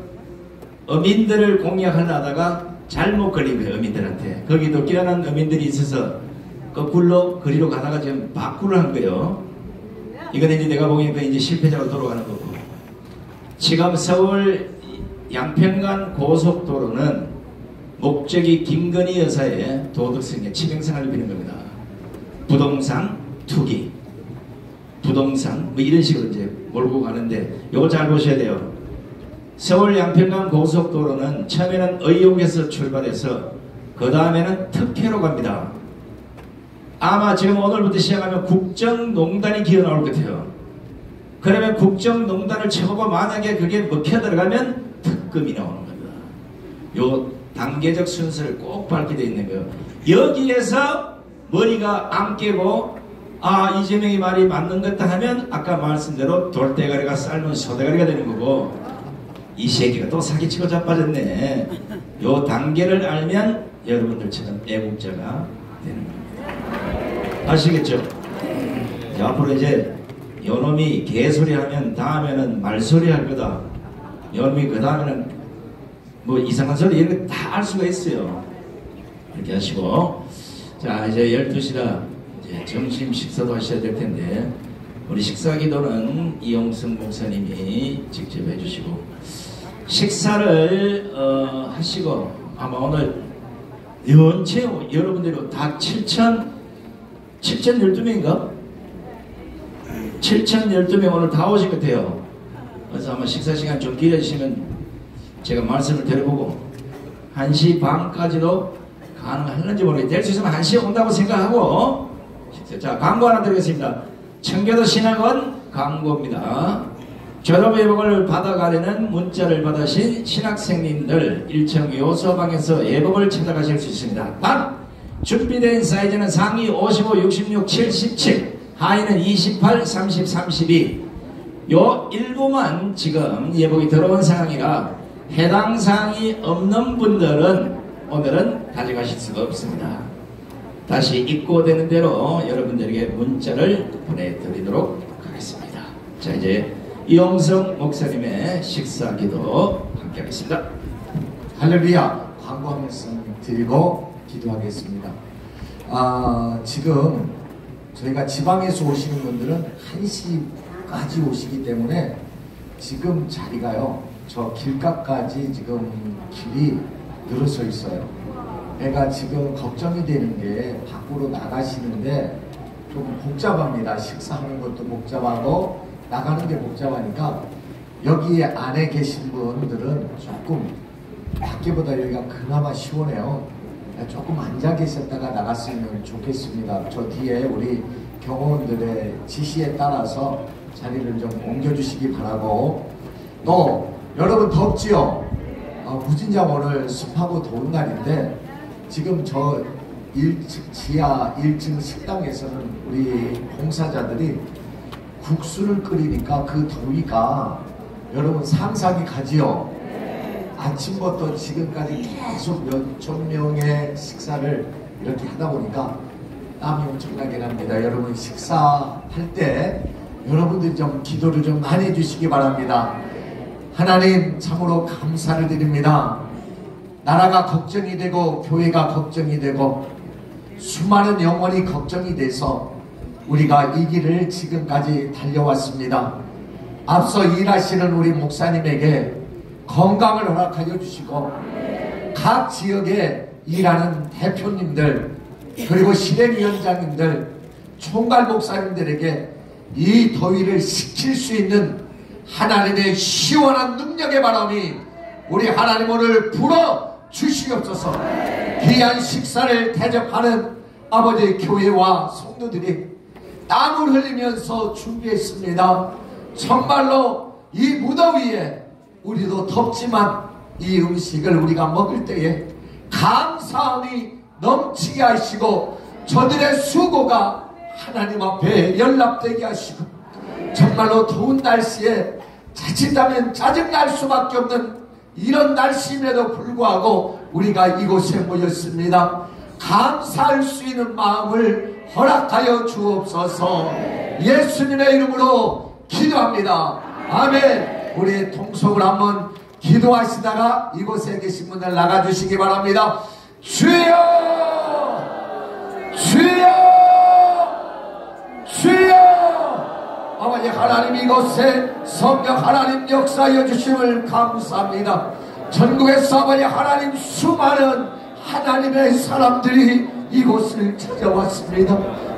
어민들을 공략하려다가 잘못 걸린 거예요. 어민들한테. 거기도 깨어난 어민들이 있어서 거꾸로 그리로 가다가 지금 바꾸를 한 거예요. 이건 이제 내가 보기엔 이제 실패자로 돌아가는 거고. 지금 서울 양평간 고속도로는 목적이 김건희 여사의 도덕성에 치명상을 입히는 겁니다. 부동산 투기, 부동산 뭐 이런 식으로 이제 몰고 가는데 이거 잘 보셔야 돼요. 서울 양평간 고속도로는 처음에는 의혹에서 출발해서 그 다음에는 특혜로 갑니다. 아마 지금 오늘부터 시작하면 국정농단이 기어 나올 것 같아요. 그러면 국정농단을 쳐보고 만약에 그게 먹혀 들어가면 특검이 나오는 겁니다. 요 단계적 순서를 꼭 밝게 되어 있는 거예요. 여기에서 머리가 안 깨고 아 이재명이 말이 맞는 것다 하면 아까 말씀대로 돌대가리가 삶은 소대가리가 되는 거고 이 새끼가 또 사기치고 자빠졌네. 요 단계를 알면 여러분들처럼 애국자가 되는 겁니다. 아시겠죠? 앞으로 이제 요놈이 개소리 하면 다음에는 말소리 할 거다. 요놈이 그 다음에는 뭐 이상한 소리 이런 거 다 알 수가 있어요. 이렇게 하시고 자 이제 12시라 이제 점심 식사도 하셔야 될 텐데 우리 식사 기도는 이용성 목사님이 직접 해주시고 식사를 하시고 아마 오늘 연체 여러분들이 다 7,012명인가? 7,012명 오늘 다 오신 것 같아요. 그래서 아마 식사 시간 좀 길어지시면 제가 말씀을 드려보고 1시 반까지도 가능할는지 모르겠어요. 될 수 있으면 1시에 온다고 생각하고 자 광고 하나 드리겠습니다. 청교도 신학원 광고입니다. 졸업 예복을 받아가려는 문자를 받으신 신학생님들 1층 요서방에서 예복을 찾아가실 수 있습니다. 단 준비된 사이즈는 상의 55, 66, 77 하의는 28, 30, 32 요 일부만 지금 예복이 들어온 상황이라 해당 사항이 없는 분들은 오늘은 가져가실 수가 없습니다. 다시 입고되는 대로 여러분들에게 문자를 보내드리도록 하겠습니다. 자 이제 이용성 목사님의 식사기도 함께 하겠습니다. 할렐루야. 광고 한 말씀 드리고 기도하겠습니다. 지금 저희가 지방에서 오시는 분들은 1시까지 오시기 때문에 지금 자리가요 저 길가까지 지금 길이 늘어서 있어요. 내가 지금 걱정이 되는 게 밖으로 나가시는데 좀 복잡합니다. 식사하는 것도 복잡하고 나가는 게 복잡하니까 여기 안에 계신 분들은 조금 밖에보다 여기가 그나마 시원해요. 조금 앉아 계셨다가 나갔으면 좋겠습니다. 저 뒤에 우리 경호원들의 지시에 따라서 자리를 좀 옮겨주시기 바라고 또 여러분 덥지요? 무진장 오늘 습하고 더운 날인데 지금 저 1층, 지하 1층 식당에서는 우리 봉사자들이 국수를 끓이니까 그 더위가 여러분 상상이 가지요. 아침부터 지금까지 계속 몇천 명의 식사를 이렇게 하다 보니까 땀이 엄청나게 납니다. 여러분 식사할 때 여러분들 좀 기도를 좀 많이 해주시기 바랍니다. 하나님 참으로 감사를 드립니다. 나라가 걱정이 되고 교회가 걱정이 되고 수많은 영혼이 걱정이 돼서 우리가 이 길을 지금까지 달려왔습니다. 앞서 일하시는 우리 목사님에게 건강을 허락하여 주시고 각 지역에 일하는 대표님들 그리고 실행위원장님들 총괄 목사님들에게 이 더위를 식힐 수 있는 하나님의 시원한 능력의 바람이 우리 하나님 오늘 불어 주시옵소서. 귀한 식사를 대접하는 아버지 교회와 성도들이 땀을 흘리면서 준비했습니다. 정말로 이 무더위에 우리도 덥지만 이 음식을 우리가 먹을 때에 감사함이 넘치게 하시고 저들의 수고가 하나님 앞에 연락되게 하시고 정말로 더운 날씨에 자칫하면 짜증날 수밖에 없는 이런 날씨임에도 불구하고 우리가 이곳에 모였습니다. 감사할 수 있는 마음을 허락하여 주옵소서. 예수님의 이름으로 기도합니다. 아멘. 우리 통속을 한번 기도하시다가 이곳에 계신 분들 나가주시기 바랍니다. 주여 주여 주여. 아버지 하나님, 이곳에 성령 하나님 역사하여 주심을 감사합니다. 전국에서 아버지 하나님 수많은 하나님의 사람들이 이곳을 찾아왔습니다.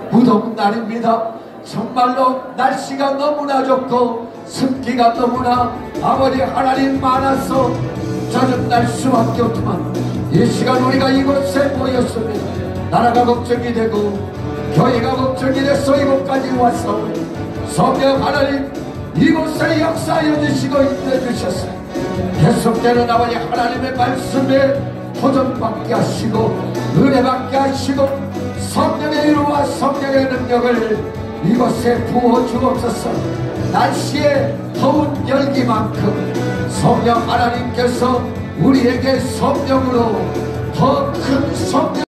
무더운 날입니다. 정말로 날씨가 너무나 좋고 습기가 너무나 아버지 하나님 많아서 짜증날 수밖에 없지만 이 시간 우리가 이곳에 모였습니다. 나라가 걱정이 되고 교회가 걱정이 돼서 이곳까지 왔어. 성령 하나님, 이곳에 역사하여 주시고 인도해주셨습니다. 계속되는 아버지 하나님의 말씀에 도전받게 하시고 은혜 받게 하시고 성령의 이루와 성령의 능력을 이곳에 부어주옵소서. 날씨의 더운 열기만큼 성령 하나님께서 우리에게 성령으로 더 큰 성령